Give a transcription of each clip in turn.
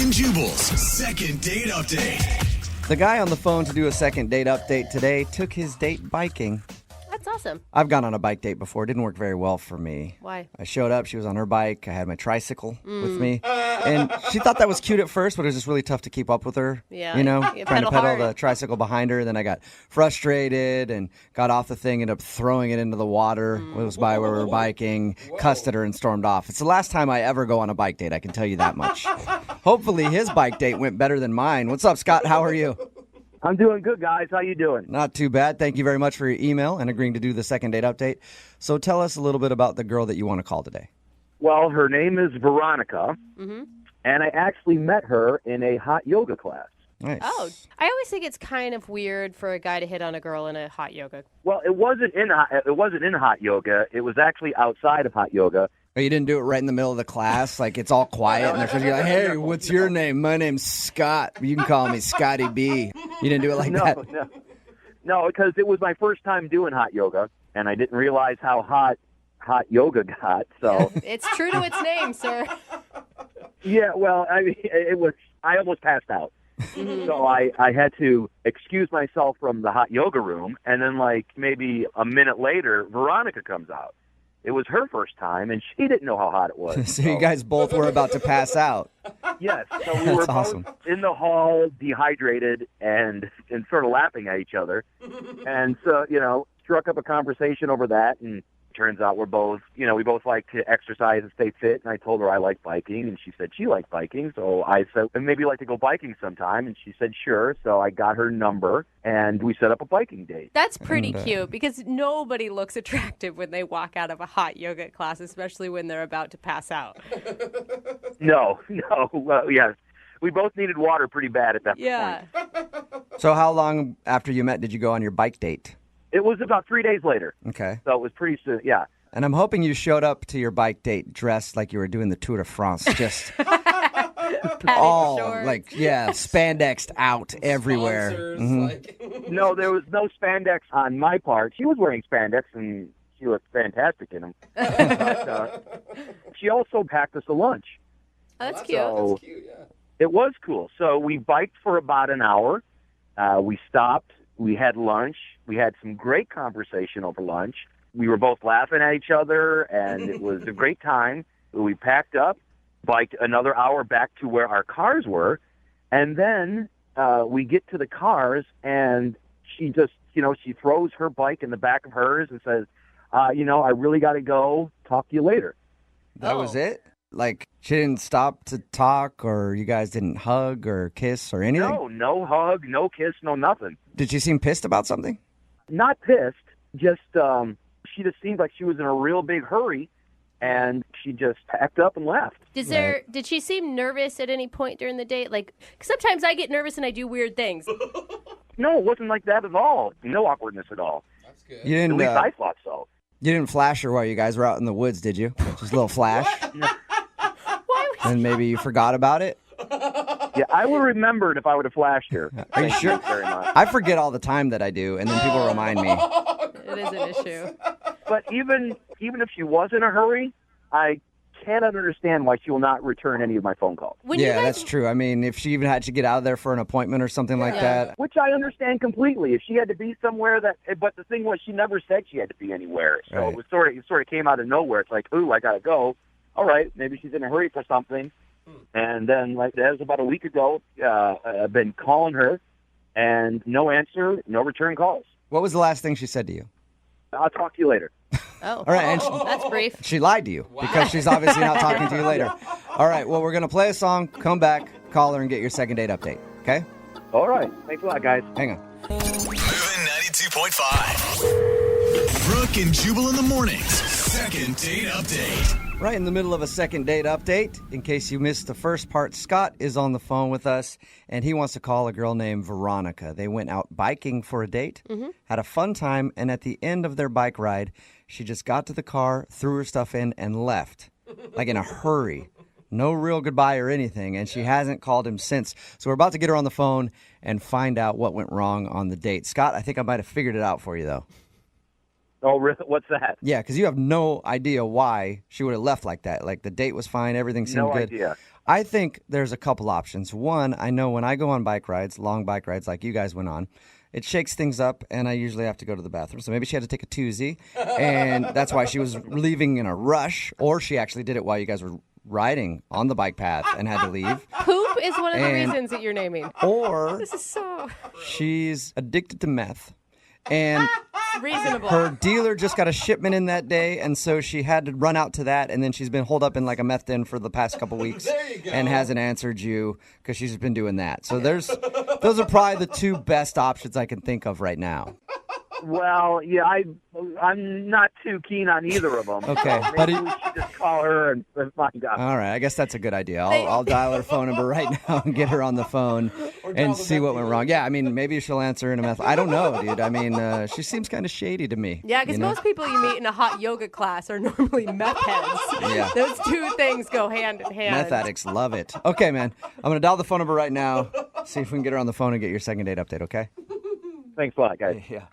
and Jubal's second date update. The guy on the phone to do a second date update today took his date biking. That's awesome. I've gone on a bike date before. It didn't work very well for me. Why? I showed up. She was on her bike. I had my tricycle with me. And she thought that was cute at first, but it was just really tough to keep up with her. Yeah, You know, you trying to pedal pedal hard. the tricycle behind her. Then I got frustrated and got off the thing, ended up throwing it into the water. It was by where we were biking, cussed at her, and stormed off. It's the last time I ever go on a bike date, I can tell you that much. Hopefully his bike date went better than mine. What's up, Scott? How are you? I'm doing good, guys. How you doing? Not too bad. Thank you very much for your email and agreeing to do the second date update. So tell us a little bit about the girl that you want to call today. Well, her name is Veronica, and I actually met her in a hot yoga class. Nice. Oh, I always think it's kind of weird for a guy to hit on a girl in a hot yoga. Well, it wasn't in hot yoga. It was actually outside of hot yoga. Oh, you didn't do it right in the middle of the class? Like, it's all quiet, and they're supposed to be like, hey, what's your name? My name's Scott. You can call me Scotty B. You didn't do it like that? No, because it was my first time doing hot yoga, and I didn't realize how hot yoga got. So It's true to its name, sir. yeah, well, I mean, I almost passed out. So I had to excuse myself from the hot yoga room, and then like maybe a minute later, Veronica comes out. It was her first time, and she didn't know how hot it was. So you guys both were about to pass out. Yes, so we That's were awesome. both in the hall, dehydrated, and sort of laughing at each other. And so, struck up a conversation over that, and turns out we both like to exercise and stay fit. And I told her I like biking, and she said she liked biking. So I said, and maybe you'd like to go biking sometime. And she said, sure. So I got her number, and we set up a biking date. That's pretty cute because nobody looks attractive when they walk out of a hot yoga class, especially when they're about to pass out. No. Well, yes. We both needed water pretty bad at that point. So how long after you met did you go on your bike date? It was about 3 days later. Okay. So it was pretty soon, yeah. And I'm hoping you showed up to your bike date dressed like you were doing the Tour de France. Just all, shorts. spandexed out everywhere. No, there was no spandex on my part. She was wearing spandex, and she looked fantastic in them. But, she also packed us a lunch. Oh, that's cute. So it was cool. So we biked for about an hour. We stopped. We had lunch. We had some great conversation over lunch. We were both laughing at each other, and it was a great time. We packed up, biked another hour back to where our cars were, and then we get to the cars, and she just, she throws her bike in the back of hers and says, I really got to go. Talk to you later. That was it? Like, she didn't stop to talk, or you guys didn't hug or kiss or anything? No hug, no kiss, no nothing. Did she seem pissed about something? Not pissed, just she just seemed like she was in a real big hurry, and she just packed up and left. Did she seem nervous at any point during the date? Like, 'cause sometimes I get nervous and I do weird things. No, it wasn't like that at all. No awkwardness at all. That's good. You At didn't. least I thought so. You didn't flash her while you guys were out in the woods, did you? Just a little flash, and maybe you forgot about it. Yeah, I would have remembered if I would have flashed her. Are you Thank sure? Very much. I forget all the time that I do, and then people remind me. It is an issue. But even if she was in a hurry, I cannot understand why she will not return any of my phone calls. When you Yeah, guys, that's true. I mean, if she even had to get out of there for an appointment or something like that. Which I understand completely. If she had to be somewhere but the thing was, she never said she had to be anywhere. So Right. it sort of came out of nowhere. It's like, ooh, I gotta go. All right, maybe she's in a hurry for something. And then, like that was about a week ago. I've been calling her, and no answer, no return calls. What was the last thing she said to you? I'll talk to you later. oh, All right, and that's brief. she lied to you because she's obviously not talking to you later. All right, well, we're going to play a song, come back, call her, and get your second date update, okay? All right, thanks a lot, guys. Hang on. Moving 92.5. Brooke and Jubal in the mornings. Second date update. Right in the middle of a second date update. In case you missed the first part, Scott is on the phone with us, and he wants to call a girl named Veronica. They went out biking for a date, had a fun time, and at the end of their bike ride, she just got to the car, threw her stuff in, and left, like in a hurry. No real goodbye or anything, and she hasn't called him since. So we're about to get her on the phone and find out what went wrong on the date. Scott, I think I might have figured it out for you, though. Oh, really? What's that? Yeah, because you have no idea why she would have left like that. Like, the date was fine, everything seemed No good. idea. I think there's a couple options. One, I know when I go on bike rides, long bike rides like you guys went on, it shakes things up, and I usually have to go to the bathroom. So maybe she had to take a toozy, and that's why she was leaving in a rush, or she actually did it while you guys were riding on the bike path and had to leave. Poop is one of the reasons that you're naming. Or This is so she's addicted to meth, and reasonable. her dealer just got a shipment in that day, and so she had to run out to that, and then she's been holed up in like a meth den for the past couple weeks and hasn't answered you because she's been doing that. So those are probably the two best options I can think of right now. Well, yeah, I'm not too keen on either of them. Okay, Maybe but we should just call her and find out. all right, I guess that's a good idea. I'll dial her phone number right now and get her on the phone and see what went wrong. Yeah, I mean, maybe she'll answer in a meth. I don't know, dude. I mean, she seems kind of shady to me. Yeah, because most people you meet in a hot yoga class are normally meth heads. Yeah. Those two things go hand in hand. Meth addicts love it. Okay, man. I'm going to dial the phone number right now, see if we can get her on the phone and get your second date update, okay? Thanks a lot, guys. Yeah.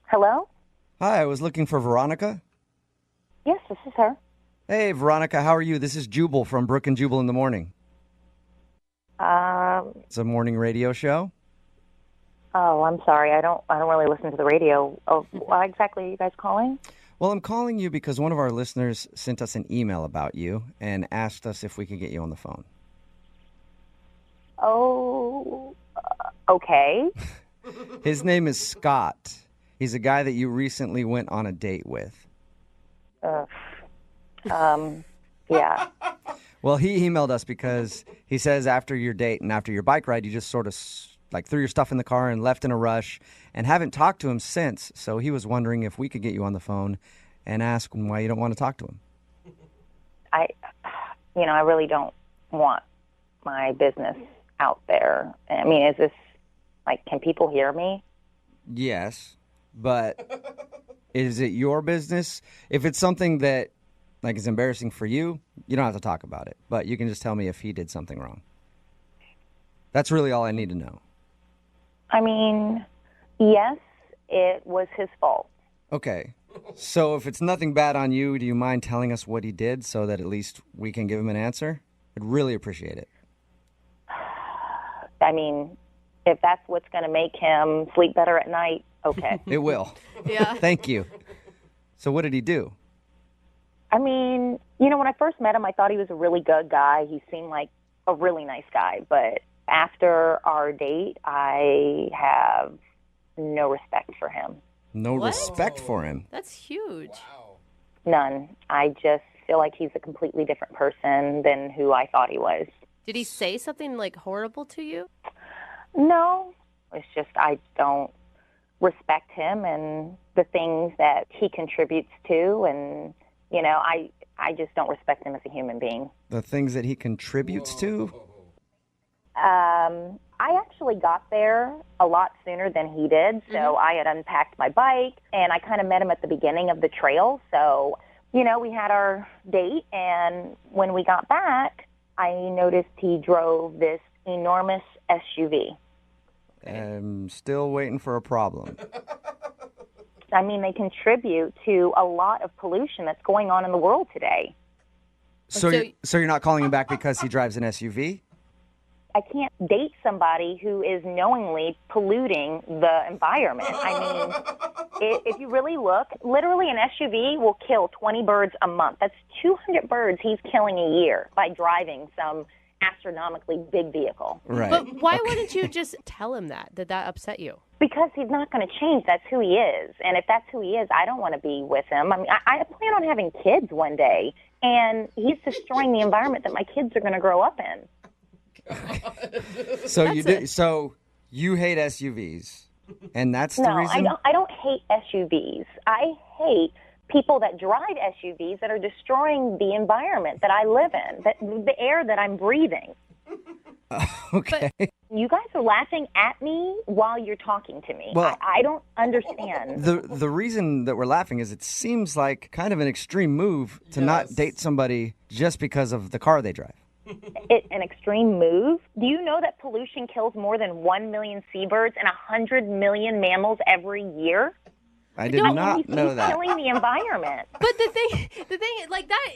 Hello? Hi, I was looking for Veronica. Yes, this is her. Hey, Veronica, how are you? This is Jubal from Brooke and Jubal in the morning. It's a morning radio show. Oh, I'm sorry. I don't really listen to the radio. Oh, why exactly are you guys calling? Well, I'm calling you because one of our listeners sent us an email about you and asked us if we could get you on the phone. Oh, okay. His name is Scott. He's a guy that you recently went on a date with. Yeah. Well, he emailed us because he says after your date and after your bike ride, you just sort of like threw your stuff in the car and left in a rush and haven't talked to him since. So he was wondering if we could get you on the phone and ask him why you don't want to talk to him. I really don't want my business out there. I mean, is this, can people hear me? Yes, but is it your business? If it's something that is embarrassing for you, you don't have to talk about it. But you can just tell me if he did something wrong. That's really all I need to know. I mean, yes, it was his fault. Okay. So if it's nothing bad on you, do you mind telling us what he did so that at least we can give him an answer? I'd really appreciate it. I mean, if that's what's going to make him sleep better at night, okay. It will. Yeah. Thank you. So what did he do? I mean, when I first met him, I thought he was a really good guy. He seemed like a really nice guy. But after our date, I have no respect for him. No What? respect for him. That's huge. None. I just feel like he's a completely different person than who I thought he was. Did he say something horrible to you? No. It's just I don't respect him and the things that he contributes to. And, I just don't respect him as a human being. The things that he contributes to? I actually got there a lot sooner than he did, so I had unpacked my bike, and I kind of met him at the beginning of the trail. So, we had our date, and when we got back, I noticed he drove this enormous SUV. I'm still waiting for a problem. I mean, they contribute to a lot of pollution that's going on in the world today. So you're not calling him back because he drives an SUV? I can't date somebody who is knowingly polluting the environment. I mean, if you really look, literally an SUV will kill 20 birds a month. That's 200 birds he's killing a year by driving some astronomically big vehicle. Right. But why wouldn't you just tell him that? Did that upset you? Because he's not going to change. That's who he is. And if that's who he is, I don't want to be with him. I mean, I plan on having kids one day, and he's destroying the environment that my kids are going to grow up in. So you hate SUVs, and that's the reason? No, I don't hate SUVs. I hate people that drive SUVs that are destroying the environment that I live in, the air that I'm breathing. Okay. You guys are laughing at me while you're talking to me. Well, I don't understand. The reason that we're laughing is it seems like kind of an extreme move to not date somebody just because of the car they drive. an extreme move? Do you know that pollution kills more than 1 million seabirds and 100 million mammals every year? I did not know He's that. killing the environment. But the thing, like that,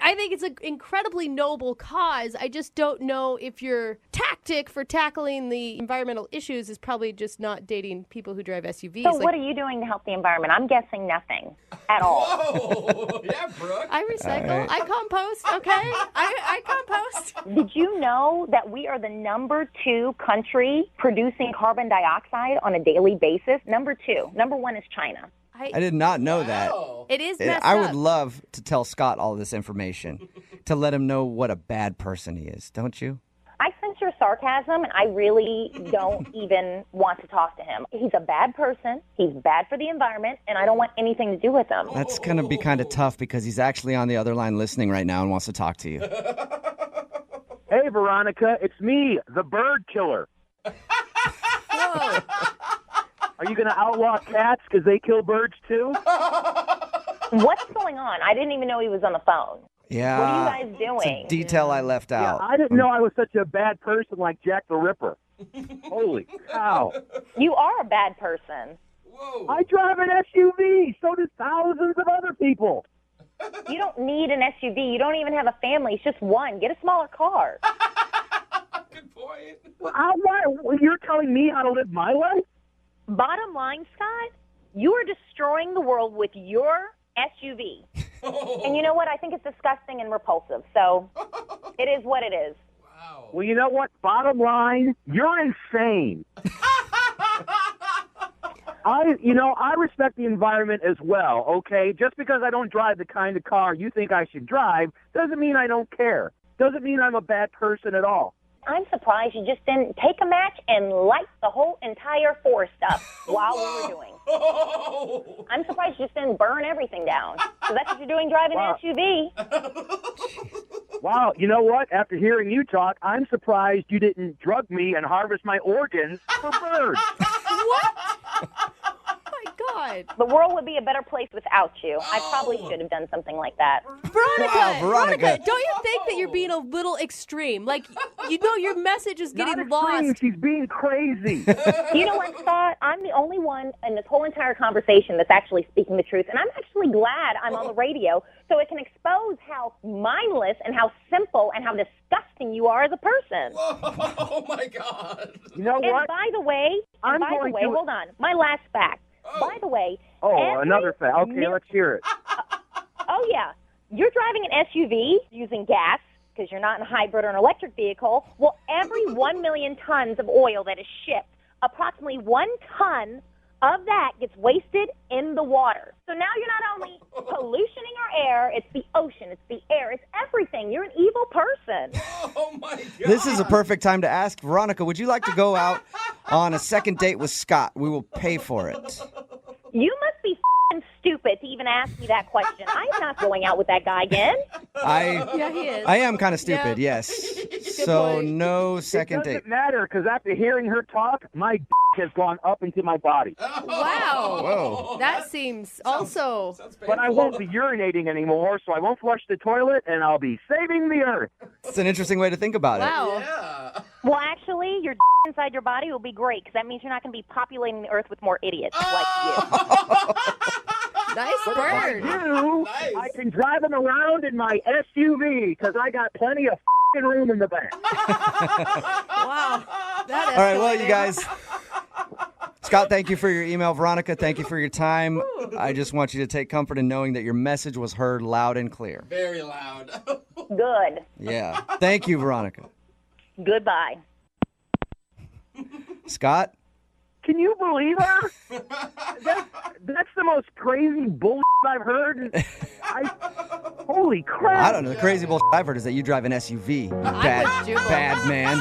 I think it's an incredibly noble cause. I just don't know if your tactic for tackling the environmental issues is probably just not dating people who drive SUVs. So what are you doing to help the environment? I'm guessing nothing at all. Whoa! Yeah, Brooke. I recycle. right. I compost. Okay, I compost. Did you know that we are the number 2 country producing carbon dioxide on a daily basis? Number 2. Number 1 is China. I did not know that. Wow. It is And messed I up. would love to tell Scott all this information to let him know what a bad person he is, don't you? I sense your sarcasm, and I really don't even want to talk to him. He's a bad person. He's bad for the environment, and I don't want anything to do with him. That's going to be kind of tough because he's actually on the other line listening right now and wants to talk to you. Hey, Veronica, it's me, the bird killer. Whoa. Are you going to outlaw cats because they kill birds too? What's going on? I didn't even know he was on the phone. Yeah. What are you guys It's doing? a detail I left out. I didn't know I was such a bad person like Jack the Ripper. Holy cow. You are a bad person. Whoa. I drive an SUV. So do thousands of other people. You don't need an SUV. You don't even have a family. It's just one. Get a smaller car. Good point. You're telling me how to live my life? Bottom line, Scott, you are destroying the world with your SUV. And you know what? I think it's disgusting and repulsive. So it is what it is. Wow. Well, you know what? Bottom line, you're insane. I respect the environment as well, okay? Just because I don't drive the kind of car you think I should drive doesn't mean I don't care. Doesn't mean I'm a bad person at all. I'm surprised you just didn't take a match and light the whole entire forest up while we were doing. Oh. I'm surprised you just didn't burn everything down. So that's what you're doing driving Wow. an SUV. Wow, you know what? After hearing you talk, I'm surprised you didn't drug me and harvest my organs for birds. What? Oh my God. The world would be a better place without you. I probably should have done something like that. Veronica, Wow, Veronica. don't you think that you're being a little extreme? Like, you know, your message is Not getting extreme, lost. she's being crazy. You know what, Scott? I'm the only one in this whole entire conversation that's actually speaking the truth, and I'm actually glad I'm on the radio so it can expose how mindless and how simple and how disgusting you are as a person. Oh my God. You know And what? by the way, hold on, my last fact. By the way, Oh, every another fact. Okay, mil- let's hear it. Oh, yeah. You're driving an SUV using gas because you're not in a hybrid or an electric vehicle. Well, every 1 million tons of oil that is shipped, approximately 1 ton of that gets wasted in the water. So now you're not only pollutioning our air, it's the ocean, it's the air, it's everything. You're an evil person. Oh my God. This is a perfect time to ask Veronica, would you like to go out on a second date with Scott? We will pay for it. You must be f***ing stupid to even ask me that question. I'm not going out with that guy again. Yeah, he is. I am kind of stupid, Yeah. yes. So point. no It second doesn't date. matter because after hearing her talk, my has gone up into my body. Wow. Whoa. That seems also. Sounds But I won't be urinating anymore, so I won't flush the toilet, and I'll be saving the earth. It's an interesting way to think about it. Wow. Yeah. Well, actually, your inside your body will be great because that means you're not going to be populating the earth with more idiots like you. Nice bird. Nice. I can drive him around in my SUV because I got plenty of room in the back. Wow. That All right, well, escalated. you guys. Scott, thank you for your email. Veronica, thank you for your time. I just want you to take comfort in knowing that your message was heard loud and clear. Very loud. Good. Yeah. Thank you, Veronica. Goodbye. Scott? Can you believe her? That's the most crazy bullshit I've heard. Holy crap. I don't know. The crazy bullshit I've heard is that you drive an SUV. You with Jubal. bad man.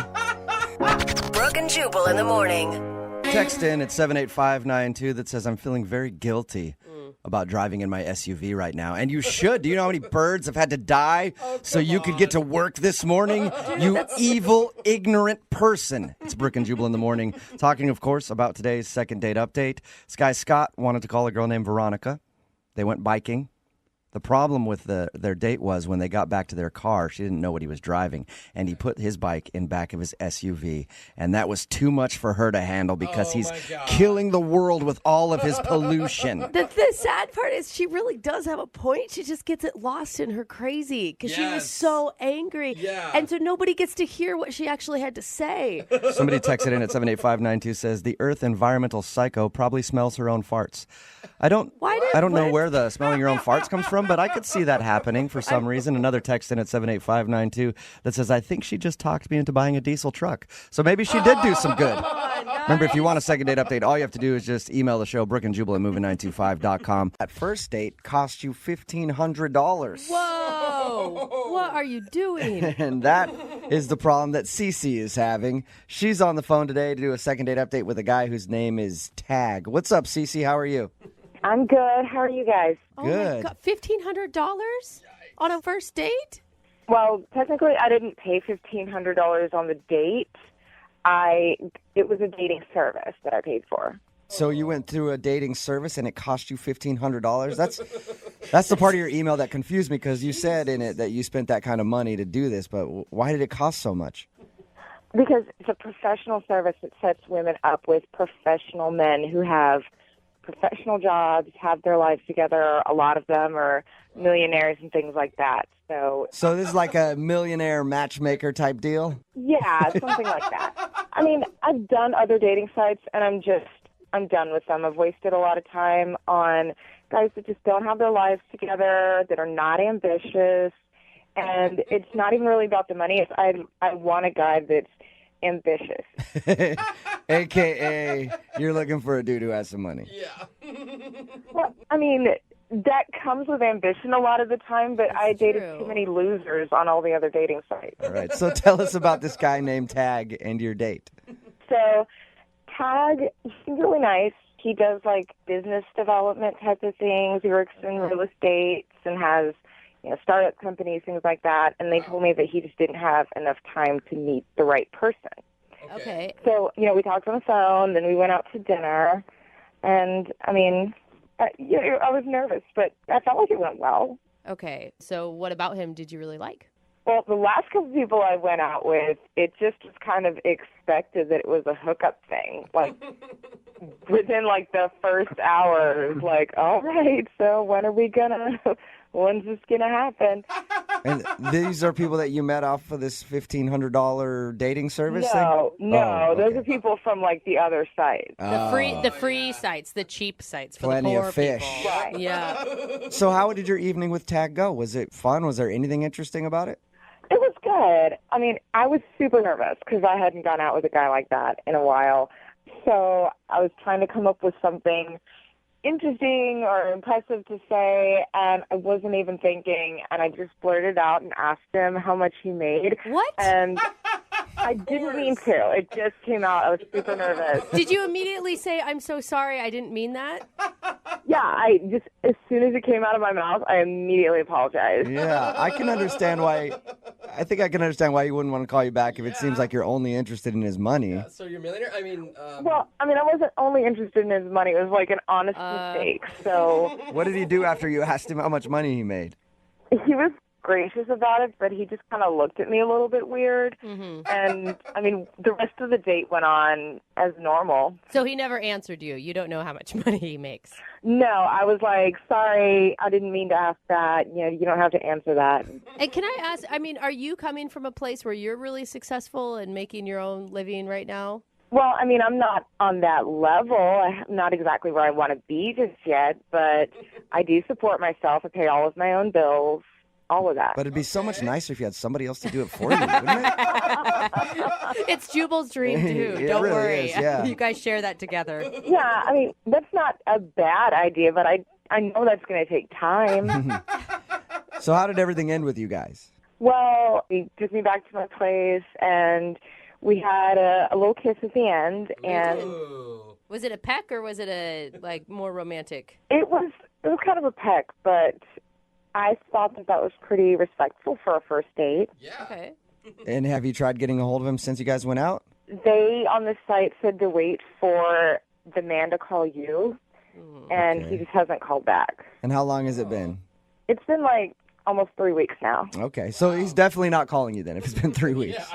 Brooke and Jubal in the morning. Text in at 78592 that says, I'm feeling very guilty about driving in my SUV right now. And you should. Do you know how many birds have had to die so you could get to work this morning? You evil, ignorant person. It's Brooke and Jubal in the morning. Talking, of course, about today's second date update. This guy Scott wanted to call a girl named Veronica. They went biking. The problem with their date was when they got back to their car, she didn't know what he was driving, and he put his bike in back of his SUV, and that was too much for her to handle because he's killing the world with all of his pollution. The sad part is she really does have a point. She just gets it lost in her crazy because she was so angry. Yeah. And so nobody gets to hear what she actually had to say. Somebody texted in at 78592 says, the Earth environmental psycho probably smells her own farts. I don't know where the smelling your own farts comes from, but I could see that happening for some reason. Another text in at 78592 that says, I think she just talked me into buying a diesel truck. So maybe she did do some good. Remember, if you want a second date update, all you have to do is just email the show, Brooke and Jubal at moving925.com. That first date cost you $1,500. Whoa! What are you doing? And that is the problem that Cece is having. She's on the phone today to do a second date update with a guy whose name is Tag. What's up, Cece? How are you? I'm good. How are you guys? Oh Good. my God, $1,500 on a first date? Well, technically, I didn't pay $1,500 on the date. It was a dating service that I paid for. So you went through a dating service and it cost you $1,500? That's the part of your email that confused me because you said in it that you spent that kind of money to do this, but why did it cost so much? Because it's a professional service that sets women up with professional men who have professional jobs, have their lives together. A lot of them are millionaires and things like that. So this is like a millionaire matchmaker type deal? yeah, something like that. I mean, I've done other dating sites, and I'm done with them. I've wasted a lot of time on guys that just don't have their lives together, that are not ambitious, and it's not even really about the money. It's I want a guy that's ambitious. AKA, you're looking for a dude who has some money. Yeah. Well, I mean, that comes with ambition a lot of the time, but I dated true. too many losers on all the other dating sites. All right, so tell us about this guy named Tag and your date. So Tag, he's really nice. He does like business development type of things. He works in real estate and has, startup companies, things like that. And they told me that he just didn't have enough time to meet the right person. Okay. So, we talked on the phone, then we went out to dinner. And, I mean, I was nervous, but I felt like it went well. Okay. So what about him did you really like? Well, the last couple of people I went out with, it just was kind of expected that it was a hookup thing. Like, within, the first hour, it was like, all right, so when's this going to happen? And these are people that you met off of this $1,500 dating service thing? No, Oh, those okay. are people from, the other site. The free sites, the cheap sites for Plenty the poor of fish. people. Right. Yeah. So how did your evening with Tag go? Was it fun? Was there anything interesting about it? It was good. I mean, I was super nervous because I hadn't gone out with a guy like that in a while. So I was trying to come up with something interesting or impressive to say, and I wasn't even thinking, and I just blurted out and asked him how much he made. What? And I didn't mean to. It just came out. I was super nervous. Did you immediately say, I'm so sorry, I didn't mean that? Yeah, as soon as it came out of my mouth, I immediately apologized. Yeah, I can understand why. I think I can understand why he wouldn't want to call you back if it seems like you're only interested in his money. So you're a millionaire? I mean, Well, I wasn't only interested in his money. It was an honest mistake. So What did he do after you asked him how much money he made? he was gracious about it, but he just kind of looked at me a little bit weird. Mm-hmm. And, the rest of the date went on as normal. So he never answered you. You don't know how much money he makes. No, I was like, sorry, I didn't mean to ask that. You don't have to answer that. And can I ask, are you coming from a place where you're really successful and making your own living right now? Well, I'm not on that level. I'm not exactly where I want to be just yet, but I do support myself. I pay all of my own bills, all of that. But it'd be so much nicer if you had somebody else to do it for you, wouldn't it? It's Jubal's dream, too. It Don't really worry. is, yeah. You guys share that together. Yeah, that's not a bad idea, but I know that's going to take time. So how did everything end with you guys? Well, he took me back to my place, and we had a little kiss at the end, and ooh. Was it a peck or was it a more romantic? it was kind of a peck, but I thought that was pretty respectful for a first date. Yeah. Okay. And have you tried getting a hold of him since you guys went out? They, on the site, said to wait for the man to call you, and Okay. he just hasn't called back. And how long has it been? It's been like almost 3 weeks now. Okay, so he's definitely not calling you then if it's been 3 weeks.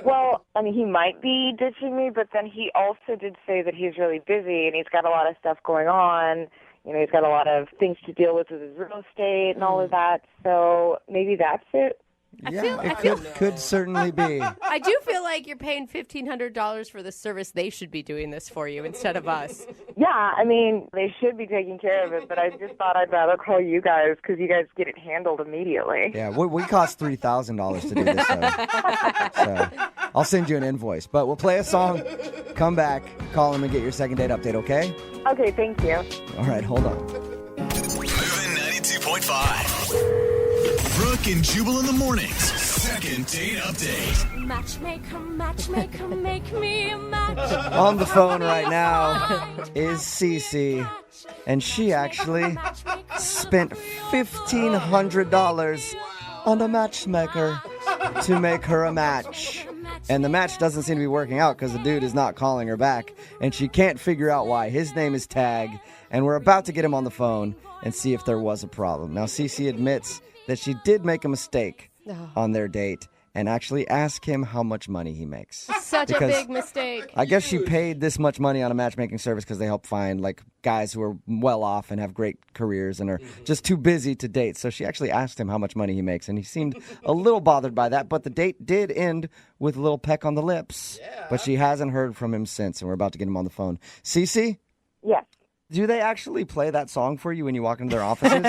Well, I mean, he might be ditching me, but then he also did say that he's really busy and he's got a lot of stuff going on. You know, he's got a lot of things to deal with his real estate and all of that. So maybe that's it. It could certainly be. I do feel like you're paying $1,500 for the service. They should be doing this for you instead of us. Yeah, I mean, they should be taking care of it, but I just thought I'd rather call you guys because you guys get it handled immediately. Yeah, we cost $3,000 to do this, so I'll send you an invoice. But we'll play a song, come back, call him, and get your second date update, okay? Okay, thank you. All right, hold on. Moving 92.5. Brooke and Jubal in the mornings. Second date update. Matchmaker, matchmaker, make me a match. On the phone right now is Cece, and she actually spent $1,500 on a matchmaker to make her a match. And the match doesn't seem to be working out because the dude is not calling her back, and she can't figure out why. His name is Tag, and we're about to get him on the phone and see if there was a problem. Now, Cece admits that she did make a mistake on their date and actually ask him how much money he makes. Such a big mistake. I guess she paid this much money on a matchmaking service because they help find like guys who are well off and have great careers and are just too busy to date. So she actually asked him how much money he makes, and he seemed a little bothered by that. But the date did end with a little peck on the lips. Yeah. But she hasn't heard from him since, and we're about to get him on the phone. Cece? Yes. Do they actually play that song for you when you walk into their offices?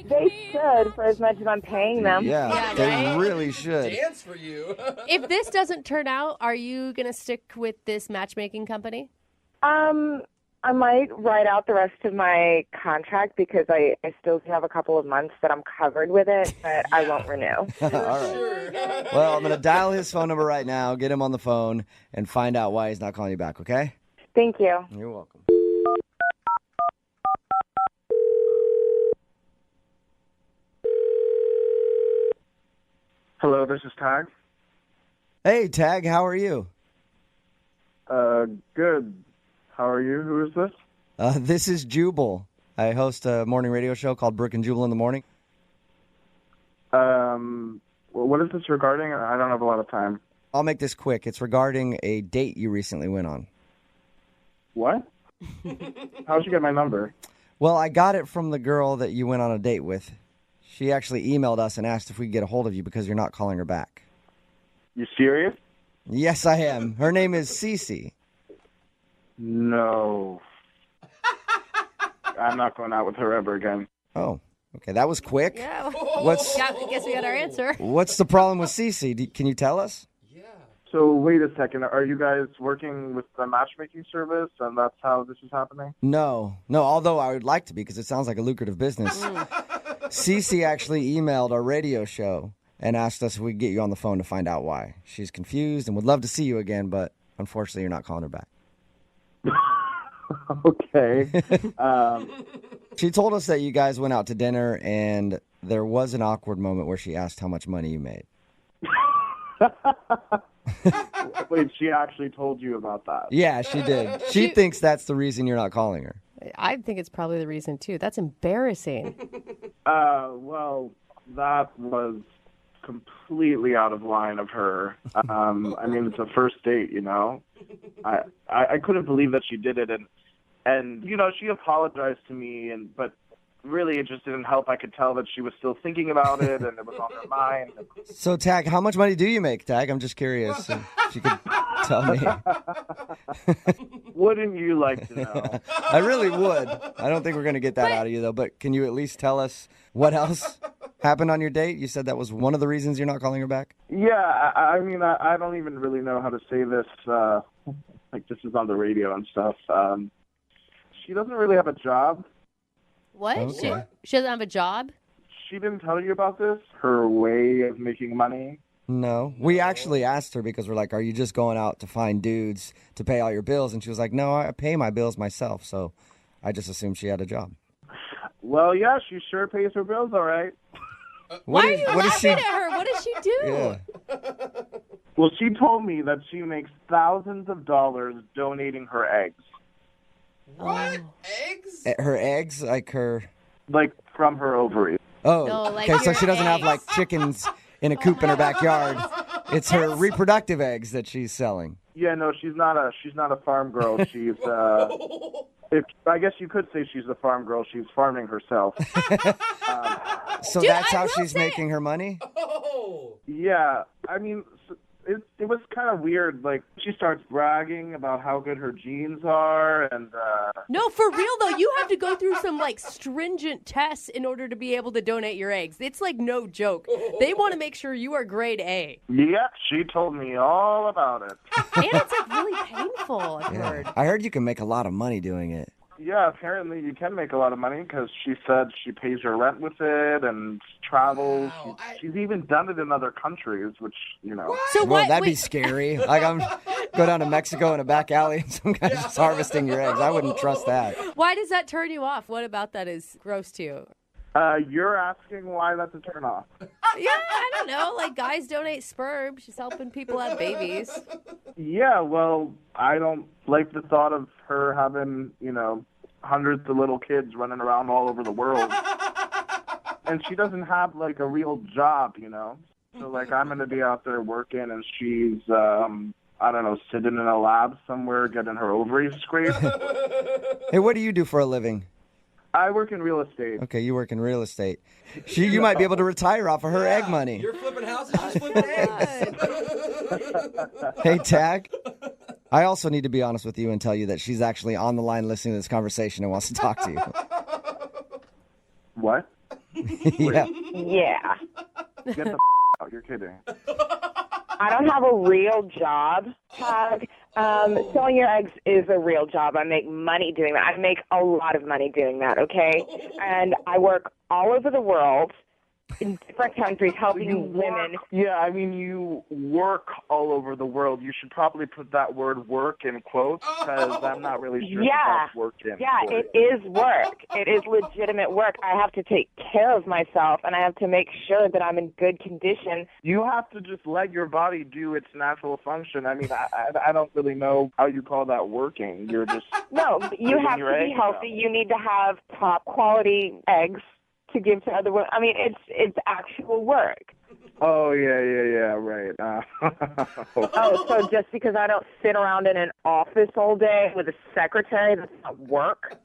They should, for as much as I'm paying them. Yeah, they really should. Dance for you. If this doesn't turn out, are you going to stick with this matchmaking company? I might write out the rest of my contract because I still have a couple of months that I'm covered with it, but I won't renew. All right. Well, I'm going to dial his phone number right now, get him on the phone, and find out why he's not calling you back, okay? Thank you. You're welcome. Hello, this is Tag. Hey, Tag, how are you? Good. How are you? Who is this? This is Jubal. I host a morning radio show called Brooke and Jubal in the morning. What is this regarding? I don't have a lot of time. I'll make this quick. It's regarding a date you recently went on. What? How'd you get my number? Well, I got it from the girl that you went on a date with. She actually emailed us and asked if we could get a hold of you because you're not calling her back. You serious? Yes, I am. Her name is Cece. No. I'm not going out with her ever again. Oh, okay. That was quick. Yeah. I guess we got our answer. What's the problem with Cece? Can you tell us? So wait a second. Are you guys working with the matchmaking service, and that's how this is happening? No. Although I would like to be because it sounds like a lucrative business. Cece actually emailed our radio show and asked us if we could get you on the phone to find out why. She's confused and would love to see you again, but unfortunately you're not calling her back. Okay. She told us that you guys went out to dinner and there was an awkward moment where she asked how much money you made. Wait, she actually told you about that? Yeah, she did. She thinks that's the reason you're not calling her. I think it's probably the reason, too. That's embarrassing. Well, that was completely out of line of her. I mean, it's a first date, you know? I couldn't believe that she did it, and you know, she apologized to me, but really it just didn't help. I could tell that she was still thinking about it, and it was on her mind. So, Tag, how much money do you make, Tag? I'm just curious if you could tell me. Wouldn't you like to know? I really would. I don't think we're going to get that out of you, though, but can you at least tell us what else happened on your date? You said that was one of the reasons you're not calling her back? Yeah, I mean, I don't even really know how to say this. Like, this is on the radio and stuff. She doesn't really have a job. What? Okay. She doesn't have a job? She didn't tell you about this? Her way of making money? No. We actually asked her because we're like, are you just going out to find dudes to pay all your bills? And she was like, no, I pay my bills myself. So I just assumed she had a job. Well, yeah, she sure pays her bills, all right. Why are you laughing at her? What does she do? Yeah. Well, she told me that she makes thousands of dollars donating her eggs. What? Eggs? Her eggs? Like her Like from her ovaries. Oh, No, like okay. So your she doesn't have like eggs. chickens in a coop in her backyard. It's her reproductive eggs that she's selling. Yeah, no, she's not a farm girl. She's I guess you could say she's a farm girl. She's farming herself. So Dude, that's I how will she's say- making her money? Oh. Yeah, I mean, it was kind of weird. Like, she starts bragging about how good her genes are, and No, for real though, you have to go through some like stringent tests in order to be able to donate your eggs. It's like no joke. They want to make sure you are grade A. yeah, she told me all about it. And it's like really painful, I've heard. I heard you can make a lot of money doing it. Yeah, apparently you can make a lot of money because she said she pays her rent with it and travels. Wow, She's even done it in other countries, which, you know. So Well, what? that'd be wait, scary. Like, go down to Mexico in a back alley and some guy's just harvesting your eggs. I wouldn't trust that. why does that turn you off? What about that is gross to you? You're asking why that's a turn off. Yeah, I don't know. Like guys donate sperm. She's helping people have babies. Yeah, well, I don't like the thought of her having, hundreds of little kids running around all over the world. And she doesn't have, like, a real job, So, like, I'm going to be out there working, and she's, I don't know, sitting in a lab somewhere getting her ovaries scraped. Hey, what do you do for a living? I work in real estate. Okay, you work in real estate. You might be able to retire off of her egg money. You're flipping houses, she's flipping eggs. Hey, Tag. I also need to be honest with you and tell you that she's actually on the line listening to this conversation and wants to talk to you. What? Yeah. Yeah. Get the out. You're kidding. I don't have a real job, Tag. Selling your eggs is a real job. I make money doing that. I make a lot of money doing that, okay? And I work all over the world in different countries helping women. Yeah, I mean, you work all over the world. You should probably put that word work in quotes because I'm not really sure if that's work in Yeah, quotes. it is work. It is legitimate work. I have to take care of myself, and I have to make sure that I'm in good condition. You have to just let your body do its natural function. I mean, I don't really know how you call that working. You're just No, you giving have your to be eggs healthy. out. You need to have top quality eggs to give to other women. I mean, it's actual work. Oh, yeah, right. Oh, so just because I don't sit around in an office all day with a secretary, that's not work?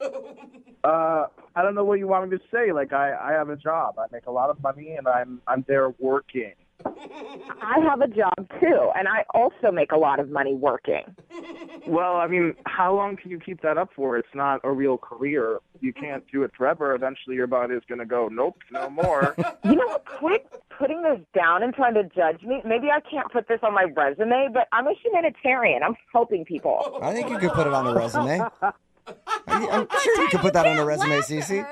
I don't know what you want me to say. Like, I have a job. I make a lot of money, and I'm there working. I have a job, too, and I also make a lot of money working. Well, I mean, how long can you keep that up for? It's not a real career. You can't do it forever. Eventually, your body is going to go, nope, no more. You know what? Quit putting this down and trying to judge me. Maybe I can't put this on my resume, but I'm a humanitarian. I'm helping people. I think you could put it on a resume. I'm sure you could put that on a resume, Cece.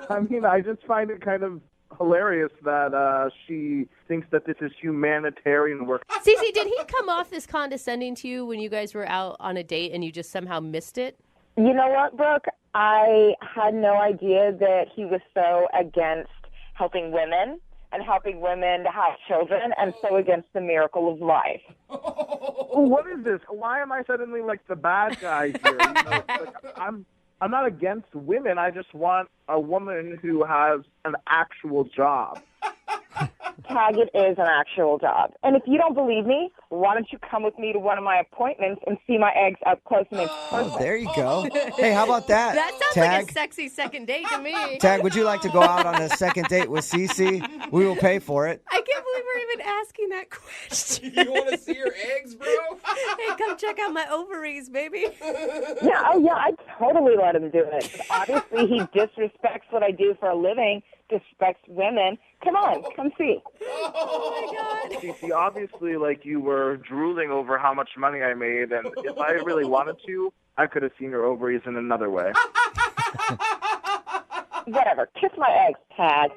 I mean, I just find it kind of hilarious that she thinks that this is humanitarian work. Cece, did he come off this condescending to you when you guys were out on a date and you just somehow missed it? You know what, Brooke? I had no idea that he was so against helping women and helping women to have children and so against the miracle of life. What is this? Why am I suddenly like the bad guy here? I'm not against women. I just want a woman who has an actual job. Tag, it is an actual job. And if you don't believe me, why don't you come with me to one of my appointments and see my eggs up close and in person? Oh, there you go. Hey, how about that? That sounds Tag? like a sexy second date to me. Tag, would you like to go out on a second date with Cece? We will pay for it. I can't believe we're even asking that question. You want to see your eggs, bro? Hey, come check out my ovaries, baby. Yeah, I totally let him do it. Obviously, he disrespects what I do for a living, disrespects women. Come on, come see. Oh, my God. Cece, obviously, like, you were drooling over how much money I made, and if I really wanted to, I could have seen your ovaries in another way. Whatever. Kiss my eggs, Tag.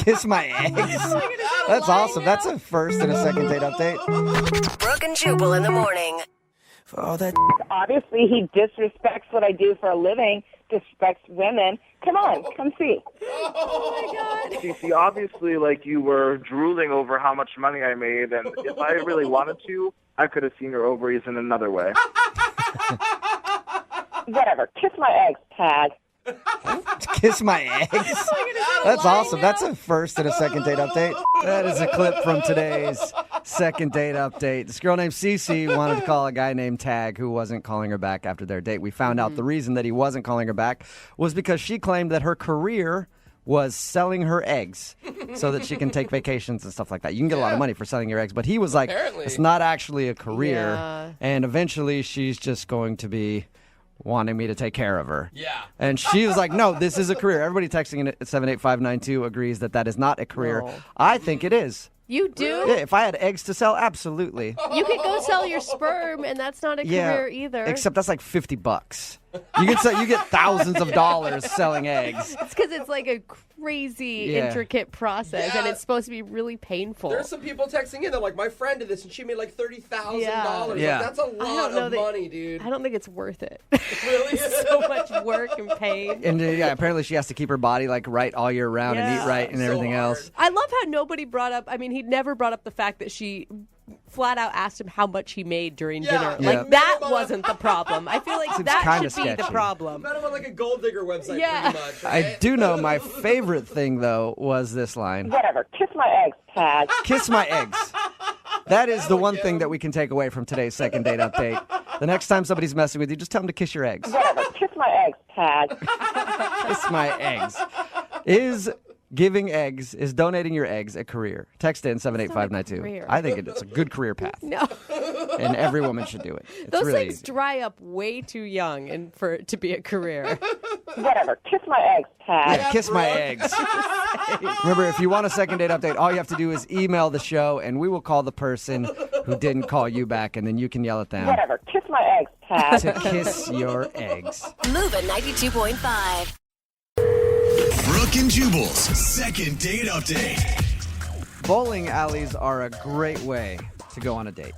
Kiss my eggs. That's awesome. That's a first and a second date update. Brooke and Jubal in the morning. For all that. Obviously, he disrespects what I do for a living, disrespects women. Come on, come see. Oh, my God. Cece, obviously, like, you were drooling over how much money I made, and if I really wanted to, I could have seen your ovaries in another way. Whatever. Kiss my eggs, Tag. Kiss my eggs. That's awesome. That's a first and a second date update. That is a clip from today's second date update. This girl named Cece wanted to call a guy named Tag who wasn't calling her back after their date. We found out the reason that he wasn't calling her back was because she claimed that her career was selling her eggs so that she can take vacations and stuff like that. You can get a lot of money for selling your eggs, but he was like, Apparently. it's not actually a career. Yeah. And eventually she's just going to be wanting me to take care of her. Yeah. And she was like, no, this is a career. Everybody texting in at 78592 agrees that that is not a career. No. I think it is. You do? Yeah, if I had eggs to sell, absolutely. You could go sell your sperm, and that's not a career either. Except that's like $50. You get thousands of dollars selling eggs. It's because it's like a crazy, intricate process, and it's supposed to be really painful. There's some people texting in. They're like, my friend did this, and she made like $30,000. Yeah. Like, Yeah. that's a lot of money, dude. I don't think it's worth it. Really? So much work and pain. And apparently she has to keep her body like right all year round and eat right and So everything hard. else. I love how nobody brought up, he never brought up the fact that she flat out asked him how much he made during dinner. Yeah. Like, that wasn't the problem. I feel like Seems that kinda should be the sketchy. problem. Met him on like a gold digger website, Yeah. pretty much. I Right? do know my favorite thing, though, was this line. Whatever. Kiss my eggs, Tag. Kiss my eggs. That is the one thing that we can take away from today's second date update. The next time somebody's messing with you, just tell them to kiss your eggs. Whatever. Kiss my eggs, Tag. Kiss my eggs. Is donating your eggs a career? Text in 78592. career. I think it's a good career path. No. And every woman should do it. It's Those really things easy. dry up way too young and for it to be a career. Whatever. Kiss my eggs, Tag. Yeah, kiss my eggs. Remember, if you want a second date update, all you have to do is email the show, and we will call the person who didn't call you back, and then you can yell at them Whatever. Kiss my eggs, Tag. to kiss your eggs. Moving 92.5. Brooke and Jubal's second date update. Bowling alleys are a great way to go on a date.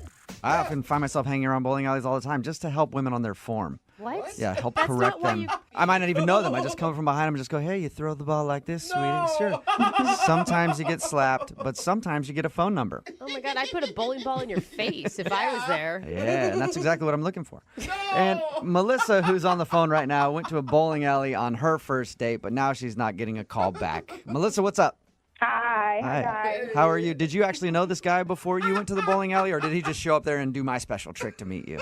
I often find myself hanging around bowling alleys all the time just to help women on their form. What? Yeah, help That's correct not why them. you- I might not even know them. I just come from behind them and just go, hey, you throw the ball like this, sweetie. Sure. Sometimes you get slapped, but sometimes you get a phone number. Oh my God, I'd put a bowling ball in your face if I was there. Yeah, and that's exactly what I'm looking for. And Melissa, who's on the phone right now, went to a bowling alley on her first date, but now she's not getting a call back. Melissa, what's up? Hi. Hi. How are you? Did you actually know this guy before you went to the bowling alley, or did he just show up there and do my special trick to meet you?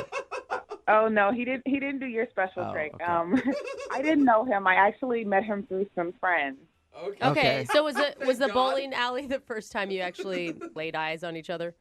Oh no, he didn't do your special Oh, trick. okay. I didn't know him. I actually met him through some friends. Okay. Okay, so was the Thank God. bowling alley the first time you actually laid eyes on each other?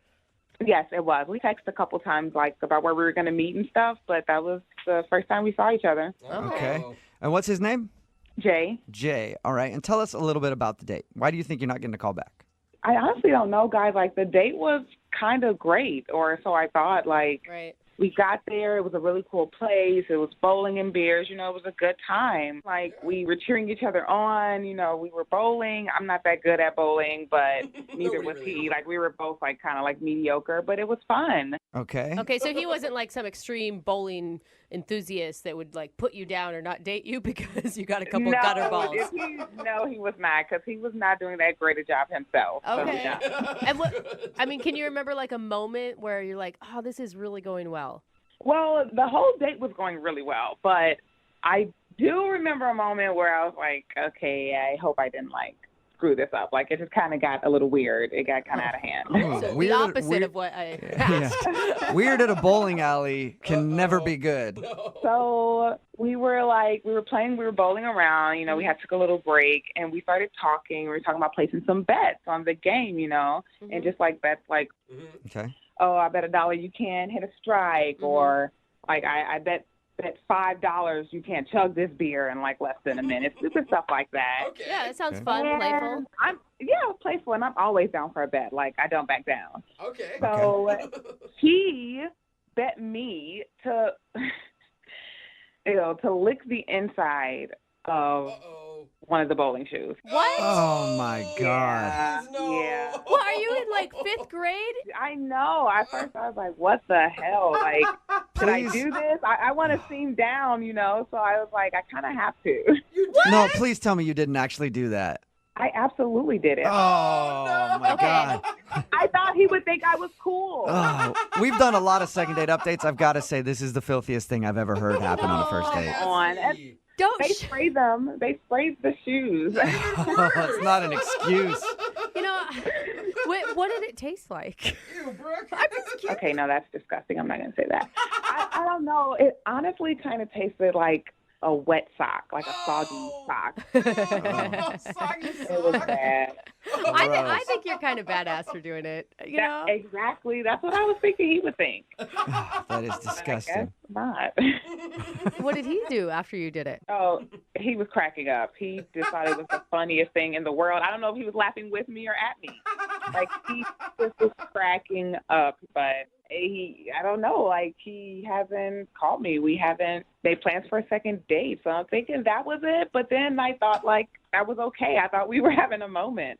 Yes, it was. We texted a couple times like about where we were going to meet and stuff, but that was the first time we saw each other. Okay. And what's his name? Jay. Jay. All right. And tell us a little bit about the date. Why do you think you're not getting a call back? I honestly don't know, guys. Like, the date was kind of great, or so I thought. Like, Right. we got there. It was a really cool place. It was bowling and beers. You know, it was a good time. Like, we were cheering each other on. You know, we were bowling. I'm not that good at bowling, but neither was Nobody really he. Like, we were both, like, kind of, like, mediocre, but it was fun. Okay. Okay, so he wasn't like some extreme bowling enthusiast that would like put you down or not date you because you got a couple gutter balls. No, he was not, because he was not doing that great a job himself. So, Okay. yeah. And can you remember like a moment where you're like, oh, this is really going well? Well, the whole date was going really well, but I do remember a moment where I was like, okay, I hope I didn't, like, screw this up. Like, it just kind of got a little weird. It got kind of out of hand. Oh, So weird- the opposite weird- of what I Yeah. asked. Weird at a bowling alley can never be good. So we were bowling around, you know, we had took a little break and we started talking. We were talking about placing some bets on the game, you know, and just like bets like, Okay. oh, I bet $1 you can't hit a strike, or like I bet $5 you can't chug this beer in like less than a minute. Stupid stuff like that. Okay. Yeah, that sounds Okay. fun, And playful. I'm playful, and I'm always down for a bet. Like, I don't back down. Okay. So he bet me to, to lick the inside of Uh-oh. one of the bowling shoes. What? Oh, my God. Please, no. Yeah. What, are you in like 5th grade? I know. At first, I was like, "What the hell? Like, should I Please. do this? I want to seem down, you know." So I was like, "I kind of have to." No, please tell me you didn't actually do that. I absolutely did it. Oh, my Okay. God. I thought he would think I was cool. Oh, we've done a lot of second date updates. I've got to say, this is the filthiest thing I've ever heard happen on a first date. on. Don't. They spray them. They sprayed the shoes. It's not an excuse. You know, wait, what did it taste like? Ew, Brooke. Okay, no, that's disgusting. I'm not going to say that. I don't know. It honestly kind of tasted like a wet sock, like a soggy sock. Soggy It was sock. bad. I think you're kind of badass for doing it. You know? Exactly. That's what I was thinking he would think. That is I guess disgusting. not. What did he do after you did it? Oh, he was cracking up. He just thought it was the funniest thing in the world. I don't know if he was laughing with me or at me. Like, he just was cracking up, but I don't know, like, he hasn't called me. We haven't made plans for a second date, so I'm thinking that was it. But then I thought, like, that was okay. I thought we were having a moment.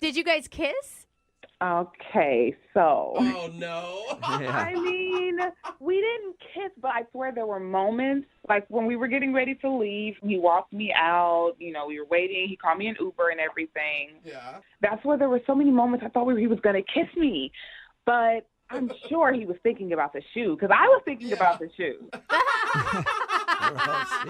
Did you guys kiss? Okay, so. Oh, no. Yeah. I mean, we didn't kiss, but I swear there were moments, like when we were getting ready to leave, he walked me out, you know, we were waiting, he called me an Uber and everything. Yeah. That's where there were so many moments I thought he was going to kiss me, but I'm sure he was thinking about the shoe, because I was thinking about the shoe.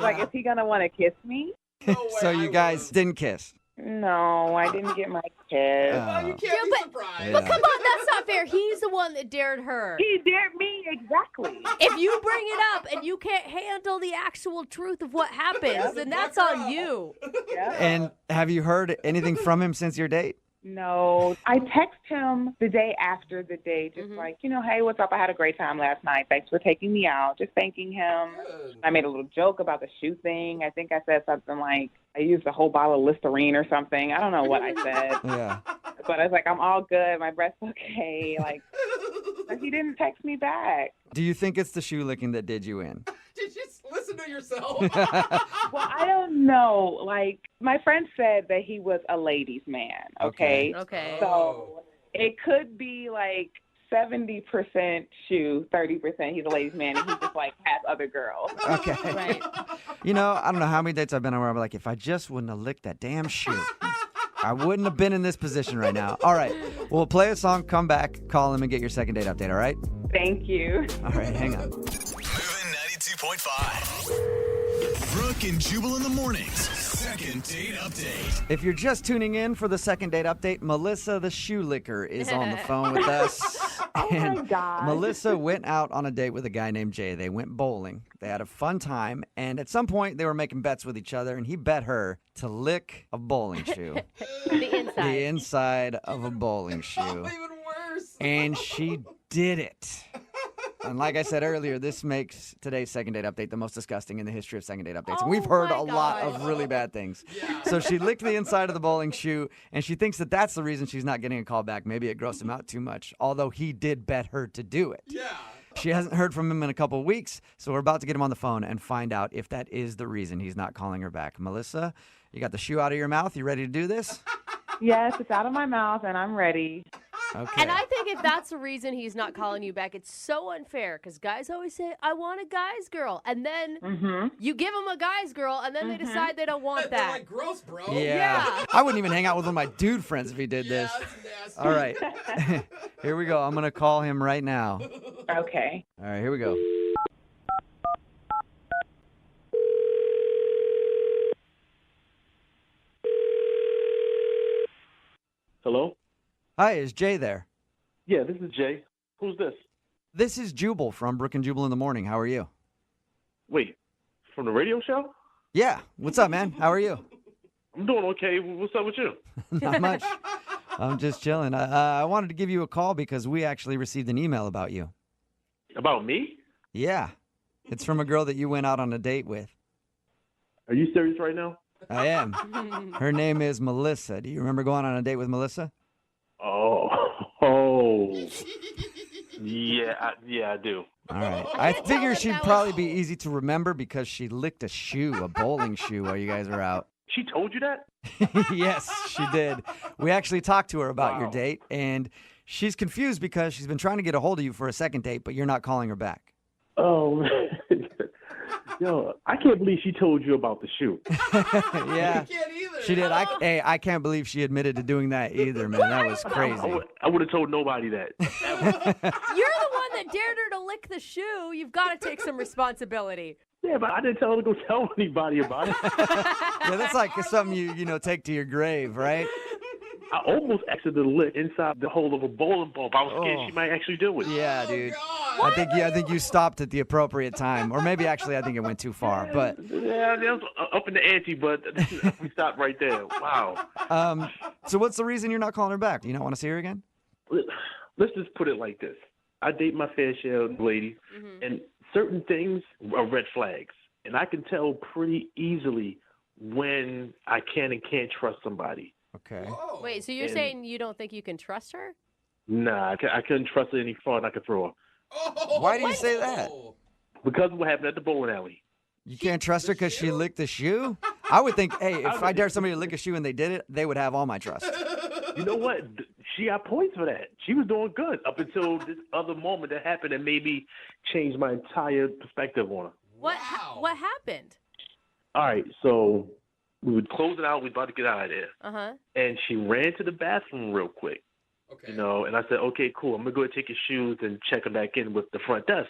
Like, is he going to want to kiss me? No way, So you guys didn't kiss? No, I didn't get my kiss. You can't be surprised. But come on, that's not fair. He's the one that dared her. He dared me, exactly. If you bring it up and you can't handle the actual truth of what happens, then that's on you. Yeah. And have you heard anything from him since your date? No, I text him the day after the date, just like, you know, hey, what's up? I had a great time last night. Thanks for taking me out. Just thanking him. Good. I made a little joke about the shoe thing. I think I said something like, I used a whole bottle of Listerine or something. I don't know what I said. Yeah. But I was like, I'm all good. My breath's okay. Like, but he didn't text me back. Do you think it's the shoe licking that did you in? Did you listen to yourself? Well, I don't know. Like, my friend said that he was a ladies' man, okay? Okay. So it could be like 70% shoe, 30% he's a ladies' man, and he just like has other girls. Okay. Right. You know, I don't know how many dates I've been on where I'm like, if I just wouldn't have licked that damn shoe, I wouldn't have been in this position right now. All right. We'll play a song, come back, call him, and get your second date update, all right? Thank you. All right, hang on. Moving 92.5. Brooke and Jubal in the mornings. Second date update. If you're just tuning in for the second date update, Melissa the shoe licker is on the phone with us. Oh, my God. Melissa went out on a date with a guy named Jay. They went bowling. They had a fun time. And at some point, they were making bets with each other. And he bet her to lick a bowling shoe. The inside. The inside of a bowling shoe. Even worse. And she did it. And like I said earlier, this makes today's second date update the most disgusting in the history of second date updates. And we've heard a lot of really bad things. Yeah. So she licked the inside of the bowling shoe, and she thinks that that's the reason she's not getting a call back. Maybe it grossed him out too much, although he did bet her to do it. Yeah. She hasn't heard from him in a couple weeks, so we're about to get him on the phone and find out if that is the reason he's not calling her back. Melissa, you got the shoe out of your mouth. You ready to do this? Yes, it's out of my mouth, and I'm ready. Okay. And I think if that's the reason he's not calling you back, it's so unfair because guys always say, I want a guy's girl. And then you give them a guy's girl, and then they decide they don't want They're that. like, gross, bro. Yeah. I wouldn't even hang out with one of my dude friends if he did this. That's nasty. All right. Here we go. I'm going to call him right now. Okay. All right, here we go. Hello? Hi, is Jay there? Yeah, this is Jay. Who's this? This is Jubal from Brooke and Jubal in the morning. How are you? Wait, from the radio show? Yeah. What's up, man? How are you? I'm doing okay. What's up with you? Not much. I'm just chilling. I wanted to give you a call because we actually received an email about you. About me? Yeah. It's from a girl that you went out on a date with. Are you serious right now? I am. Her name is Melissa. Do you remember going on a date with Melissa? Oh. Yeah, I do. All right. I figure she'd probably be easy to remember because she licked a shoe, a bowling shoe, while you guys were out. She told you that? Yes, she did. We actually talked to her about your Wow. date, and she's confused because she's been trying to get a hold of you for a second date, but you're not calling her back. Oh, man. Yo, I can't believe she told you about the shoe. Yeah, I can't either. she did. I can't believe she admitted to doing that either, man. That was crazy. I would have told nobody that. You're the one that dared her to lick the shoe. You've got to take some responsibility. Yeah, but I didn't tell her to go tell anybody about it. Yeah, that's like something you take to your grave, right? I almost exited the lick inside the hole of a bowling ball. I was scared she might actually do it. Yeah, dude. I think you stopped at the appropriate time, or maybe actually I think it went too far. But yeah, that was up in the ante, but we stopped right there. Wow. So what's the reason you're not calling her back? Do you not want to see her again? Let's just put it like this: I date my fair share of ladies, and certain things are red flags, and I can tell pretty easily when I can and can't trust somebody. Okay. Whoa. Wait, so you're saying you don't think you can trust her? Nah, I couldn't trust her any farther I could throw her. Why do you say that? Because of what happened at the bowling alley. You can't trust her because she licked the shoe? I would think, hey, if I dare somebody to lick a shoe and they did it, they would have all my trust. You know what? She got points for that. She was doing good up until this other moment that happened and made me change my entire perspective on her. What happened? All right, so we would close it out. We about to get out of there. Uh-huh. And she ran to the bathroom real quick. Okay. And I said, okay, cool. I'm going to go ahead and take your shoes and check them back in with the front desk.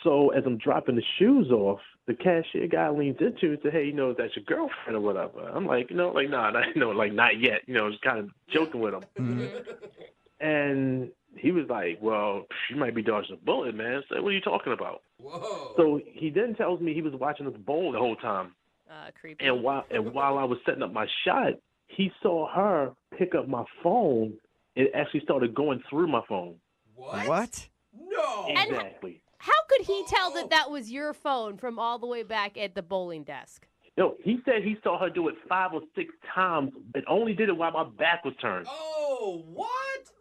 So as I'm dropping the shoes off, the cashier guy leans into it and said, hey, that's your girlfriend or whatever. I'm like, nah, not yet. Just kind of joking with him. Mm-hmm. And he was like, well, she might be dodging a bullet, man. So what are you talking about? Whoa. So he then tells me he was watching us bowl the whole time. Creepy. And while I was setting up my shot, he saw her pick up my phone and actually started going through my phone. What? No. Exactly. How could he tell that was your phone from all the way back at the bowling desk? No, he said he saw her do it 5 or 6 times, but only did it while my back was turned. Oh, what?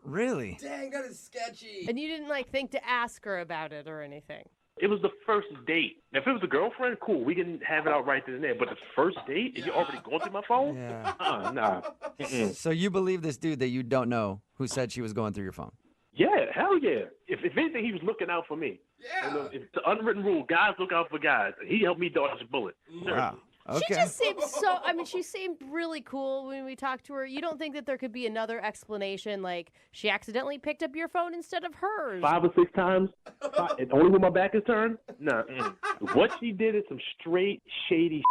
Really? Dang, that is sketchy. And you didn't think to ask her about it or anything? It was the first date. Now, if it was a girlfriend, cool. We can have it out right then and there. But the first date, and you're already going through my phone? Yeah. Nah. Mm-mm. So you believe this dude that you don't know who said she was going through your phone? Yeah, hell yeah. If anything, he was looking out for me. Yeah. It's the unwritten rule. Guys look out for guys. He helped me dodge a bullet. Wow. Okay. She just seemed she seemed really cool when we talked to her. You don't think that there could be another explanation, like she accidentally picked up your phone instead of hers? 5 or 6 times? Only when my back is turned? Nah. What she did is some straight, shady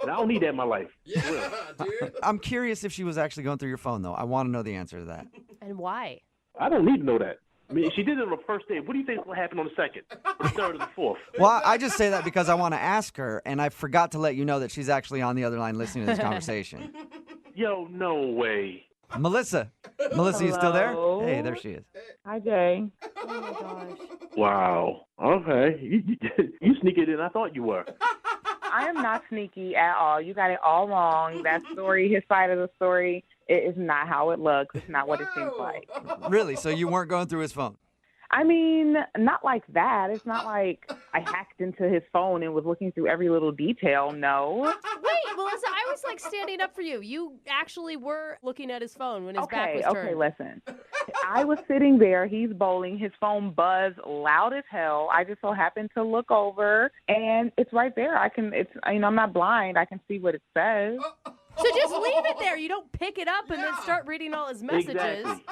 and I don't need that in my life. Yeah, dude. I'm curious if she was actually going through your phone, though. I want to know the answer to that. And why? I don't need to know that. I mean, she did it on the first day. What do you think is going to happen on the second, or the third, or the fourth? Well, I just say that because I want to ask her, and I forgot to let you know that she's actually on the other line listening to this conversation. Yo, no way. Melissa, you still there? Hey, there she is. Hi, Jay. Oh my gosh. Wow. Okay. You sneaky than I thought you were. I am not sneaky at all. You got it all wrong. That story, his side of the story, it is not how it looks. It's not what it seems like. Really? So you weren't going through his phone? I mean, not like that. It's not like I hacked into his phone and was looking through every little detail. No. Wait, Melissa, I was standing up for you. You actually were looking at his phone when his back was turned. Okay, listen. I was sitting there. He's bowling. His phone buzzed loud as hell. I just so happened to look over, and it's right there. I'm not blind. I can see what it says. So just leave it there. You don't pick it up and then start reading all his messages. Exactly.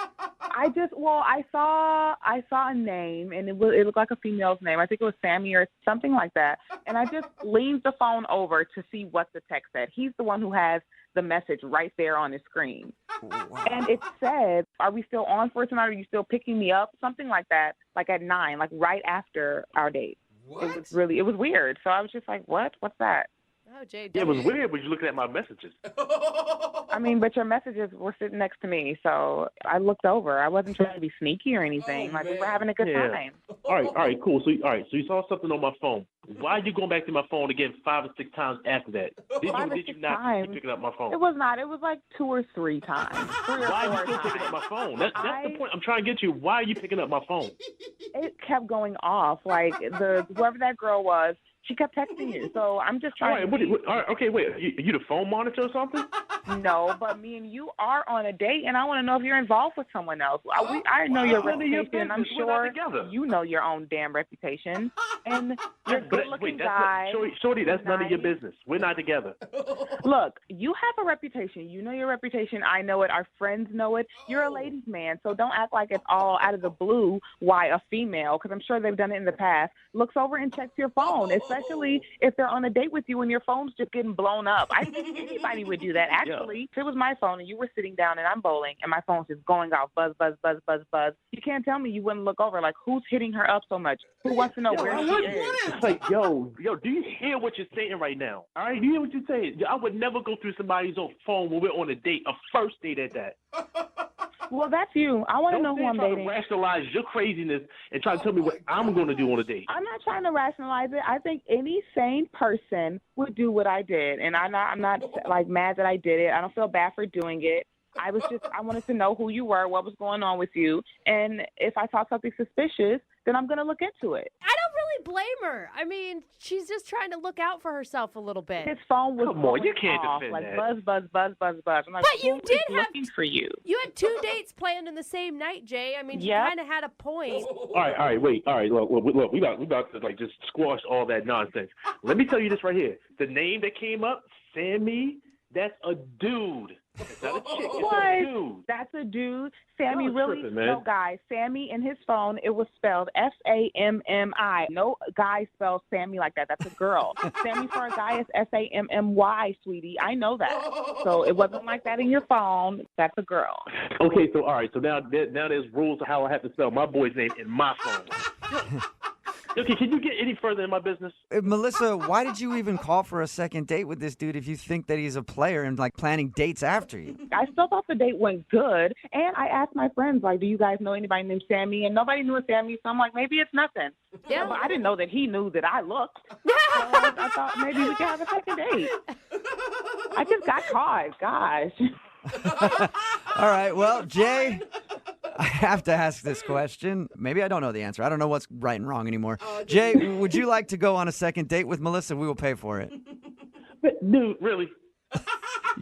I saw a name, and it looked like a female's name. I think it was Sammy or something like that. And I just leaned the phone over to see what the text said. He's the one who has the message right there on his screen. Wow. And it said, "Are we still on for tonight? Are you still picking me up?" Something like that, like at 9, like right after our date. What? It was weird. So I was just like, what? What's that? Oh, Jay. It was weird, but you're looking at my messages. I mean, but your messages were sitting next to me, so I looked over. I wasn't trying to be sneaky or anything. We were having a good time. All right, cool. So you saw something on my phone. Why are you going back to my phone again 5 or 6 times after that? Did you not keep picking up my phone? It was not. It was like 2 or 3 times. 3 or 4 Why are you still times. picking up my phone? That's the point I'm trying to get you. Why are you picking up my phone? It kept going off. Like whoever that girl was, she kept texting you. So I'm just trying Okay, wait. Are you the phone monitor or something? No, but me and you are on a date, and I want to know if you're involved with someone else. I know your reputation. I'm sure you know your own damn reputation. And you're a good-looking guy. Shorty, that's none of your business. We're not together. Look, you have a reputation. You know your reputation. I know it. Our friends know it. You're a ladies' man, so don't act like it's all out of the blue why a female, because I'm sure they've done it in the past, looks over and checks your phone, especially if they're on a date with you and your phone's just getting blown up. I think anybody would do that. Actually, if it was my phone and you were sitting down and I'm bowling and my phone's just going off, buzz, buzz, buzz, buzz, buzz, you can't tell me you wouldn't look over, like, who's hitting her up so much? Who wants to know where she is? It's like, yo, do you hear what you're saying right now? All right, do you hear what you're saying? I would never go through somebody's phone when we're on a date, a first date at that. Well, that's you. I want to know who I'm dating. Don't rationalize your craziness and try to tell me what I'm going to do on a date. I'm not trying to rationalize it. I think any sane person would do what I did, and I'm not like mad that I did it. I don't feel bad for doing it. I wanted to know who you were, what was going on with you, and if I saw something suspicious, then I'm going to look into it. I don't really blame her. I mean, she's just trying to look out for herself a little bit. His phone was Come on, you can't off, defend like that. buzz, buzz, buzz, buzz, buzz. I'm like, But you did have looking for you. You had 2 dates planned in the same night, Jay. I mean, you kind of had a point. All right, wait. All right, look, we about to like just squash all that nonsense. Let me tell you this right here. The name that came up, Sammy, that's a dude. It's not a chick. It's a dude. That's a dude. Sammy really, tripping, man. no guy. Sammy in his phone, it was spelled Sammi. No guy spells Sammy like that. That's a girl. Sammy for a guy is Sammy, sweetie. I know that. So it wasn't like that in your phone. That's a girl. Okay, so all right. So now there's rules of how I have to spell my boy's name in my phone. Okay, can you get any further in my business? Melissa, why did you even call for a second date with this dude if you think that he's a player and like planning dates after you? I still thought the date went good, and I asked my friends, like, do you guys know anybody named Sammy? And nobody knew a Sammy, so I'm like, maybe it's nothing. Yeah. But I didn't know that he knew that I looked. So I thought maybe we could have a second date. I just got caught, gosh. All right, well, Jay, I have to ask this question. Maybe I don't know the answer. I don't know what's right and wrong anymore. Jay, would you like to go on a second date with Melissa? We will pay for it. Dude, really?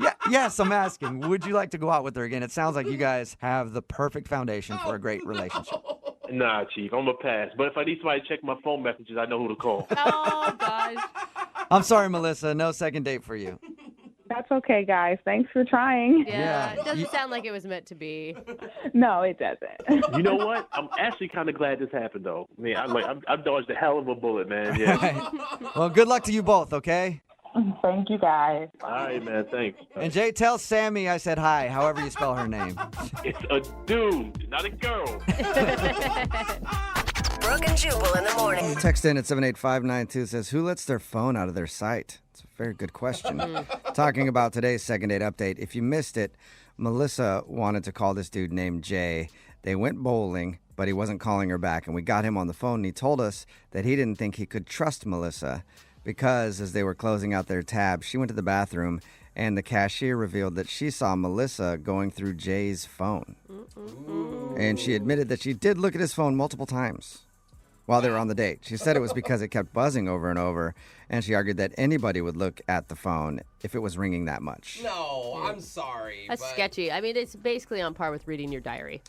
Yeah, yes, I'm asking. Would you like to go out with her again? It sounds like you guys have the perfect foundation for a great relationship. Nah, Chief, I'm going to pass. But if I need somebody to check my phone messages, I know who to call. Oh, gosh. I'm sorry, Melissa. No second date for you. That's okay, guys. Thanks for trying. Yeah, it doesn't sound like it was meant to be. No, it doesn't. You know what? I'm actually kind of glad this happened, though. I mean, I dodged a hell of a bullet, man. Yeah. Right. Well, good luck to you both, okay? Thank you, guys. All right, man. Thanks. And Jay, tell Sammy I said hi, however you spell her name. It's a dude, not a girl. Brooke and Jubal in the morning. Text in at 78592 says, who lets their phone out of their sight? It's a very good question. Talking about today's second date update. If you missed it, Melissa wanted to call this dude named Jay. They went bowling, but he wasn't calling her back. And we got him on the phone, and he told us that he didn't think he could trust Melissa because as they were closing out their tab, she went to the bathroom, and the cashier revealed that she saw Melissa going through Jay's phone. And she admitted that she did look at his phone multiple times while they were on the date. She said it was because it kept buzzing over and over, and she argued that anybody would look at the phone if it was ringing that much. No, I'm sorry. That's but... sketchy. I mean, it's basically on par with reading your diary.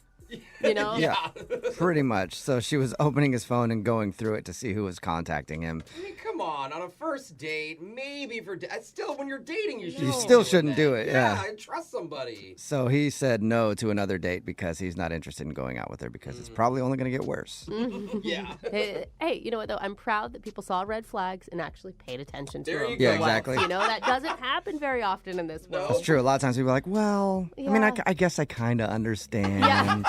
You know? Yeah, pretty much. So she was opening his phone and going through it to see who was contacting him. I mean, come on a first date, maybe still when you're dating, you still shouldn't do it. Yeah, trust somebody. So he said no to another date because he's not interested in going out with her because it's probably only going to get worse. Yeah. Hey, you know what though? I'm proud that people saw red flags and actually paid attention to them. Yeah, exactly. You know, that doesn't happen very often in this world. It's true. A lot of times people are like, well, I mean, I guess I kind of understand. Yeah.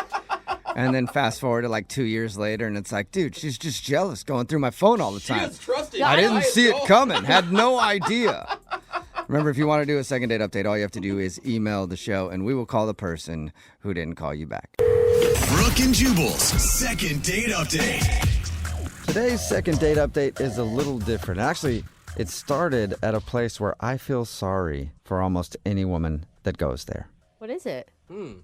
And then fast forward to like 2 years later, and it's like, dude, she's just jealous going through my phone all the time. She is trusting. I didn't see it coming. Had no idea. Remember, if you want to do a second date update, all you have to do is email the show, and we will call the person who didn't call you back. Brooke and Jubal's second date update. Today's second date update is a little different. Actually, it started at a place where I feel sorry for almost any woman that goes there. What is it?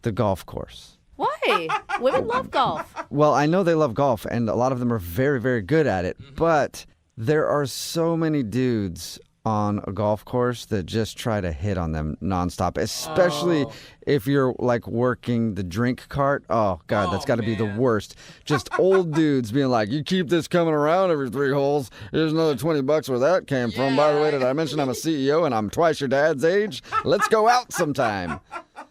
The golf course. Why? Women love golf. Well, I know they love golf, and a lot of them are very, very good at it. But there are so many dudes on a golf course that just try to hit on them nonstop, especially if you're like working the drink cart. Oh, God, that's got to be the worst. Just old dudes being like, you keep this coming around every 3 holes. Here's another $20 where that came from. By the way, did I mention I'm a CEO and I'm twice your dad's age? Let's go out sometime.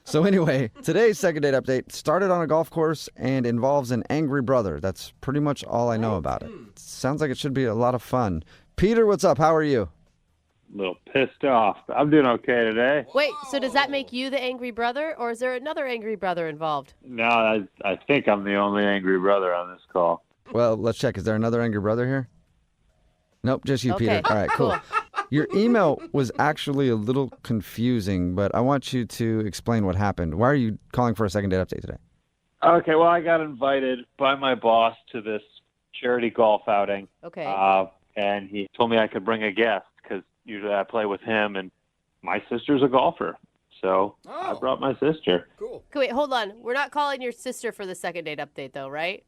So anyway, today's second date update started on a golf course and involves an angry brother. That's pretty much all I know about it. Sounds like it should be a lot of fun. Peter, what's up? How are you? A little pissed off. I'm doing okay today. Wait, so does that make you the angry brother, or is there another angry brother involved? No, I think I'm the only angry brother on this call. Well, let's check. Is there another angry brother here? Nope, just you, Okay, Peter. All right, cool. Your email was actually a little confusing, but I want you to explain what happened. Why are you calling for a second date update today? Okay, well, I got invited by my boss to this charity golf outing. Okay. And he told me I could bring a guest because usually I play with him, and my sister's a golfer. So I brought my sister. Cool. Okay, wait, hold on. We're not calling your sister for the second date update, though, right?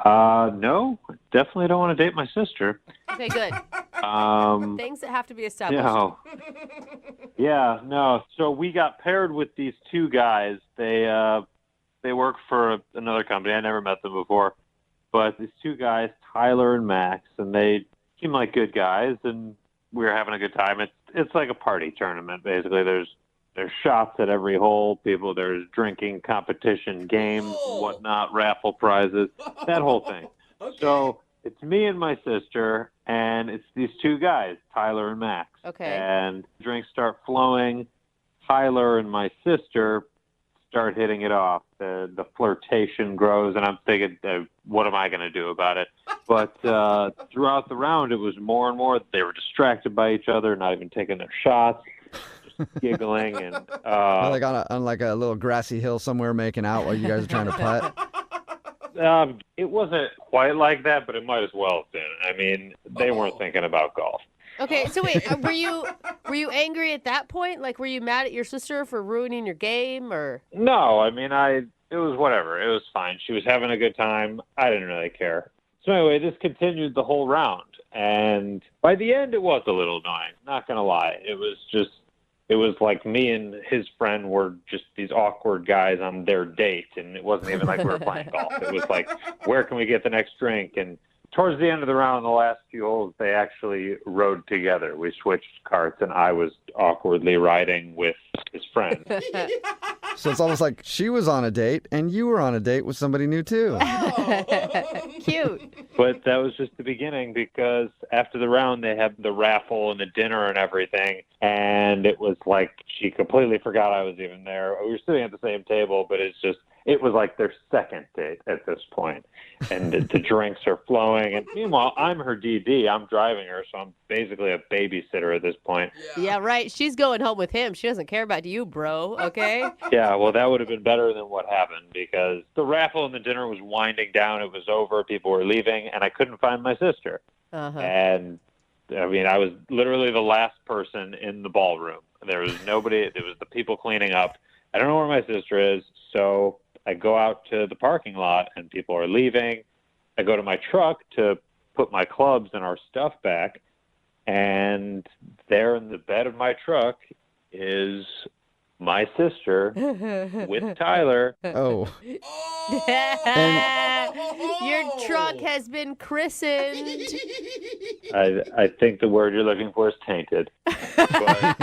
No, definitely don't want to date my sister. Okay, good. Things that have to be established. No. Yeah, no. So we got paired with these two guys. They work for another company. I never met them before. But these two guys, Tyler and Max, and they seem like good guys, and we were having a good time. It's like a party tournament, basically. There's shots at every hole. There's drinking competition, games, whatnot, raffle prizes, that whole thing. Okay. So it's me and my sister, and it's these two guys, Tyler and Max. Okay. And drinks start flowing. Tyler and my sister start hitting it off. The flirtation grows, and I'm thinking, what am I going to do about it? But throughout the round, it was more and more. They were distracted by each other, not even taking their shots, just giggling. And like on like a little grassy hill somewhere making out while you guys are trying to putt? It wasn't quite like that, but it might as well have been. I mean, they weren't thinking about golf. Okay, so wait, were you angry at that point? Like, were you mad at your sister for ruining your game, or? No, I mean, it was whatever. It was fine. She was having a good time. I didn't really care. So anyway, this continued the whole round, and by the end, it was a little annoying. Not gonna lie, it was like me and his friend were just these awkward guys on their date, and it wasn't even like we were playing golf. It was like, where can we get the next drink? And towards the end of the round, the last few holes, they actually rode together. We switched carts, and I was awkwardly riding with his friend. So it's almost like she was on a date, and you were on a date with somebody new, too. Cute. But that was just the beginning, because after the round, they had the raffle and the dinner and everything, and it was like she completely forgot I was even there. We were sitting at the same table, but it was like their second date at this point. And the drinks are flowing. And meanwhile, I'm her DD. I'm driving her, so I'm basically a babysitter at this point. Yeah, right. She's going home with him. She doesn't care about you, bro, okay? Yeah, well, that would have been better than what happened, because the raffle and the dinner was winding down. It was over. People were leaving, and I couldn't find my sister. Uh-huh. And, I mean, I was literally the last person in the ballroom. There was nobody. There was the people cleaning up. I don't know where my sister is, so I go out to the parking lot, and people are leaving. I go to my truck to put my clubs and our stuff back, and there in the bed of my truck is my sister with Tyler. Oh. Your truck has been christened. I think the word you're looking for is tainted. But,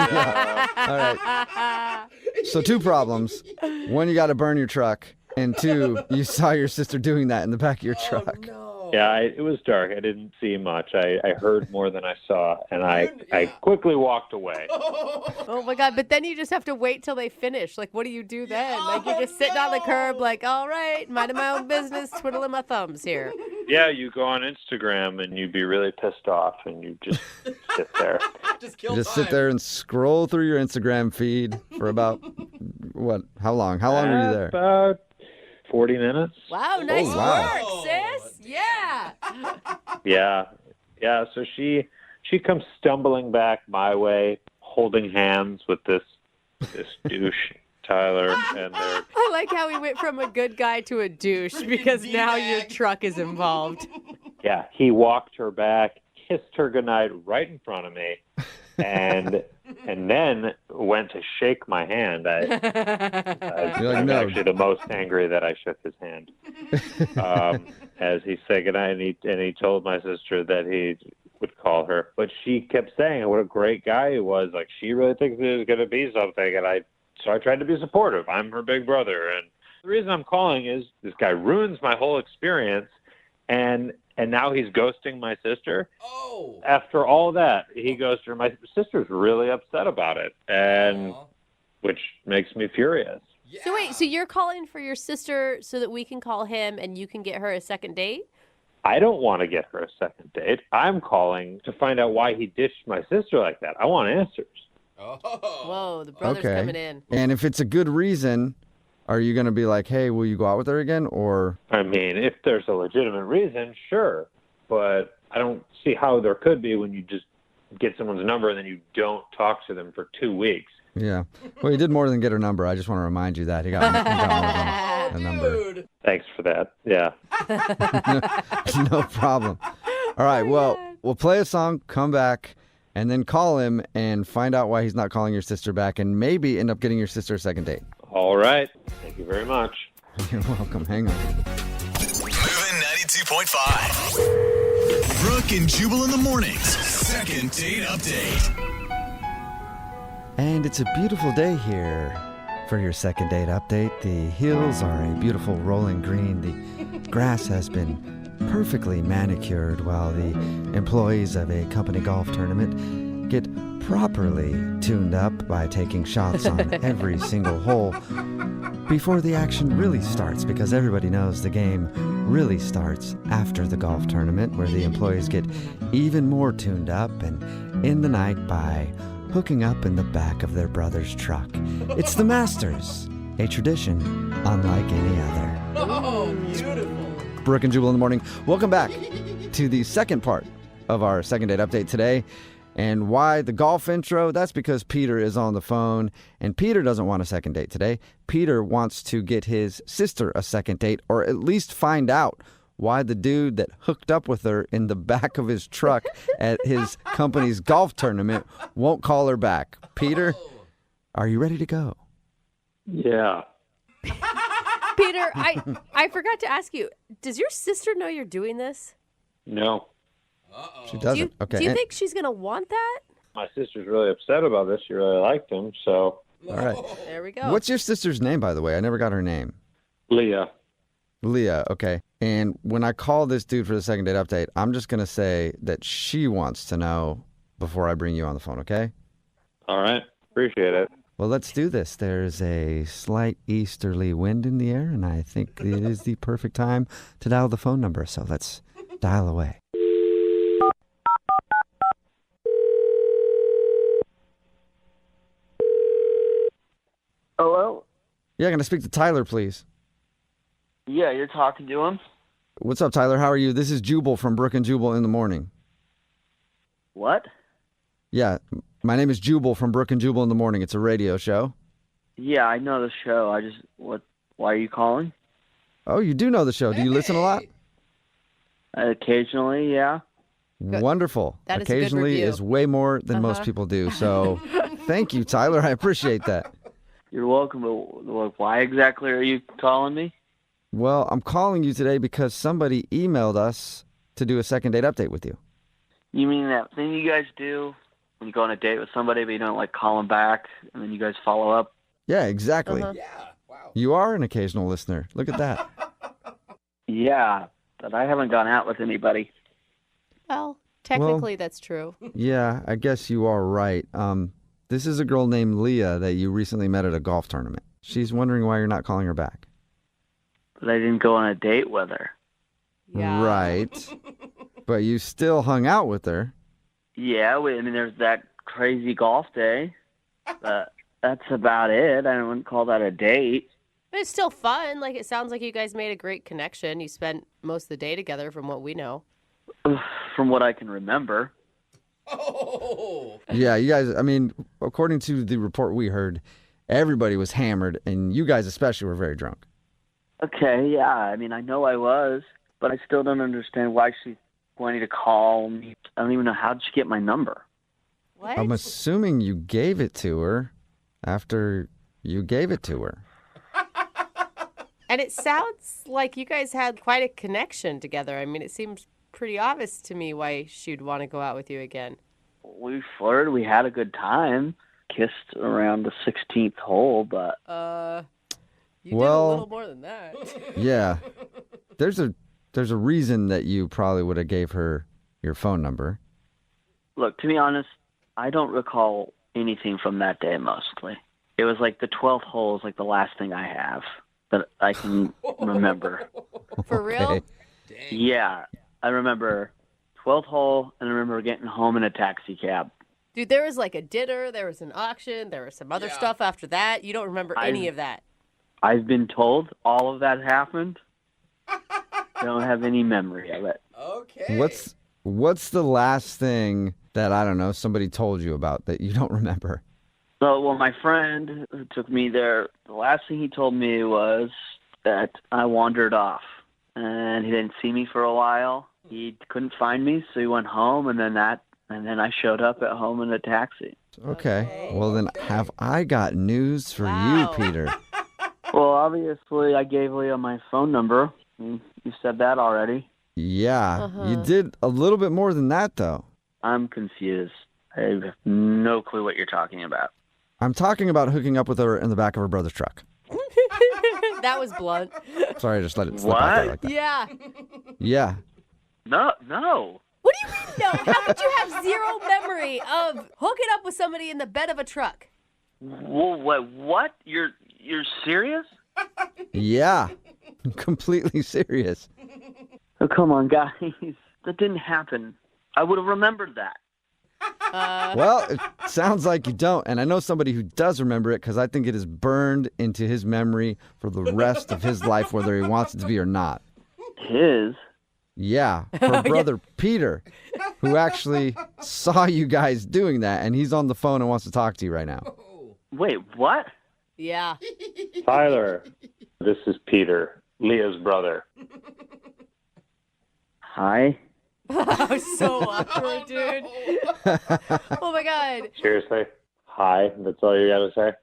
all right. So 2 problems. 1, you got to burn your truck. And 2, you saw your sister doing that in the back of your truck. No. Yeah, it was dark. I didn't see much. I heard more than I saw, and I quickly walked away. Oh, my God. But then you just have to wait till they finish. Like, what do you do then? Like, you're just sitting on the curb like, all right, minding my own business, twiddling my thumbs here. Yeah, you go on Instagram, and you'd be really pissed off, and you just sit there. Just sit there and scroll through your Instagram feed for about, what, how long? How long were you there? About 40 minutes. Wow, nice wow. work, sis. Yeah. Yeah. So she comes stumbling back my way, holding hands with this douche, Tyler, and they're... I like how we went from a good guy to a douche, because now your truck is involved. Yeah, he walked her back, kissed her goodnight right in front of me, and then went to shake my hand. I You're like, was no. actually the most angry that I shook his hand. As he said goodnight, and he told my sister that he would call her. But she kept saying what a great guy he was. Like, she really thinks it was going to be something. And so I tried to be supportive. I'm her big brother. And the reason I'm calling is this guy ruins my whole experience. And now he's ghosting my sister. Oh. After all that, he ghosted her. My sister's really upset about it, and which makes me furious. Yeah. So wait, so you're calling for your sister so that we can call him and you can get her a second date? I don't want to get her a second date. I'm calling to find out why he ditched my sister like that. I want answers. Oh. Whoa, the brother's coming in. And if it's a good reason, are you going to be like, hey, will you go out with her again? Or I mean, if there's a legitimate reason, sure. But I don't see how there could be when you just get someone's number and then you don't talk to them for 2 weeks. yeah. Well, he did more than get her number. I just want to remind you that he got more than a number. Dude. Thanks for that. Yeah. No problem. All right, well, we'll play a song, come back, and then call him and find out why he's not calling your sister back and maybe end up getting your sister a second date. All right. Thank you very much. You're welcome. Hang on. Moving 92.5. Brooke and Jubal in the mornings. Second date update. And it's a beautiful day here for your second date update. The hills are a beautiful rolling green. The grass has been perfectly manicured while the employees of a company golf tournament get properly tuned up by taking shots on every single hole before the action really starts, because everybody knows the game really starts after the golf tournament, where the employees get even more tuned up and in the night by hooking up in the back of their brother's truck. It's the Masters, a tradition unlike any other. Oh, beautiful. Brooke and Jubal in the morning. Welcome back to the second part of our second date update today. And why the golf intro? That's because Peter is on the phone, and Peter doesn't want a second date today. Peter wants to get his sister a second date, or at least find out why the dude that hooked up with her in the back of his truck at his company's golf tournament won't call her back. Peter, are you ready to go? Yeah. Peter, I forgot to ask you, does your sister know you're doing this? No. She doesn't. Okay. Do you think she's going to want that? My sister's really upset about this. She really liked him, so. All right. There we go. What's your sister's name, by the way? I never got her name. Leah. Leah, okay. And when I call this dude for the second date update, I'm just going to say that she wants to know before I bring you on the phone, okay? All right. Appreciate it. Well, let's do this. There's a slight easterly wind in the air, and I think it is the perfect time to dial the phone number. So let's dial away. Hello? Yeah, going to speak to Tyler, please. Yeah, you're talking to him? What's up, Tyler? How are you? This is Jubal from Brooke and Jubal in the morning. What? Yeah, my name is Jubal from Brooke and Jubal in the morning. It's a radio show. Yeah, I know the show. Why are you calling? Oh, you do know the show. Do you listen a lot? Occasionally, yeah. Good. Wonderful. That is a good Occasionally review. is way more than most people do. So thank you, Tyler. I appreciate that. You're welcome, but why exactly are you calling me? Well, I'm calling you today because somebody emailed us to do a second date update with you. You mean that thing you guys do when you go on a date with somebody, but you don't call them back, and then you guys follow up? Yeah, exactly. Uh-huh. Yeah. Wow. You are an occasional listener. Look at that. Yeah, but I haven't gone out with anybody. Well, technically that's true. Yeah, I guess you are right. This is a girl named Leah that you recently met at a golf tournament. She's wondering why you're not calling her back. But I didn't go on a date with her. Yeah. Right. But you still hung out with her. Yeah, there's that crazy golf day. But that's about it. I wouldn't call that a date. But it's still fun. It sounds like you guys made a great connection. You spent most of the day together from what we know. From what I can remember. Oh. Yeah, you guys, according to the report we heard, everybody was hammered, and you guys especially were very drunk. Okay, yeah. I know I was, but I still don't understand why she's wanting to call me. I don't even know how did she get my number. What? I'm assuming you gave it to her after you gave it to her. And it sounds like you guys had quite a connection together. I mean, it seems pretty obvious to me why she'd want to go out with you again. We flirted. We had a good time. Kissed around the 16th hole, but you did a little more than that. Yeah. There's a reason that you probably would have gave her your phone number. look, to be honest, I don't recall anything from that day mostly. It was like the 12th hole is like the last thing I have that I can remember. For real? Yeah, I remember 12th hole, and I remember getting home in a taxi cab. Dude, there was like a dinner, there was an auction, there was some other stuff after that. You don't remember any of that. I've been told all of that happened. Don't have any memory of it. Okay. What's the last thing that, I don't know, somebody told you about that you don't remember? So, well, my friend who took me there, the last thing he told me was that I wandered off. And he didn't see me for a while. He couldn't find me, so he went home, and then I showed up at home in a taxi. Okay. Well, then have I got news for you, Peter? Well, obviously, I gave Leah my phone number. You said that already. Yeah. You did a little bit more than that, though. I'm confused. I have no clue what you're talking about. I'm talking about hooking up with her in the back of her brother's truck. That was blunt. Sorry, I just let it slip out there like that. Yeah. Yeah. No. What do you mean no? How could you have zero memory of hooking up with somebody in the bed of a truck? Well, what? You're serious? Yeah. I'm completely serious. Oh, come on, guys. That didn't happen. I would have remembered that. Well, it sounds like you don't. And I know somebody who does remember it because I think it is burned into his memory for the rest of his life, whether he wants it to be or not. His? Yeah. Her brother, Peter, who actually saw you guys doing that. And he's on the phone and wants to talk to you right now. Wait, what? Yeah. Tyler, this is Peter, Leah's brother. Hi. So awkward, dude. Oh my God. Seriously? Hi, that's all you gotta say?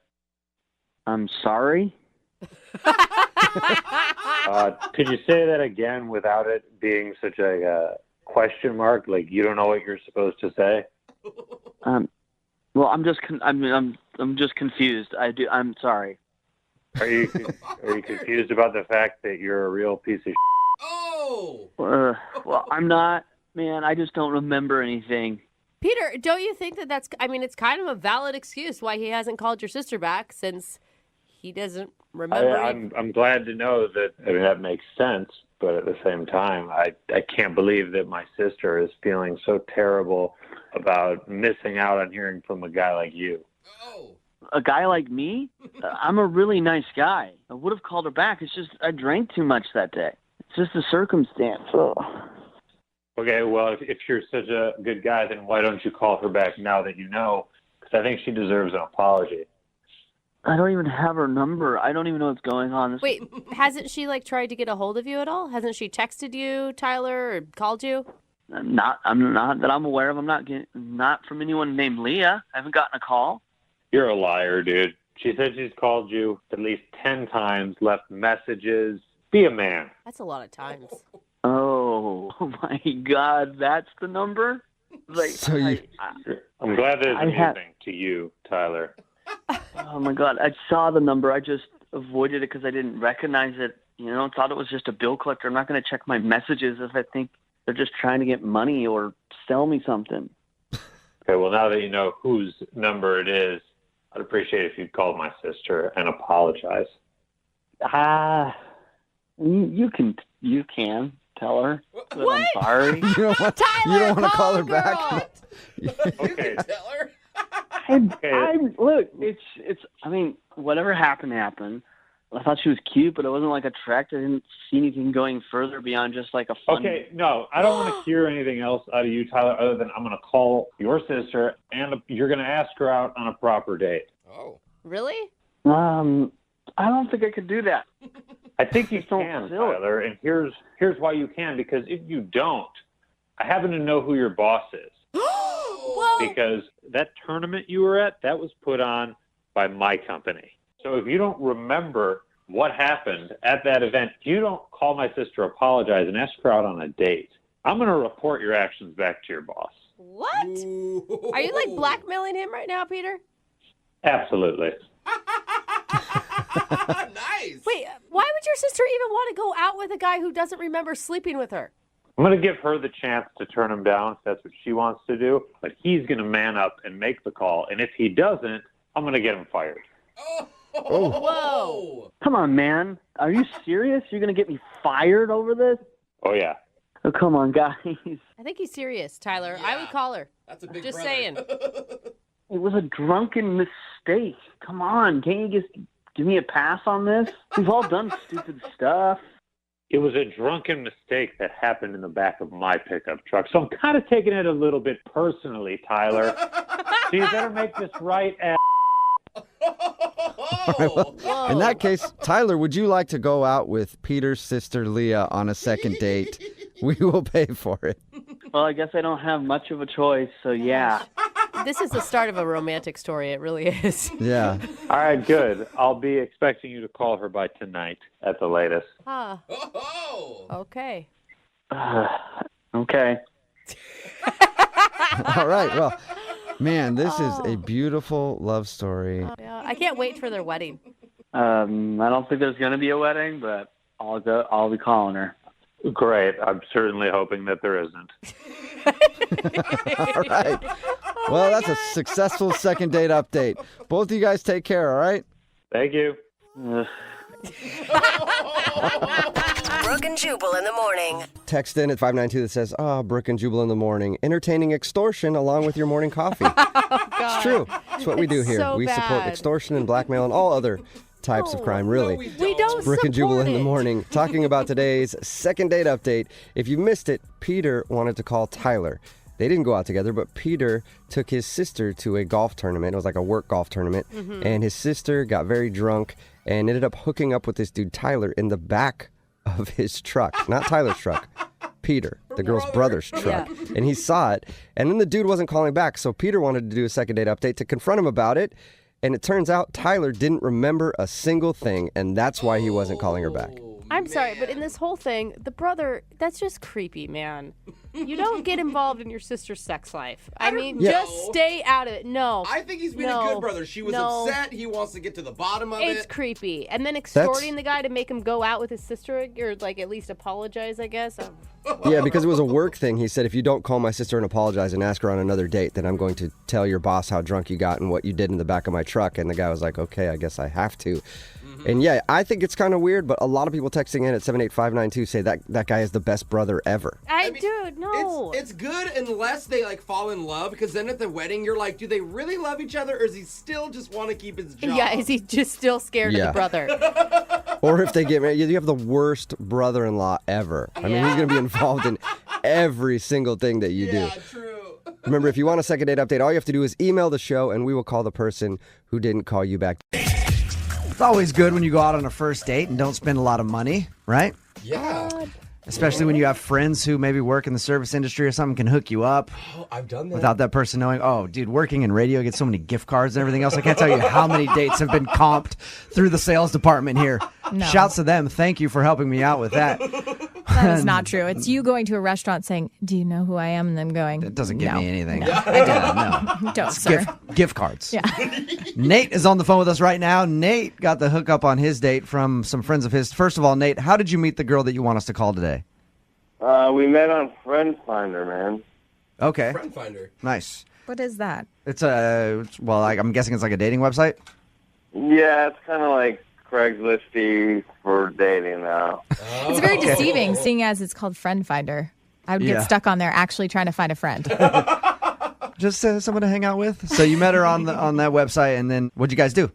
I'm sorry? Could you say that again without it being such a question mark? Like you don't know what you're supposed to say? Well, I'm just confused. I'm sorry. Are you confused about the fact that you're a real piece of shit? Oh! Well, I'm not. Man, I just don't remember anything. Peter, don't you think that's, it's kind of a valid excuse why he hasn't called your sister back since he doesn't remember? I'm glad to know that, that makes sense, but at the same time, I can't believe that my sister is feeling so terrible about missing out on hearing from a guy like you. Oh. A guy like me? I'm a really nice guy. I would have called her back. It's just I drank too much that day. It's just a circumstance. Oh. Okay, well, if you're such a good guy, then why don't you call her back now that you know? Because I think she deserves an apology. I don't even have her number. I don't even know what's going on. Wait, hasn't she tried to get a hold of you at all? Hasn't she texted you, Tyler, or called you? I'm not that I'm aware of. Not from anyone named Leah. I haven't gotten a call. You're a liar, dude. She said she's called you at least 10 times, left messages. Be a man. That's a lot of times. Oh my God, that's the number? So I'm glad that it's amusing to you, Tyler. Oh my God, I saw the number. I just avoided it because I didn't recognize it. Thought it was just a bill collector. I'm not going to check my messages if I think they're just trying to get money or sell me something. Okay, well, now that you know whose number it is, I'd appreciate if you'd call my sister and apologize. You can tell her that What? I'm sorry. You don't want to call her back? Okay. Tell her. Look, it's. Whatever happened. I thought she was cute, but I wasn't attracted. I didn't see anything going further beyond just a fun. Okay, no, I don't want to hear anything else out of you, Tyler, other than I'm going to call your sister and you're going to ask her out on a proper date. Oh. Really? I don't think I could do that. I think you can, Tyler, and here's why you can, because if you don't, I happen to know who your boss is. Whoa! because that tournament you were at, that was put on by my company. So if you don't remember what happened at that event, if you don't call my sister, apologize, and ask her out on a date, I'm going to report your actions back to your boss. What? Are you like blackmailing him right now, Peter? Absolutely. Nice. Wait, why would your sister even want to go out with a guy who doesn't remember sleeping with her? I'm going to give her the chance to turn him down if that's what she wants to do, but he's going to man up and make the call, and if he doesn't, I'm going to get him fired. Whoa. Come on, man. Are you serious? You're going to get me fired over this? Oh, yeah. Oh, come on, guys. I think he's serious, Tyler. Yeah. I would call her. That's a big Just brother. saying. It was a drunken mistake. Come on. Can't you just give me a pass on this? We've all done stupid stuff. It was a drunken mistake that happened in the back of my pickup truck, so I'm kind of taking it a little bit personally, Tyler. So you better make this right, In that case, Tyler, would you like to go out with Peter's sister Leah on a second date? We will pay for it. Well, I guess I don't have much of a choice, so yeah. This is the start of a romantic story. It really is. Yeah. All right, good. I'll be expecting you to call her by tonight at the latest. Ah. Oh. Okay. Okay. All right. Well, man, this is a beautiful love story. Yeah, I can't wait for their wedding. I don't think there's going to be a wedding, but I'll be calling her. Great. I'm certainly hoping that there isn't. All right. Well, that's a successful second date update. Both of you guys take care, all right? Thank you. Brooke and Jubal in the morning. Text in at 592 that says, Brooke and Jubal in the morning. Entertaining extortion along with your morning coffee. It's true. It's what we do here. So we support bad. extortion and blackmail and all other types of crime, really. We don't Brooke and Jubal support in the it. morning, talking about today's second date update. If you missed it, Peter wanted to call Tyler. They didn't go out together, but Peter took his sister to a golf tournament. It was like a work golf tournament. And his sister got very drunk and ended up hooking up with this dude, Tyler, in the back of his truck. Not Tyler's truck. Peter, the girl's brother's truck. Yeah. And he saw it. And then the dude wasn't calling back. So Peter wanted to do a second date update to confront him about it. And it turns out Tyler didn't remember a single thing. And that's why he wasn't calling her back. I'm sorry, but in this whole thing, the brother, that's just creepy, man. You don't get involved in your sister's sex life. I mean, just stay out of it. No. I think he's being a good brother. She was upset. He wants to get to the bottom of it. It's creepy. And then extorting the guy to make him go out with his sister, or like at least apologize, I guess. Yeah, because it was a work thing. He said, if you don't call my sister and apologize and ask her on another date, then I'm going to tell your boss how drunk you got and what you did in the back of my truck. And the guy was like, okay, I guess I have to. And yeah, I think it's kind of weird, but a lot of people texting in at 78592 say that guy is the best brother ever. Dude, no. It's good unless they like fall in love, because then at the wedding you're like, do they really love each other, or does he still just want to keep his job? Yeah, is he just still scared of the brother? Or if they get married, you have the worst brother-in-law ever. I mean, he's going to be involved in every single thing that you do. Yeah, true. Remember, if you want a second date update, all you have to do is email the show, and we will call the person who didn't call you back. It's always good when you go out on a first date and don't spend a lot of money, right? Yeah. Especially when you have friends who maybe work in the service industry or something can hook you up. Oh, I've done that. Without that person knowing, oh, dude, working in radio, I get so many gift cards and everything else. I can't tell you how many dates have been comped through the sales department here. No. Shouts to them. Thank you for helping me out with that. That is not true. It's you going to a restaurant saying, do you know who I am? And them going, It doesn't give me anything. No, I don't. No. Don't, It's sir. gift cards. Yeah. Nate is on the phone with us right now. Nate got the hookup on his date from some friends of his. First of all, Nate, how did you meet the girl that you want us to call today? We met on Friend Finder, man. Okay. Friend Finder. Nice. What is that? I'm guessing it's like a dating website? Yeah, it's kind of like Craigslist-y for dating now. It's very deceiving, seeing as it's called Friend Finder. I would Yeah. get stuck on there actually trying to find a friend. Just someone to hang out with? So you met her on that website, and then what'd you guys do?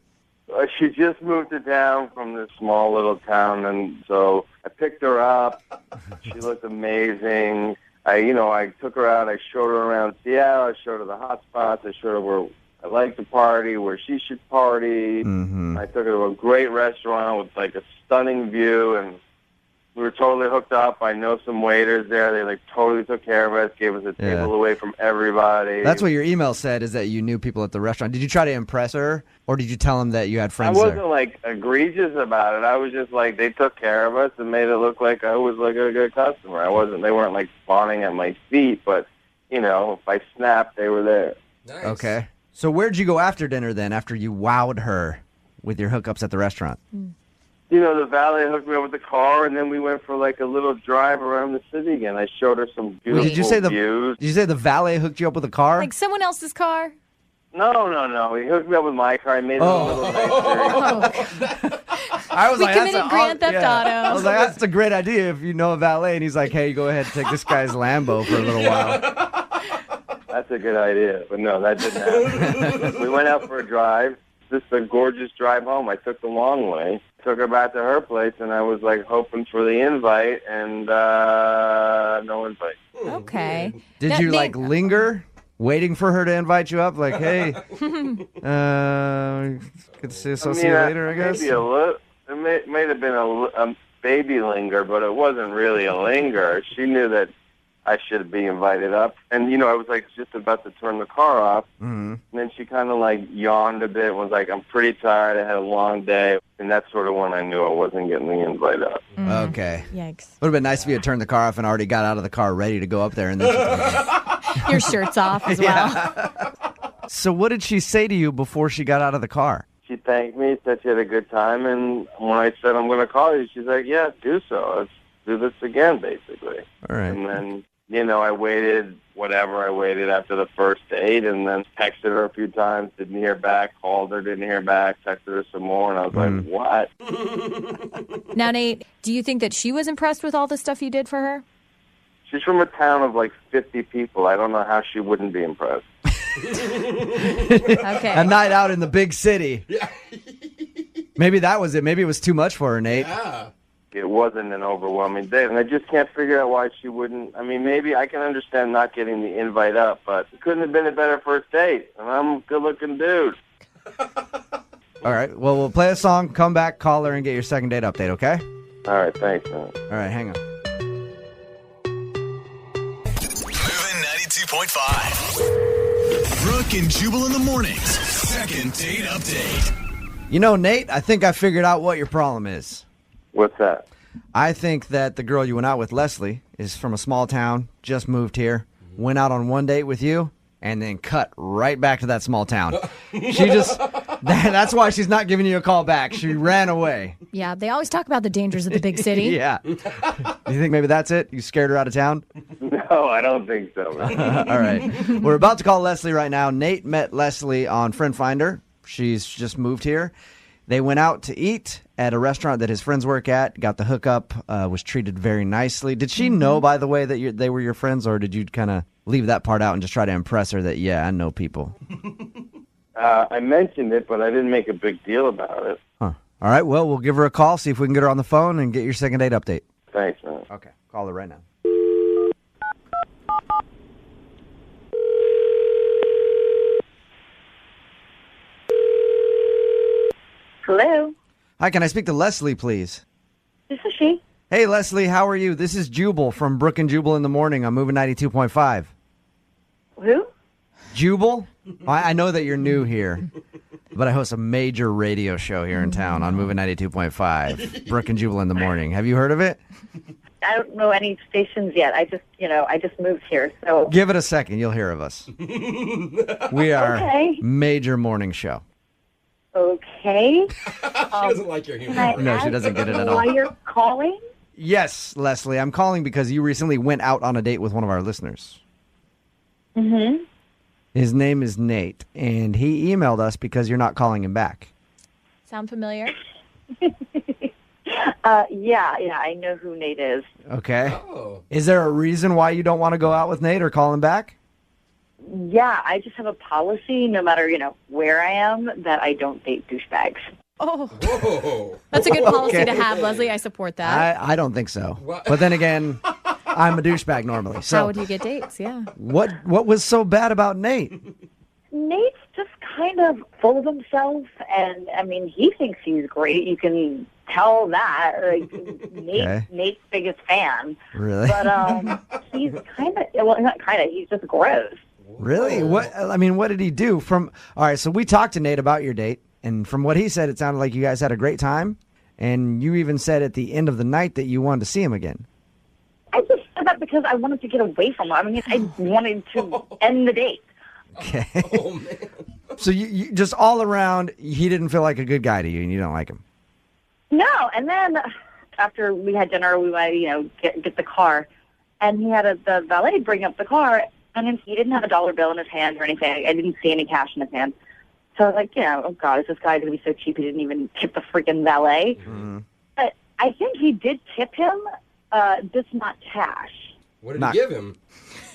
She just moved to town from this small little town, and so I picked her up. She looked amazing. I took her out. I showed her around Seattle. I showed her the hot spots. I showed her where I like to party, where she should party. Mm-hmm. I took her to a great restaurant with like a stunning view, and We were totally hooked up. I know some waiters there. They like totally took care of us, gave us a table away from everybody. That's what your email said, is that you knew people at the restaurant. Did you try to impress her, or did you tell them that you had I friends wasn't there? like egregious about it. I was just like, they took care of us and made it look like I was like a good customer. They weren't like fawning at my feet, but you know, if I snapped, they were there. Nice. Okay. So where'd you go after dinner then, after you wowed her with your hookups at the restaurant? You know, the valet hooked me up with the car, and then we went for like a little drive around the city again. I showed her some beautiful Did you say views. Did you say the valet hooked you up with a car? Like someone else's car? No. He hooked me up with my car. I made it a little nicer. I was We like, that's committed Grand Theft Auto. I was like, that's a great idea if you know a valet. And he's like, hey, go ahead and take this guy's Lambo for a little while. That's a good idea, but no, that didn't happen. We went out for a drive. Just a gorgeous drive home. I took the long way. Took her back to her place, and I was like hoping for the invite, and no invite. Okay. Did you like linger, waiting for her to invite you up? Like, hey, good to see you later, I guess. Maybe it may have been a baby linger, but it wasn't really a linger. She knew that I should be invited up. And, you know, I was like just about to turn the car off. Mm-hmm. And then she kind of like yawned a bit and was like, I'm pretty tired. I had a long day. And that's sort of when I knew I wasn't getting the invite up. Okay. Yikes. Would have been nice if you had turned the car off and already got out of the car ready to go up there. And then Your shirt's off as well. So what did she say to you before she got out of the car? She thanked me, said she had a good time. And when I said, I'm going to call you, she's like, yeah, do so. Let's do this again, basically. All right. And then, you know, I waited after the first date, and then texted her a few times, didn't hear back, called her, didn't hear back, texted her some more, and I was like, what? Now, Nate, do you think that she was impressed with all the stuff you did for her? She's from a town of like 50 people. I don't know how she wouldn't be impressed. Okay. A night out in the big city. Maybe that was it. Maybe it was too much for her, Nate. Yeah. It wasn't an overwhelming date, and I just can't figure out why she wouldn't. I mean, maybe I can understand not getting the invite up, but it couldn't have been a better first date, and I'm a good-looking dude. All right. Well, we'll play a song, come back, call her, and get your second date update, okay? All right, thanks, man. All right, hang on. Moving 92.5. Brooke and Jubal in the mornings. Second date update. You know, Nate, I think I figured out what your problem is. What's that? I think that the girl you went out with, Leslie, is from a small town, just moved here, went out on one date with you, and then cut right back to that small town. That's why she's not giving you a call back. She ran away. Yeah, they always talk about the dangers of the big city. Yeah. Do you think maybe that's it? You scared her out of town? No, I don't think so, man. All right. We're about to call Leslie right now. Nate met Leslie on Friend Finder. She's just moved here. They went out to eat at a restaurant that his friends work at, got the hookup, was treated very nicely. Did she know, by the way, that they were your friends, or did you kind of leave that part out and just try to impress her that, yeah, I know people? I mentioned it, but I didn't make a big deal about it. Huh. All right, well, we'll give her a call, see if we can get her on the phone and get your second date update. Thanks, man. Okay, call her right now. Hello. Hi, can I speak to Leslie, please? This is she. Hey, Leslie, how are you? This is Jubal from Brooke and Jubal in the morning. I'm moving 92.5. Who? Jubal? I know that you're new here, but I host a major radio show here in town on Moving 92.5, Brooke and Jubal in the morning. Have you heard of it? I don't know any stations yet. I just moved here, so. Give it a second. You'll hear of us. We are Okay. major morning show. Okay. She doesn't like your humor. No, she doesn't get it at all. Why you're calling? Yes, Leslie, I'm calling because you recently went out on a date with one of our listeners. Mm-hmm. His name is Nate, and he emailed us because you're not calling him back. Sound familiar? Yeah, I know who Nate is. Okay. Is there a reason why you don't want to go out with Nate or call him back? Yeah, I just have a policy, no matter, where I am, that I don't date douchebags. Oh. Whoa. That's a good policy Okay. to have, Leslie. I support that. I don't think so. But then again, I'm a douchebag normally. How So would you get dates? Yeah. what was so bad about Nate? Nate's just kind of full of himself, and, he thinks he's great. You can tell that. Like, Nate's biggest fan. Really? But he's kind of, well, not kind of, he's just gross. Really? What did he do? All right, so we talked to Nate about your date, and from what he said, it sounded like you guys had a great time, and you even said at the end of the night that you wanted to see him again. I just said that because I wanted to get away from him. I mean, I wanted to end the date. Okay. Oh, man. So you just all around, he didn't feel like a good guy to you, and you don't like him. No, and then after we had dinner, we went, get the car, and he had the valet bring up the car, and then he didn't have a dollar bill in his hand or anything. I didn't see any cash in his hand. So I was like, oh, God, is this guy going to be so cheap he didn't even tip the freaking valet? Mm-hmm. But I think he did tip him, just not cash. What did he give him?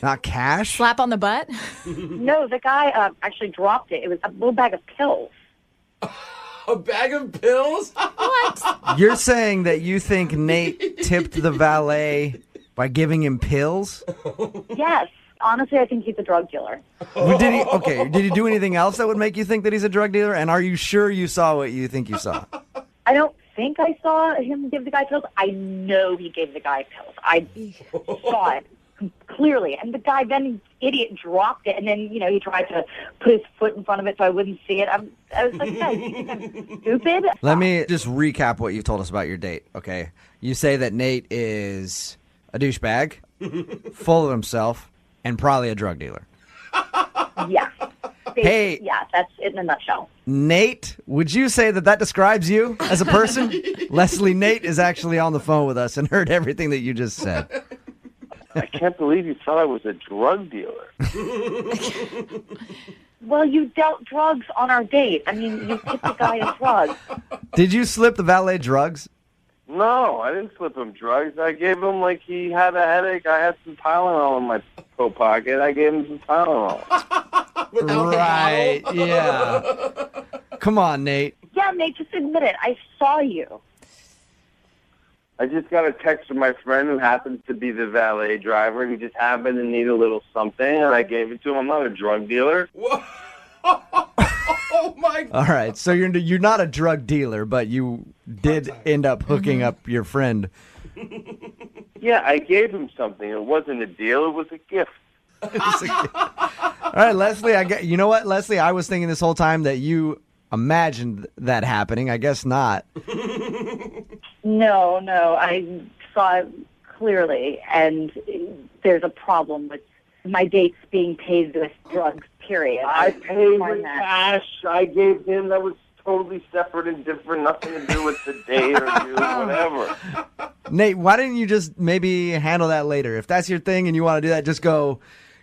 Not cash? Slap on the butt? No, the guy actually dropped it. It was a little bag of pills. A bag of pills? What? You're saying that you think Nate tipped the valet by giving him pills? Yes. Honestly, I think he's a drug dealer. Did he do anything else that would make you think that he's a drug dealer? And are you sure you saw what you think you saw? I don't think I saw him give the guy pills. I know he gave the guy pills. I saw it clearly. And the guy then, idiot, dropped it. And then, he tried to put his foot in front of it so I wouldn't see it. I was like, guys, you think I'm stupid? Let me just recap what you told us about your date, okay? You say that Nate is a douchebag, full of himself, and probably a drug dealer. Yeah. Hey. Yeah, that's it in a nutshell. Nate, would you say that describes you as a person? Leslie, Nate is actually on the phone with us and heard everything that you just said. I can't believe you thought I was a drug dealer. Well, you dealt drugs on our date. I mean, you tipped the guy in drugs. Did you slip the valet drugs? No, I didn't slip him drugs. I gave him, he had a headache. I had some Tylenol in my coat pocket. I gave him some Tylenol. Right, yeah. Come on, Nate. Yeah, Nate, just admit it. I saw you. I just got a text from my friend who happens to be the valet driver, and he just happened to need a little something, and I gave it to him. I'm not a drug dealer. Oh, my God. All right, so you're not a drug dealer, but you did end up hooking up your friend. Yeah, I gave him something. It wasn't a deal. It was a gift. All right, Leslie, you know what, Leslie? I was thinking this whole time that you imagined that happening. I guess not. No, I saw it clearly, and there's a problem with my dates being paid with drugs, period. I paid with cash. I gave him. That was totally separate and different. Nothing to do with the date or whatever. Nate, why didn't you just maybe handle that later? If that's your thing and you want to do that, just go,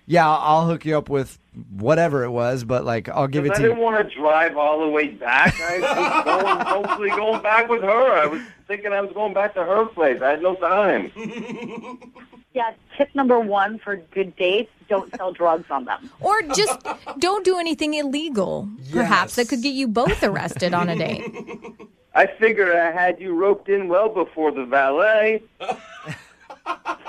yeah, I'll hook you up with whatever it was, but I'll give it to you. I didn't want to drive all the way back. I was hopefully going back with her. I was thinking I was going back to her place. I had no time. Yeah, tip number 1 for good dates, don't sell drugs on them. Or just don't do anything illegal, perhaps, that could get you both arrested on a date. I figured I had you roped in well before the valet.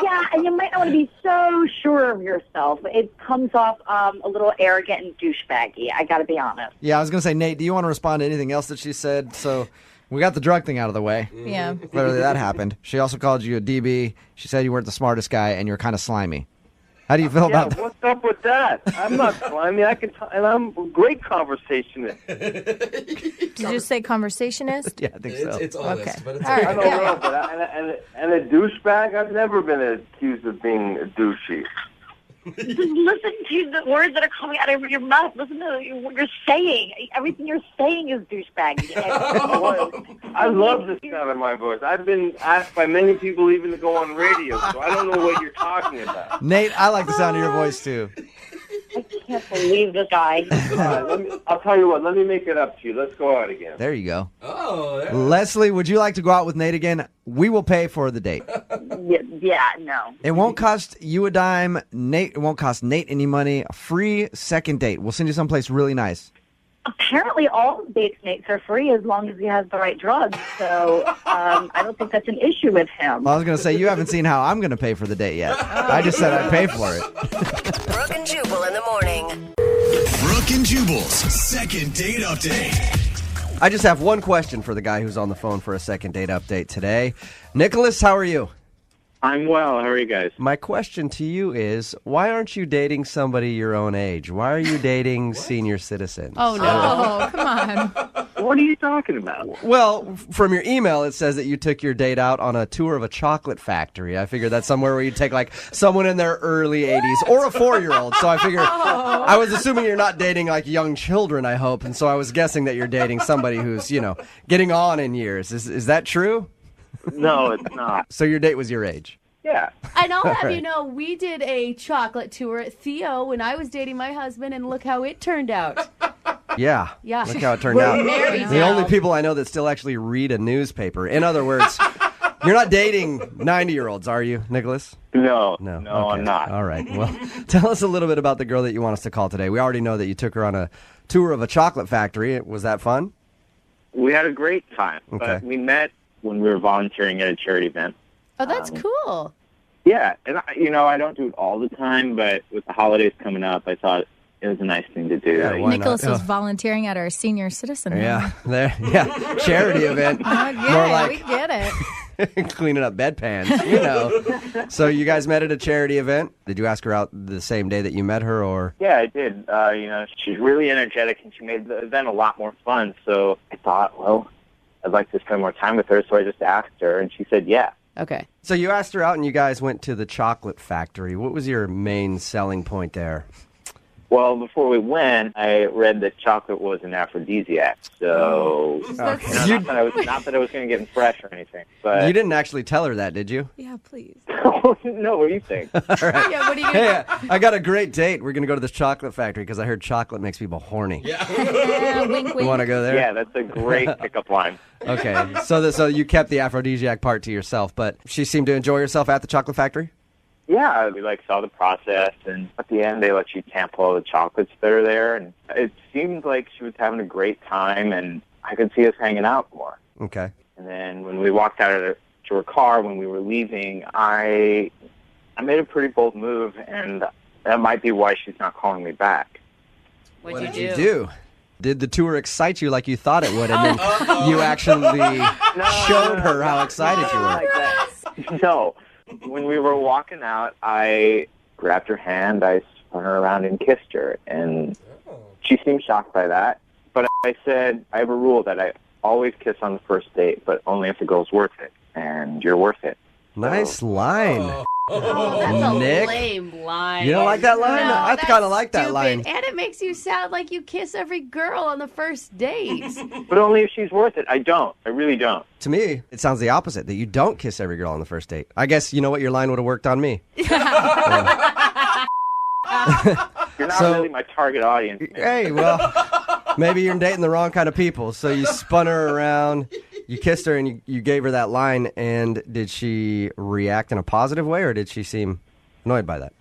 Yeah, and you might not want to be so sure of yourself. It comes off a little arrogant and douchebaggy, I got to be honest. Yeah, I was going to say, Nate, do you want to respond to anything else that she said? So we got the drug thing out of the way. Yeah. Clearly that happened. She also called you a DB. She said you weren't the smartest guy and you were kind of slimy. How do you feel about that? What's up with that? I'm not slimy. And I'm a great conversationist. Did you just say conversationist? Yeah, I think so. It's honest, but it's all right. I don't know, but and a douchebag, I've never been accused of being a douchey. Just listen to the words that are coming out of your mouth. Listen to what you're saying. Everything you're saying is douchebaggy. I love the sound of my voice. I've been asked by many people even to go on radio, so I don't know what you're talking about. Nate, I like the sound of your voice too. I can't believe this guy. I'll tell you what, let me make it up to you. Let's go out again. There you go. Oh, there. Leslie, would you like to go out with Nate again? We will pay for the date. Yeah, no. It won't cost you a dime. Nate, it won't cost Nate any money. A free second date. We'll send you someplace really nice. Apparently all dates Nate's are free as long as he has the right drugs, so I don't think that's an issue with him. Well, I was going to say, you haven't seen how I'm going to pay for the date yet. I just said I'd pay for it. Brooke and Jubal in the morning. Brooke and Jubal's second date update. I just have one question for the guy who's on the phone for a second date update today. Nicholas, how are you? I'm well. How are you guys? My question to you is, why aren't you dating somebody your own age? Why are you dating senior citizens? Oh, no. Come on. What are you talking about? Well, from your email, it says that you took your date out on a tour of a chocolate factory. I figured that's somewhere where you take, like, someone in their early 80s or a 4-year-old. So I figured, I was assuming you're not dating, like, young children, I hope. And so I was guessing that you're dating somebody who's, getting on in years. Is that true? No, it's not. So your date was your age? Yeah. And I'll have Right. you know, we did a chocolate tour at Theo when I was dating my husband, and look how it turned out. Yeah. Yeah. Look how it turned We're out. married The now. only people I know that still actually read a newspaper. In other words, you're not dating 90-year-olds, are you, Nicholas? No, Okay. I'm not. All right. Well, tell us a little bit about the girl that you want us to call today. We already know that you took her on a tour of a chocolate factory. Was that fun? We had a great time. Okay. But we met when we were volunteering at a charity event. Oh, that's cool. Yeah, and I don't do it all the time, but with the holidays coming up, I thought it was a nice thing to do. Yeah, why Nicholas not? was volunteering at our senior citizen. Yeah. Charity event. Okay, More like we get it. cleaning up bedpans, So you guys met at a charity event. Did you ask her out the same day that you met her, or? Yeah, I did. She's really energetic, and she made the event a lot more fun. So I thought, well, I'd like to spend more time with her, so I just asked her, and she said yeah. Okay. So you asked her out, and you guys went to the chocolate factory. What was your main selling point there? Well, before we went, I read that chocolate was an aphrodisiac. So, not that I was going to get fresh or anything. But You didn't actually tell her that, did you? Yeah, please. No, what do you think? All right. Yeah, what are you Hey, I got a great date. We're going to go to this chocolate factory because I heard chocolate makes people horny. Yeah, wink, wink. You want to go there? Yeah, that's a great pickup line. Okay. So you kept the aphrodisiac part to yourself, but she seemed to enjoy herself at the chocolate factory? Yeah, we saw the process, and at the end they let you sample all the chocolates that are there, and it seemed like she was having a great time, and I could see us hanging out more. Okay. And then when we walked out of to her car, when we were leaving, I made a pretty bold move, and that might be why she's not calling me back. What'd What did you do? Did the tour excite you like you thought it would, and then you actually showed her how excited you were? No. When we were walking out, I grabbed her hand, I spun her around and kissed her, and she seemed shocked by that. But I said, I have a rule that I always kiss on the first date, but only if the girl's worth it, and you're worth it. Nice line. That's a Nick? lame line. You don't like that line? No, I that's kind of like that stupid. line. And it makes you sound like you kiss every girl on the first date. But only if she's worth it. I don't. I really don't. To me, it sounds the opposite, that you don't kiss every girl on the first date. I guess you know what, your line would have worked on me. You're not really my target audience. Hey, well, maybe you're dating the wrong kind of people. So you spun her around, you kissed her, and you gave her that line. And did she react in a positive way, or did she seem annoyed by that?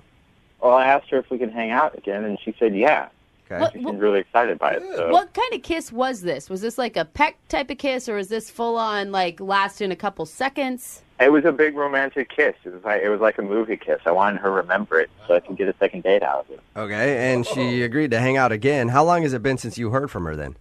Well, I asked her if we could hang out again, and she said yeah. Okay. She seemed really excited by it. So. What kind of kiss was this? Was this like a peck type of kiss, or was this full on, like, lasting a couple seconds? It was a big romantic kiss. It was like a movie kiss. I wanted her to remember it so I could get a second date out of it. Okay, and she agreed to hang out again. How long has it been since you heard from her then?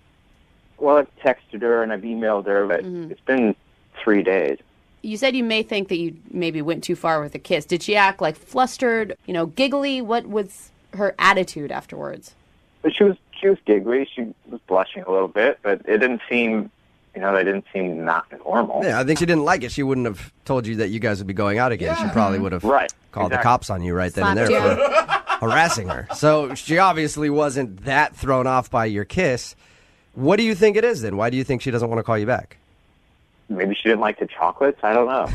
Well, I've texted her and I've emailed her, but it's been 3 days. You said you may think that you maybe went too far with the kiss. Did she act like flustered, giggly? What was her attitude afterwards? But she was giggly. She was blushing a little bit, but it didn't seem, that didn't seem not normal. Yeah, I think she didn't like it. She wouldn't have told you that you guys would be going out again. She probably would have called the cops on you right then and there for harassing her. So she obviously wasn't that thrown off by your kiss. What do you think it is then? Why do you think she doesn't want to call you back? Maybe she didn't like the chocolates. I don't know.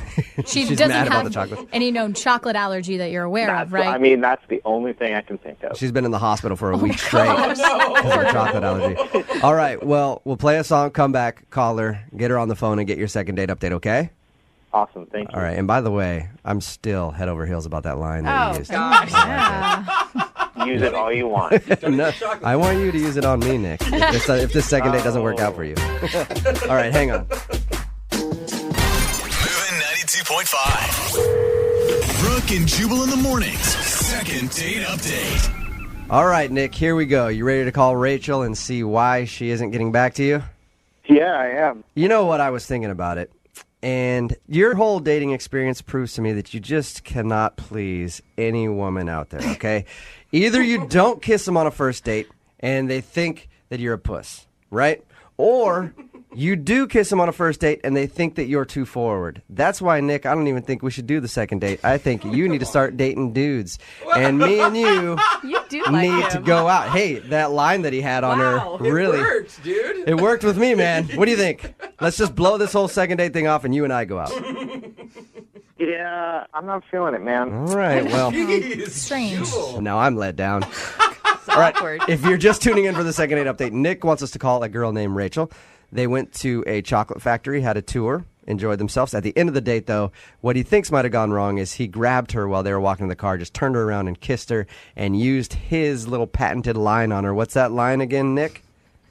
She She's doesn't mad about have the chocolates. any known chocolate allergy that you're aware of, right? I mean, that's the only thing I can think of. She's been in the hospital for a week straight because of chocolate allergy. All right, well, we'll play a song, come back, call her, get her on the phone, and get your second date update, okay? Awesome, thank you. All right, and by the way, I'm still head over heels about that line that you used. Use it all you want. No, I want you to use it on me, Nick, if this second date doesn't work out for you. All right, hang on. Moving 92.5. Brooke and Jubal in the mornings. Second date update. All right, Nick, here we go. You ready to call Rachel and see why she isn't getting back to you? Yeah, I am. You know what I was thinking about it? And your whole dating experience proves to me that you just cannot please any woman out there, okay? Either you don't kiss them on a first date and they think that you're a puss, right? Or you do kiss them on a first date and they think that you're too forward. That's why, Nick, I don't even think we should do the second date. I think you need to start dating dudes. And me and you need to go out. Hey, that line that he had on her, really. It worked, dude. It worked with me, man. What do you think? Let's just blow this whole second date thing off and you and I go out. Yeah, I'm not feeling it, man. All right, well. Strange. Now I'm let down. All right, if you're just tuning in for the second date update, Nick wants us to call a girl named Rachel. They went to a chocolate factory, had a tour, enjoyed themselves. At the end of the date, though, what he thinks might have gone wrong is he grabbed her while they were walking in the car, just turned her around and kissed her, and used his little patented line on her. What's that line again, Nick?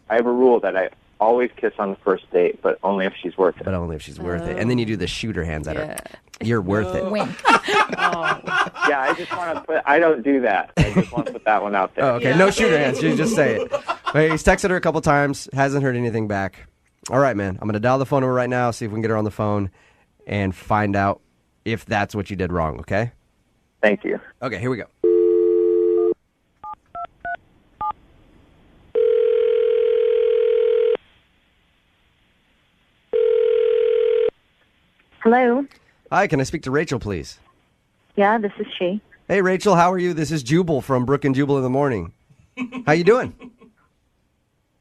I have a rule that I always kiss on the first date, but only if she's worth it. But only if she's worth it. And then you do the shooter hands at her. You're worth it. Wink. Yeah, I just want to put. I don't do that. I just want to put that one out there. Oh, okay. No shooter hands. You just say it. Okay, he's texted her a couple times. Hasn't heard anything back. All right, man. I'm going to dial the phone number right now, see if we can get her on the phone, and find out if that's what you did wrong, okay? Thank you. Okay, here we go. Hello. Hi, can I speak to Rachel, please? Yeah, this is she. Hey, Rachel, how are you? This is Jubal from Brooke and Jubal in the morning. How you doing?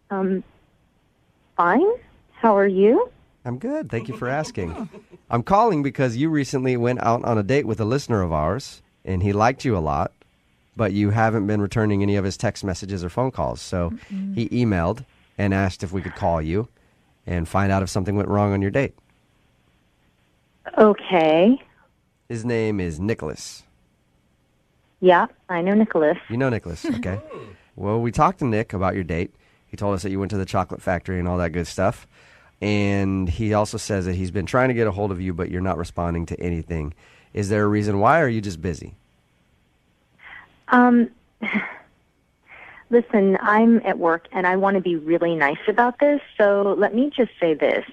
Fine. How are you? I'm good. Thank you for asking. I'm calling because you recently went out on a date with a listener of ours, and he liked you a lot, but you haven't been returning any of his text messages or phone calls. So he emailed and asked if we could call you and find out if something went wrong on your date. Okay. His name is Nicholas. Yeah, I know Nicholas. You know Nicholas, okay. Well, we talked to Nick about your date. He told us that you went to the chocolate factory and all that good stuff. And he also says that he's been trying to get a hold of you, but you're not responding to anything. Is there a reason why, or are you just busy? Listen, I'm at work, and I want to be really nice about this, so let me just say this.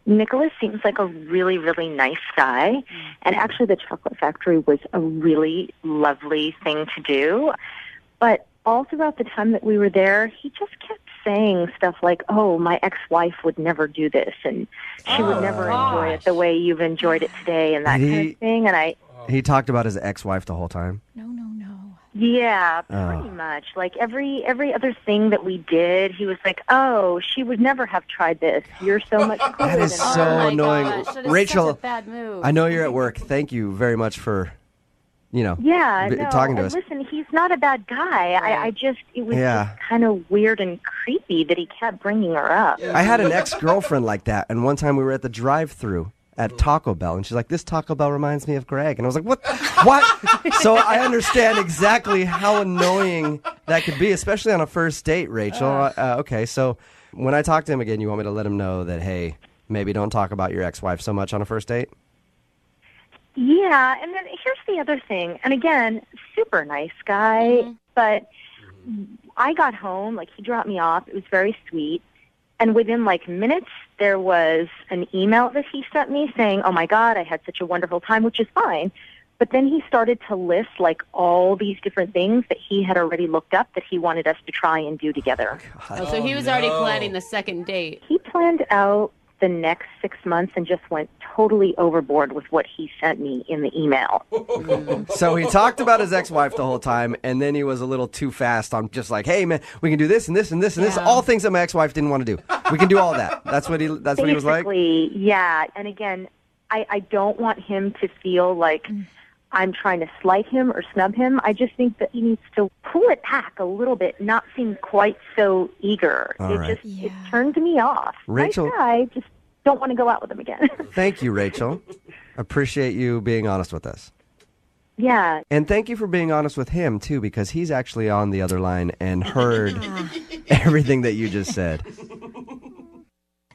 Nicholas seems like a really, really nice guy, and actually the chocolate factory was a really lovely thing to do. But all throughout the time that we were there, he just kept saying stuff like, oh, my ex-wife would never do this, and she would never enjoy it the way you've enjoyed it today, and that kind of thing. And He talked about his ex-wife the whole time? Yeah, pretty much. Like every other thing that we did, he was like, "Oh, she would never have tried this. You're so much cooler That is than so her." annoying. Gosh, that is Rachel, such a bad move. I know you're at work. Thank you very much for, Yeah, no, talking to and us. listen, he's not a bad guy. It was just kind of weird and creepy that he kept bringing her up. I had an ex-girlfriend like that, and one time we were at the drive-thru at Taco Bell, and she's like, this Taco Bell reminds me of Greg. And I was like, what? So I understand exactly how annoying that could be, especially on a first date, Rachel. Okay, so when I talk to him again, you want me to let him know that, hey, maybe don't talk about your ex-wife so much on a first date? Yeah, and then here's the other thing. And again, super nice guy, but I got home, like he dropped me off. It was very sweet. And within minutes, there was an email that he sent me saying, oh my God, I had such a wonderful time, which is fine. But then he started to list all these different things that he had already looked up that he wanted us to try and do together. So he was already planning the second date. He planned out the next 6 months and just went totally overboard with what he sent me in the email. So he talked about his ex-wife the whole time, and then he was a little too fast on just like, hey, man, we can do this and this and this and this. All things that my ex-wife didn't want to do. We can do all that. That's what he was like? Basically, yeah. And again, I don't want him to feel like I'm trying to slight him or snub him. I just think that he needs to pull it back a little bit, not seem quite so eager. It turned me off. Rachel, nice guy, just don't want to go out with him again. Thank you, Rachel. Appreciate you being honest with us. Yeah. And thank you for being honest with him, too, because he's actually on the other line and heard everything that you just said.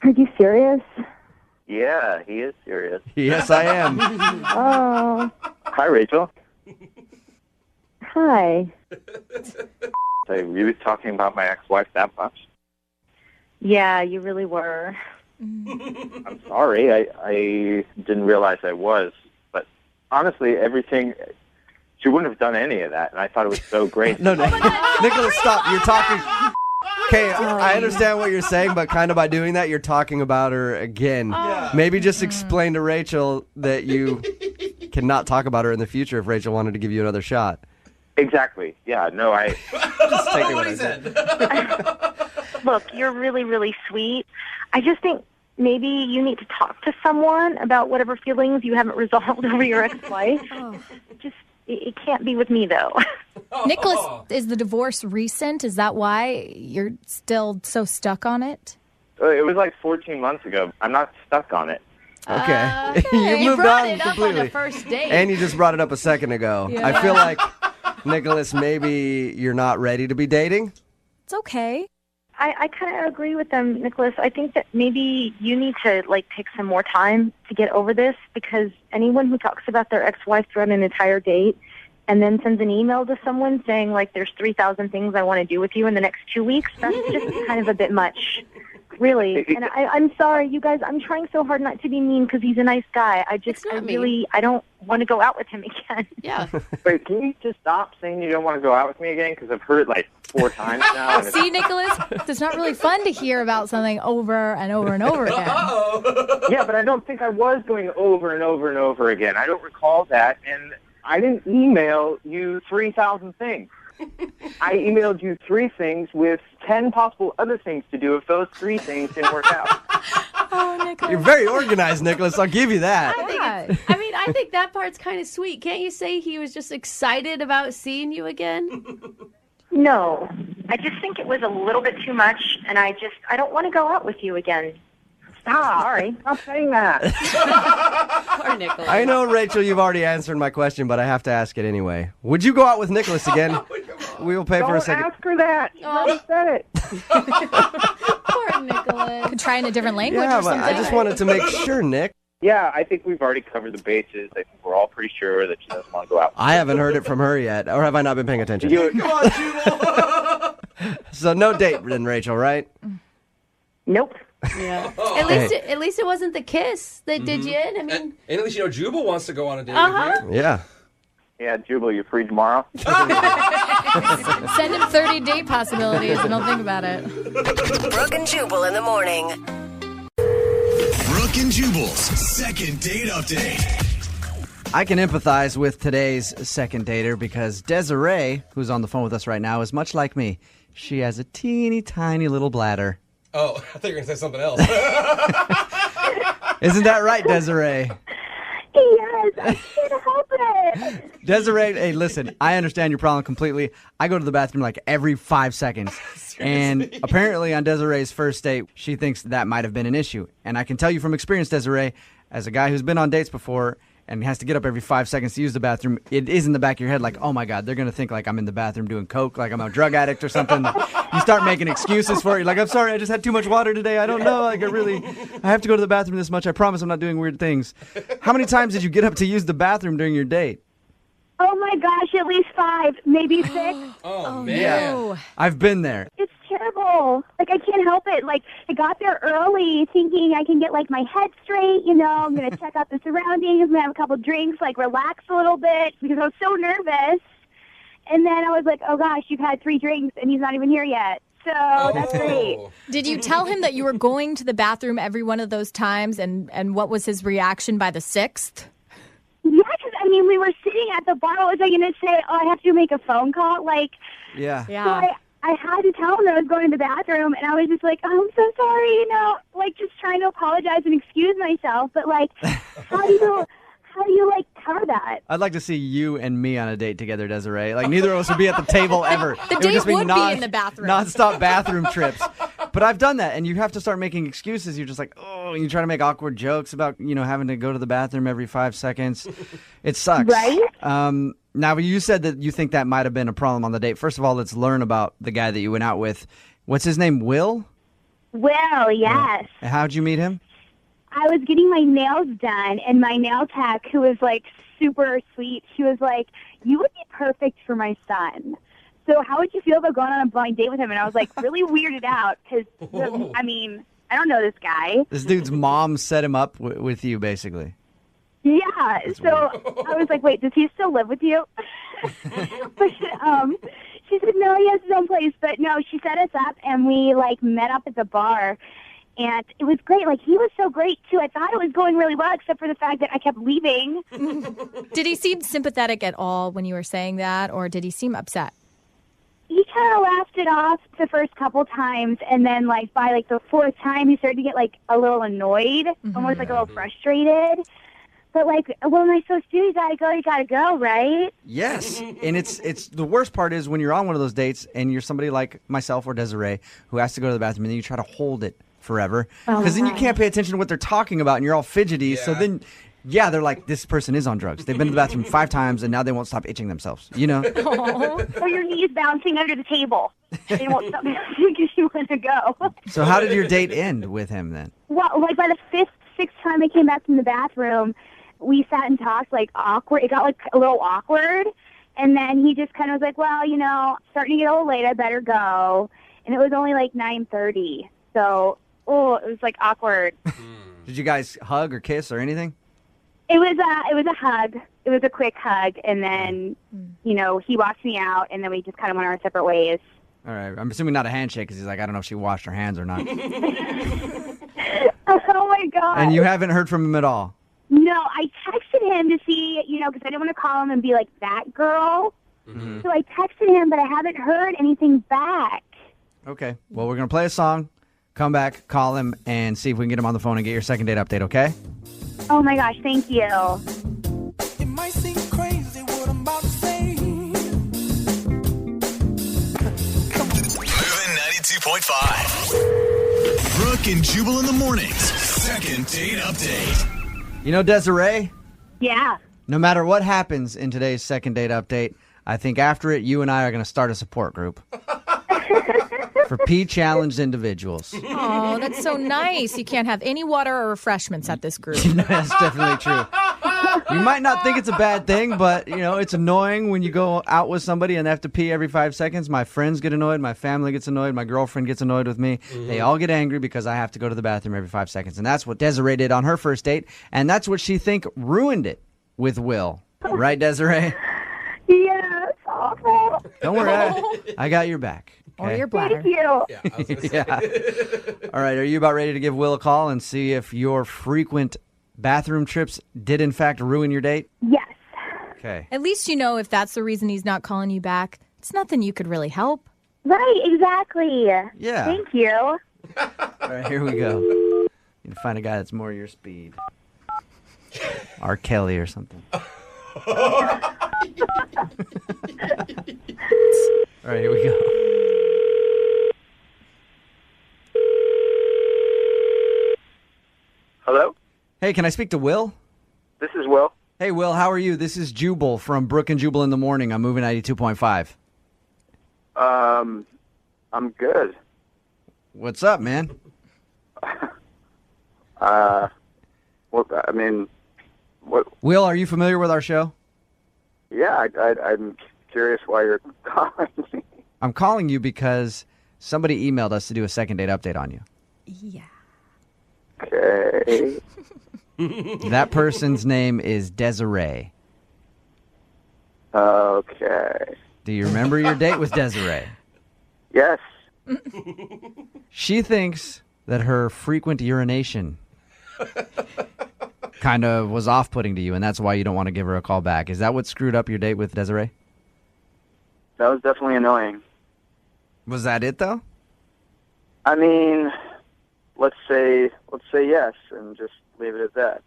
Are you serious? Yeah, he is serious. Yes, I am. Oh. Hi, Rachel. Hi. So you was talking about my ex-wife that much? Yeah, you really were. I'm sorry. I didn't realize I was. But honestly, everything, she wouldn't have done any of that. And I thought it was so great. No, Nicholas, stop. You're talking. Okay, I understand what you're saying, but kind of by doing that, you're talking about her again. Maybe just explain to Rachel that you cannot talk about her in the future if Rachel wanted to give you another shot. Exactly. Yeah, no, I... Just take what he said. Look, you're really, really sweet. I just think maybe you need to talk to someone about whatever feelings you haven't resolved over your ex-wife. It can't be with me, though. Nicholas, is the divorce recent? Is that why you're still so stuck on it? It was like 14 months ago. I'm not stuck on it. Okay. You moved brought on it up completely. on a first date. And you just brought it up a second ago. Yeah. I feel like, Nicholas, maybe you're not ready to be dating. It's okay. I kind of agree with them, Nicholas. I think that maybe you need to, take some more time to get over this, because anyone who talks about their ex-wife throughout an entire date and then sends an email to someone saying, there's 3,000 things I want to do with you in the next 2 weeks, that's just kind of a bit much. Really. And I'm sorry, you guys, I'm trying so hard not to be mean because he's a nice guy. I don't want to go out with him again. Yeah. Wait, can you just stop saying you don't want to go out with me again? Because I've heard it 4 times now. And See, Nicholas, it's not really fun to hear about something over and over and over again. Yeah, but I don't think I was going over and over and over again. I don't recall that, and I didn't email you 3,000 things. I emailed you 3 things with 10 possible other things to do if those 3 things didn't work out. Oh, Nicholas. You're very organized, Nicholas. I'll give you that. I think that part's kind of sweet. Can't you say he was just excited about seeing you again? No. I just think it was a little bit too much, and I don't want to go out with you again. Stop. Sorry. Stop saying that. Poor Nicholas. I know, Rachel, you've already answered my question, but I have to ask it anyway. Would you go out with Nicholas again? We will pay for a second. Don't ask her that. She already said it. Poor Nicholas. Could try in a different language Yeah, or but something. I just wanted to make sure, Nick. Yeah, I think we've already covered the bases. I think we're all pretty sure that she doesn't want to go out. I haven't heard it from her yet, or have I not been paying attention? Come on, Jubal. So no date then, Rachel, right? Nope. Yeah. Hey. At least it wasn't the kiss that did you in. I mean, And at least Jubal wants to go on a date with Yeah. Yeah, Jubal, you free tomorrow? Send him 30 date possibilities and he'll think about it. Brooke and Jubal in the morning. Brooke and Jubal's second date update. I can empathize with today's second dater because Desiree, who's on the phone with us right now, is much like me. She has a teeny tiny little bladder. Oh, I thought you were going to say something else. Isn't that right, Desiree? Yes, I can't help it. Desiree, hey, listen, I understand your problem completely. I go to the bathroom every 5 seconds. And apparently on Desiree's first date, she thinks that might have been an issue. And I can tell you from experience, Desiree, as a guy who's been on dates before and has to get up every 5 seconds to use the bathroom, it is in the back of your head oh my God, they're going to think I'm in the bathroom doing coke, I'm a drug addict or something. You start making excuses for it. I'm sorry, I just had too much water today. I don't know. I have to go to the bathroom this much. I promise I'm not doing weird things. How many times did you get up to use the bathroom during your date? Oh my gosh, at least 5, maybe 6. Oh, man. No. I've been there. It's terrible. I can't help it. I got there early thinking I can get, my head straight, I'm going to check out the surroundings, I'm going to have a couple drinks, relax a little bit because I was so nervous. And then I was like, oh gosh, you've had 3 drinks and he's not even here yet. So that's great. Did you tell him that you were going to the bathroom every one of those times, and what was his reaction by the 6th? Yeah, because, we were sitting at the bar. What was I going to say? Oh, I have to make a phone call? Yeah. So I had to tell him that I was going to the bathroom, and I was just oh, I'm so sorry, just trying to apologize and excuse myself. But, how do you cover that? I'd like to see you and me on a date together, Desiree. Neither of us would be at the table ever. The date would be in the bathroom. Non-stop bathroom trips. But I've done that, and you have to start making excuses. You're just and you try to make awkward jokes about, having to go to the bathroom every 5 seconds. It sucks. Right? Now, you said that you think that might have been a problem on the date. First of all, let's learn about the guy that you went out with. What's his name, Will? Will, yes. Yeah. How'd you meet him? I was getting my nails done, and my nail tech, who was super sweet, she was like, you would be perfect for my son. so how would you feel about going on a blind date with him? And I was like really weirded out because, I mean, I don't know this guy. This dude's mom set him up with you, basically. Yeah. So I was like, wait, does he still live with you? But she said, no, he has his own place. But no, she set us up and we like met up at the bar. And it was great. Like, he was so great, too. I thought it was going really well, except for the fact that I kept leaving. Did he seem sympathetic at all when you were saying that, or did he seem upset? He kind of laughed it off the first couple times, and then, like, by, like, the fourth time, he started to get, like, a little annoyed, almost, like, a little frustrated. But, like, well, am I supposed to do? You gotta go, right? Yes. And it's the worst part is when you're on one of those dates and you're somebody like myself or Desiree who has to go to the bathroom, and then you try to hold it forever because then you can't pay attention to what they're talking about and you're all fidgety. Yeah. So then, they're like, this person is on drugs. They've been to the bathroom 5 times and now they won't stop itching themselves, you know? Or your knees bouncing under the table. They won't stop bouncing because you want to go. So how did your date end with him then? Well, like by the 5th, 6th time I came back from the bathroom, we sat and talked like awkward. It got like a little awkward. And then he just kind of was like, well, you know, starting to get a little late. I better go. And it was only like 9:30. So... oh, it was like awkward. Did you guys hug or kiss or anything? It was a hug. It was a quick hug, and then you know he walked me out, and then we just kind of went our separate ways. All right, I'm assuming not a handshake because he's like, I don't know if she washed her hands or not. Oh my god! And you haven't heard from him at all? No, I texted him to see, you know, because I didn't want to call him and be like that girl. Mm-hmm. So I texted him, but I haven't heard anything back. Okay, well we're gonna play a song. Come back, call him, and see if we can get him on the phone and get your second date update, okay? Oh, my gosh. Thank you. It might seem crazy what I'm about to say. Moving 92.5. Brooke and Jubal in the mornings. Second date update. You know, Desiree? Yeah. No matter what happens in today's second date update, I think after it, you and I are going to start a support group. For P-challenged individuals. Oh, that's so nice. You can't have any water or refreshments at this group. That's definitely true. You might not think it's a bad thing, but, you know, it's annoying when you go out with somebody and they have to pee every 5 seconds. My friends get annoyed. My family gets annoyed. My girlfriend gets annoyed with me. Mm-hmm. They all get angry because I have to go to the bathroom every 5 seconds. And that's what Desiree did on her first date. And that's what she think ruined it with Will. Right, Desiree? Yeah, it's awful. Don't worry. I got your back. Or Okay. your bladder. Thank you. Yeah, I was gonna say. Yeah. All right. Are you about ready to give Will a call and see if your frequent bathroom trips did, in fact, ruin your date? Yes. Okay. At least you know if that's the reason he's not calling you back. It's nothing you could really help. Right, exactly. Yeah. Thank you. All right. Here we go. You need to find a guy that's more your speed. R. Kelly or something. All right. Here we go. Hello? Hey, can I speak to Will? This is Will. Hey, Will, how are you? This is Jubal from Brooke and Jubal in the morning. I'm moving 92.5. I'm good. What's up, man? Well, I mean, what? Will, are you familiar with our show? Yeah, I'm curious why you're calling me. I'm calling you because somebody emailed us to do a second date update on you. Yeah. Okay. That person's name is Desiree. Okay. Do you remember your date with Desiree? Yes. She thinks that her frequent urination kind of was off-putting to you, and that's why you don't want to give her a call back. Is that what screwed up your date with Desiree? That was definitely annoying. Was that it, though? I mean, let's say yes, and just leave it at that.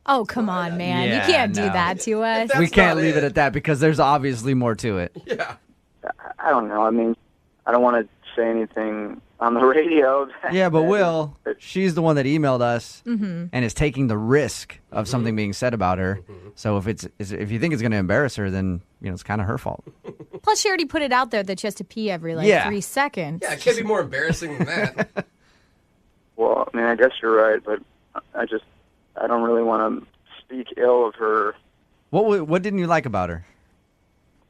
Oh, come on, man. Yeah, you can't do no. that to us. We can't leave it at that because there's obviously more to it. Yeah. I don't know. I mean, I don't want to say anything on the radio. Yeah, but Will, she's the one that emailed us Mm-hmm. and is taking the risk of something being said about her. So if you think it's going to embarrass her, then it's kind of her fault. Plus, she already put it out there that she has to pee every 3 seconds. Yeah, it can't be more embarrassing than that. Well, I mean, I guess you're right, but I don't really want to speak ill of her. What didn't you like about her?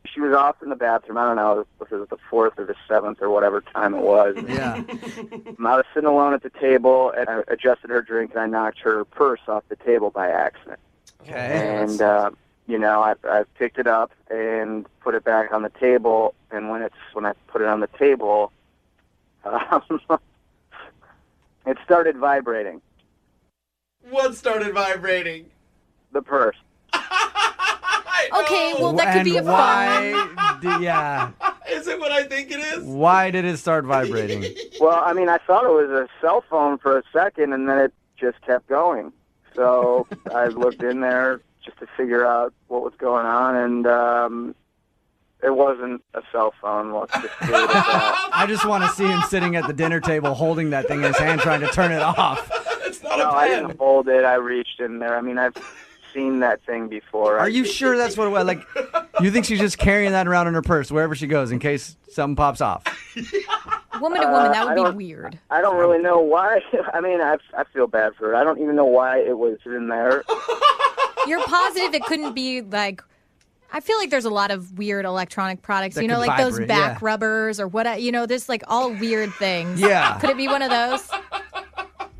She was off in the bathroom. I don't know if it was the 4th or the 7th or whatever time it was. Yeah. I was sitting alone at the table, and I adjusted her drink, and I knocked her purse off the table by accident. Okay. And, I picked it up and put it back on the table, and when I put it on the table, it started vibrating. What started vibrating? The purse. Okay, well, that could be a phone. Yeah. Is it what I think it is? Why did it start vibrating? Well, I mean, I thought it was a cell phone for a second, and then it just kept going. So I looked in there just to figure out what was going on, and it wasn't a cell phone. Let's just leave it at that. I just want to see him sitting at the dinner table holding that thing in his hand trying to turn it off. It's not No, a I pen. didn't hold it. I reached in there. I mean, I've seen that thing before. Are you sure that's what it was? Like, you think she's just carrying that around in her purse wherever she goes in case something pops off? Woman to woman, that I would don't- be weird. I don't really know why. I mean, I feel bad for her. I don't even know why it was in there. You're positive it couldn't be like. I feel like there's a lot of weird electronic products, That you know, could like those vibrate, back yeah. rubbers or what, there's like all weird things. Yeah. Could it be one of those?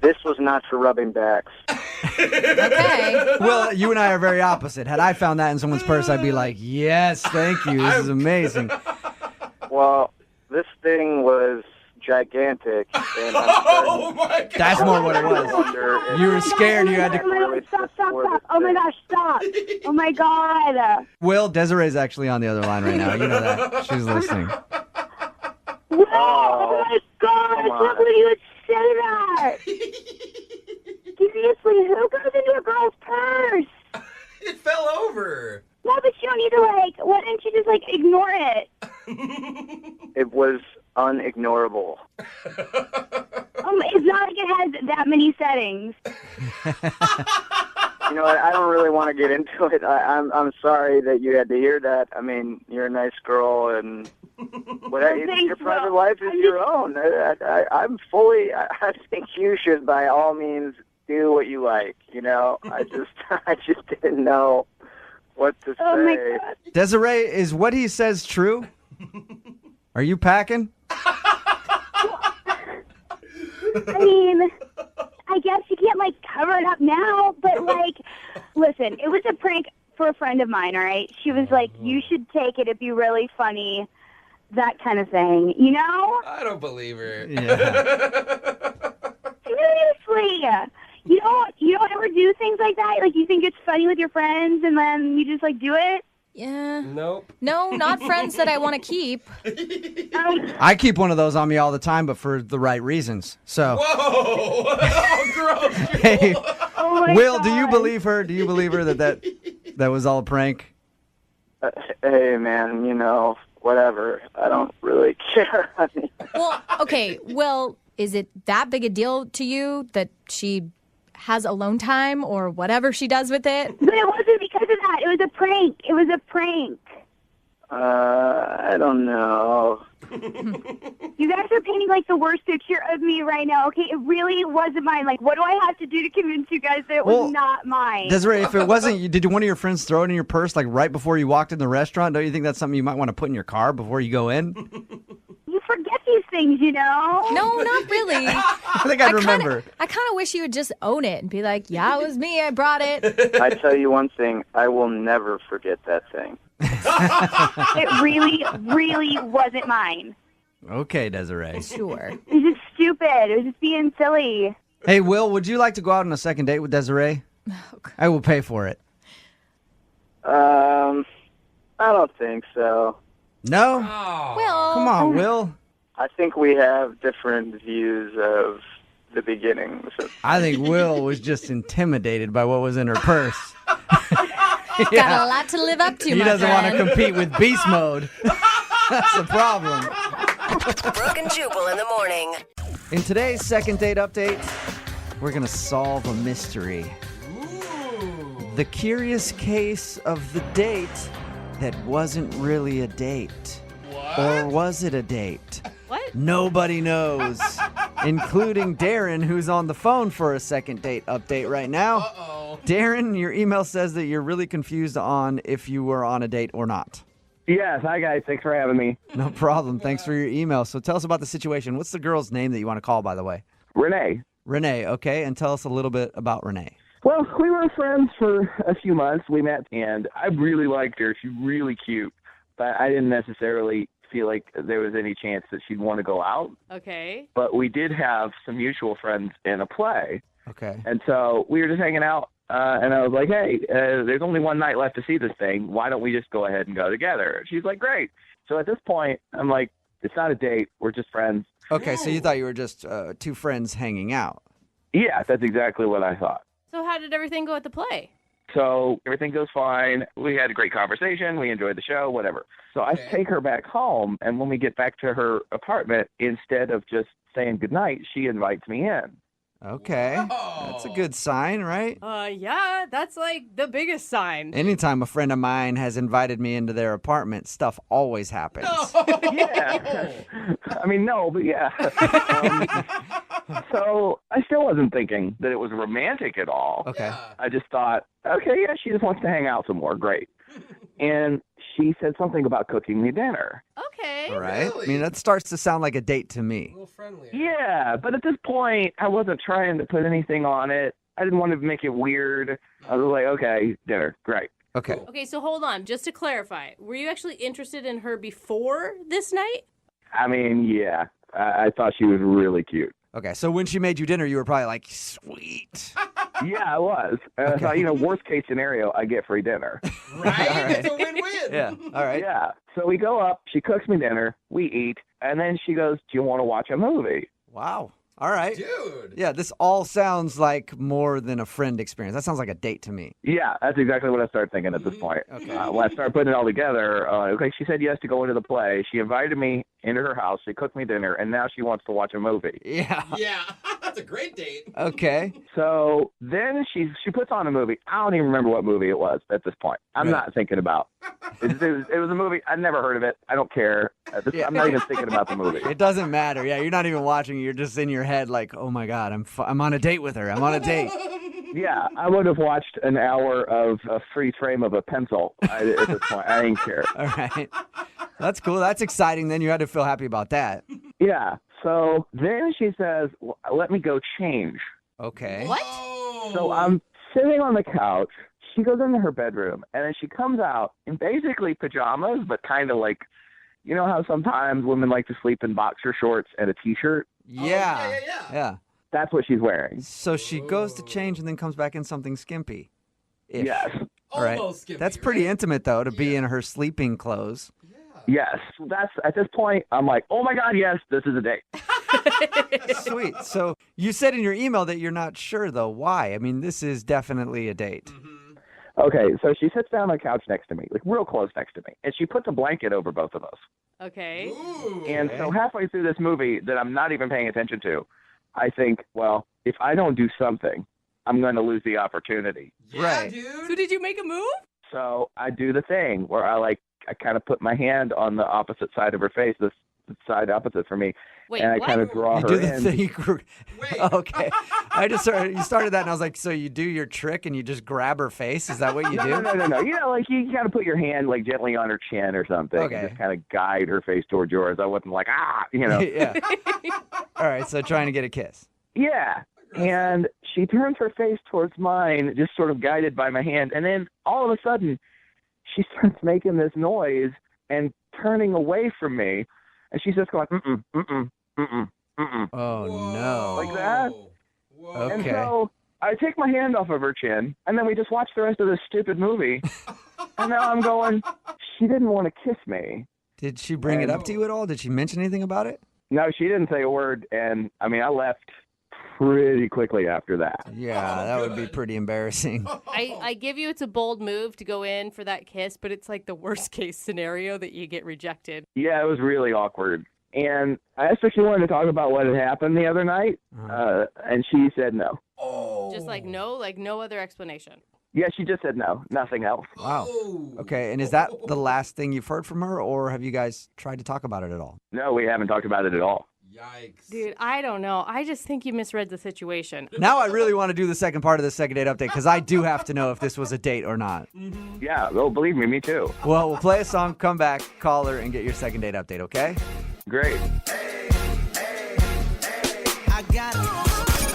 This was not for rubbing backs. Okay. Well, you and I are very opposite. Had I found that in someone's purse, I'd be like, yes, thank you. This is amazing. Well, this thing was gigantic. And Oh, my God. That's more what it was. You were scared. You had to. Stop. Oh my gosh, stop. Oh my God. Will, Desiree's actually on the other line right now. You know that. She's listening. Whoa, oh my God. I can't believe you would say that. Seriously, who goes into a girl's purse? It fell over. No, but you don't need to, why didn't you just, ignore it? it was unignorable. It's not like it has that many settings. You know what? I don't really want to get into it. I'm sorry that you had to hear that. I mean, you're a nice girl, and your private life is your own. I'm fully. I think you should, by all means, do what you like. You know, I just didn't know what to say. Oh my God. Desiree, is what he says true? Are you packing? I mean, I guess you can't, cover it up now, but, listen, it was a prank for a friend of mine, all right? She was like, you should take it, it'd be really funny, that kind of thing, you know? I don't believe her. Yeah. Seriously! You don't ever do things like that? Like, you think it's funny with your friends, and then you just, do it? Yeah. Nope. No, not friends that I want to keep. I keep one of those on me all the time, but for the right reasons. So. Whoa! Oh, gross. Hey, Oh my Will, God. do you believe her? Do you believe her that was all a prank? Hey, man, whatever. I don't really care. I mean, Well, okay. Well, is it that big a deal to you that she has alone time or whatever she does with it? But it wasn't because of that. It was a prank. It was a prank. I don't know. You guys are painting the worst picture of me right now. Okay, it really wasn't mine. What do I have to do to convince you guys that it was not mine? Desiree, if it wasn't, did one of your friends throw it in your purse right before you walked in the restaurant? Don't you think that's something you might want to put in your car before you go in? You forget these things, you know? No, not really. I think I'd remember. I kind of wish you would just own it and be like, yeah, it was me. I brought it. I tell you one thing, I will never forget that thing. It really, really wasn't mine. Okay, Desiree. Sure. It was just stupid. It was just being silly. Hey, Will, would you like to go out on a second date with Desiree? I will pay for it. I don't think so. No? Well, Come on, Will. I think we have different views of the beginning. So. I think Will was just intimidated by what was in her purse. got a lot to live up to, He my doesn't want to friend. compete with beast mode. That's the problem. Brooke and Jubal in the morning. In today's second date update, we're going to solve a mystery. The curious case of the date that wasn't really a date. What? Or was it a date? What? Nobody knows, including Darren, who's on the phone for a second date update right now. Uh-oh. Darren, your email says that you're really confused on if you were on a date or not. Yes, hi guys. Thanks for having me. No problem. Thanks for your email. So tell us about the situation. What's the girl's name that you want to call, by the way? Renee. Renee, okay. And tell us a little bit about Renee. Well, we were friends for a few months. We met, and I really liked her. She's really cute, but I didn't necessarily feel like there was any chance that she'd want to go out. Okay. But we did have some mutual friends in a play, Okay. and so we were just hanging out. And I was like, hey, there's only one night left to see this thing. Why don't we just go ahead and go together? She's like, great. So at this point, I'm like, it's not a date. We're just friends. Okay, so you thought you were just two friends hanging out. Yeah, that's exactly what I thought. So how did everything go at the play? So everything goes fine. We had a great conversation. We enjoyed the show, whatever. So I take her back home, and when we get back to her apartment, instead of just saying goodnight, she invites me in. Okay. That's a good sign, right? Yeah, that's like the biggest sign. Anytime a friend of mine has invited me into their apartment, stuff always happens. Yeah. I mean, no, but yeah. So I still wasn't thinking that it was romantic at all. Okay. I just thought, okay, yeah, she just wants to hang out some more. Great. And she said something about cooking me dinner. Okay. All right. I mean, that starts to sound like a date to me. Yeah, but at this point, I wasn't trying to put anything on it. I didn't want to make it weird. I was like, okay, dinner, great. Okay. Okay, so hold on. Just to clarify, were you actually interested in her before this night? I mean, yeah, I thought she was really cute. Okay, so when she made you dinner, you were probably like, sweet. Yeah, I was. I thought, worst case scenario, I get free dinner. Right? It's a win-win. Yeah, all right. Yeah. So we go up, she cooks me dinner, we eat, and then she goes, do you want to watch a movie? Wow. All right. Dude. Yeah, this all sounds like more than a friend experience. That sounds like a date to me. Yeah, that's exactly what I started thinking at this point. Okay. When I started putting it all together, okay, she said yes to go into the play. She invited me into her house. She cooked me dinner, and now she wants to watch a movie. Yeah. Yeah, that's a great date. Okay. So then she puts on a movie. I don't even remember what movie it was at this point. I'm not thinking about it. It was a movie. I'd never heard of it. I don't care. I'm not even thinking about the movie. It doesn't matter. Yeah, you're not even watching. You're just in your head like, oh my God, I'm on a date with her. I'm on a date. Yeah, I would have watched an hour of a freeze frame of a pencil at this point. I didn't care. All right. That's cool. That's exciting. Then you had to feel happy about that. Yeah. So then she says, let me go change. Okay. What? So I'm sitting on the couch. She goes into her bedroom, and then she comes out in basically pajamas, but kind of like, you know how sometimes women like to sleep in boxer shorts and a T-shirt? Yeah. Yeah. That's what she's wearing. So she goes to change and then comes back in something skimpy. Yes. All right. Almost skimpy, That's pretty right? intimate, though, to be in her sleeping clothes. Yes. That's at this point, I'm like, oh my God, yes, this is a date. Sweet. So you said in your email that you're not sure, though. Why? I mean, this is definitely a date. Okay, so she sits down on the couch next to me, like real close next to me, and she puts a blanket over both of us. Okay. And so halfway through this movie that I'm not even paying attention to, I think, well, if I don't do something, I'm going to lose the opportunity. Right. Dude. So did you make a move? So I do the thing where I kind of put my hand on the opposite side of her face, the side opposite for me, Wait, and I what? kind of draw You her do the in. thing. Okay. You started that, and I was like, so you do your trick and you just grab her face? Is that what you do? No. You know, like you kind of put your hand like gently on her chin or something, Okay. and just kind of guide her face towards yours. I wasn't like you know. Yeah. All right. So trying to get a kiss. Yeah. And she turns her face towards mine, just sort of guided by my hand. And then all of a sudden, she starts making this noise and turning away from me. And she's just going, mm-mm, mm-mm, mm-mm, mm-mm. Oh, no. Like that. Okay. And so I take my hand off of her chin, and then we just watch the rest of this stupid movie. And now I'm going, she didn't want to kiss me. Did she bring it up to you at all? Did she mention anything about it? No, she didn't say a word. And, I mean, I left pretty quickly after that. Yeah, that would be pretty embarrassing. I give you it's a bold move to go in for that kiss, but it's like the worst case scenario that you get rejected. Yeah, it was really awkward. And I asked her if she wanted to talk about what had happened the other night, and she said no. Just like no other explanation. Yeah, she just said no, nothing else. Wow. Okay, and is that the last thing you've heard from her, or have you guys tried to talk about it at all? No, we haven't talked about it at all. Yikes. Dude, I don't know. I just think you misread the situation. Now I really want to do the second part of the second date update because I do have to know if this was a date or not. Yeah, well, believe me too. Well, we'll play a song, come back, call her, and get your second date update, okay? Great. I got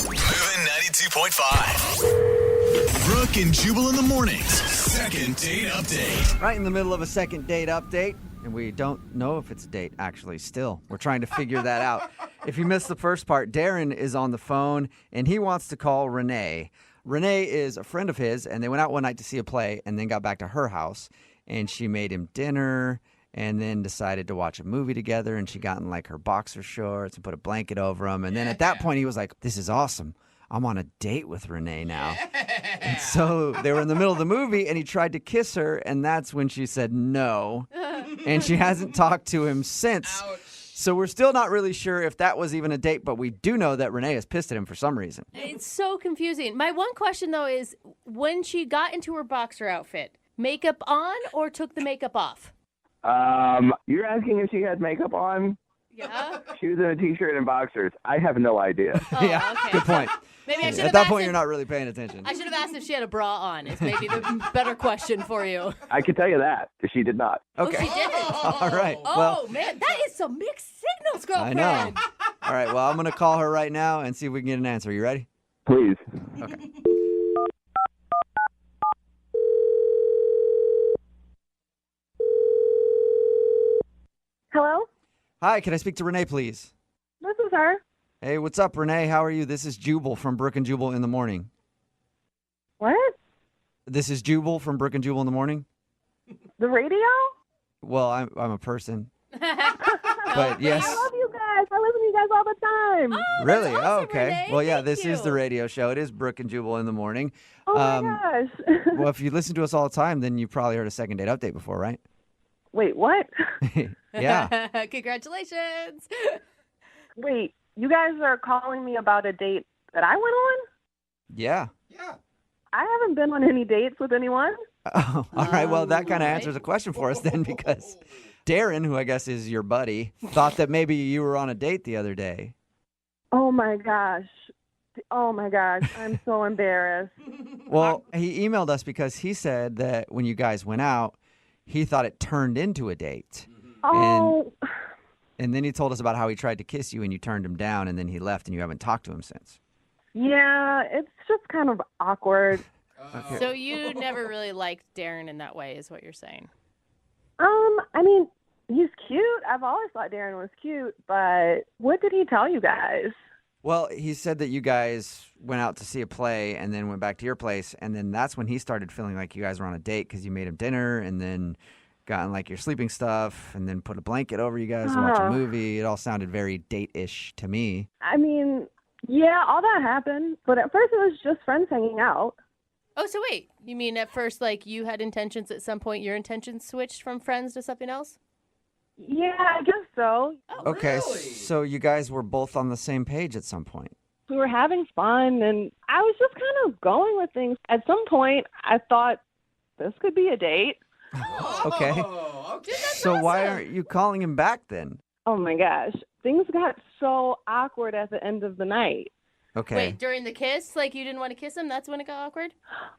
Moving 92.5. Brooke and Jubal in the mornings. Second date update. Right in the middle of a second date update, and we don't know if it's a date, actually, still. We're trying to figure that out. If you missed the first part, Darren is on the phone, and he wants to call Renee. Renee is a friend of his, and they went out one night to see a play and then got back to her house, and she made him dinner and then decided to watch a movie together, and she got in, like, her boxer shorts and put a blanket over him, and then at that point, he was like, this is awesome. I'm on a date with Renee now. And so they were in the middle of the movie, and he tried to kiss her, and that's when she said no. And she hasn't talked to him since. Ouch. So we're still not really sure if that was even a date, but we do know that Renee is pissed at him for some reason. It's so confusing. My one question, though, is when she got into her boxer outfit, makeup on or took the makeup off? You're asking if she had makeup on? Yeah. She was in a t-shirt and boxers. I have no idea. Oh, Yeah, okay. good point. Maybe I should At have that asked point, if- you're not really paying attention. I should have asked if she had a bra on. Is maybe the better question for you. I can tell you that, because she did not. Okay. Oh, she did. All right. Oh, Well, man, that is some mixed signals, I girlfriend. know. All right. Well, I'm going to call her right now and see if we can get an answer. You ready? Please. Okay. Hello? Hi, can I speak to Renee, please? This is her. Hey, what's up, Renee? How are you? This is Jubal from Brooke and Jubal in the morning. What? This is Jubal from Brooke and Jubal in the morning. The radio? Well, I'm a person. But yes. I love you guys. I listen to you guys all the time. Really? awesome, Oh, okay. Renee. Well, yeah, Thank this is you. the radio show. It is Brooke and Jubal in the morning. Oh my gosh. Well, if you listen to us all the time, then you probably heard a second date update before, right? Wait, what? Yeah. Congratulations. Wait, you guys are calling me about a date that I went on? Yeah. I haven't been on any dates with anyone. Oh, all right. Well, that kind of right. answers a question for us then, because Darren, who I guess is your buddy, thought that maybe you were on a date the other day. Oh my gosh. Oh my gosh. I'm so embarrassed. Well, he emailed us because he said that when you guys went out, he thought it turned into a date. Oh. And then he told us about how he tried to kiss you and you turned him down, and then he left and you haven't talked to him since. Yeah, it's just kind of awkward. Okay. So you never really liked Darren in that way, is what you're saying? I mean, he's cute. I've always thought Darren was cute, but what did he tell you guys? Well, he said that you guys went out to see a play and then went back to your place, and then that's when he started feeling like you guys were on a date because you made him dinner and then got in like your sleeping stuff and then put a blanket over you guys to watch a Oh. movie. It all sounded very date-ish to me. I mean, yeah, all that happened, but at first it was just friends hanging out. Oh, so wait. You mean at first, like, you had intentions at some point, your intentions switched from friends to something else? Yeah, I guess so. Okay, so you guys were both on the same page at some point. We were having fun, and I was just kind of going with things. At some point, I thought this could be a date. Okay. Dude, that's So why awesome. aren't you calling him back then? Oh my gosh, things got so awkward at the end of the night. Okay. Wait, during the kiss, like you didn't want to kiss him? That's when it got awkward?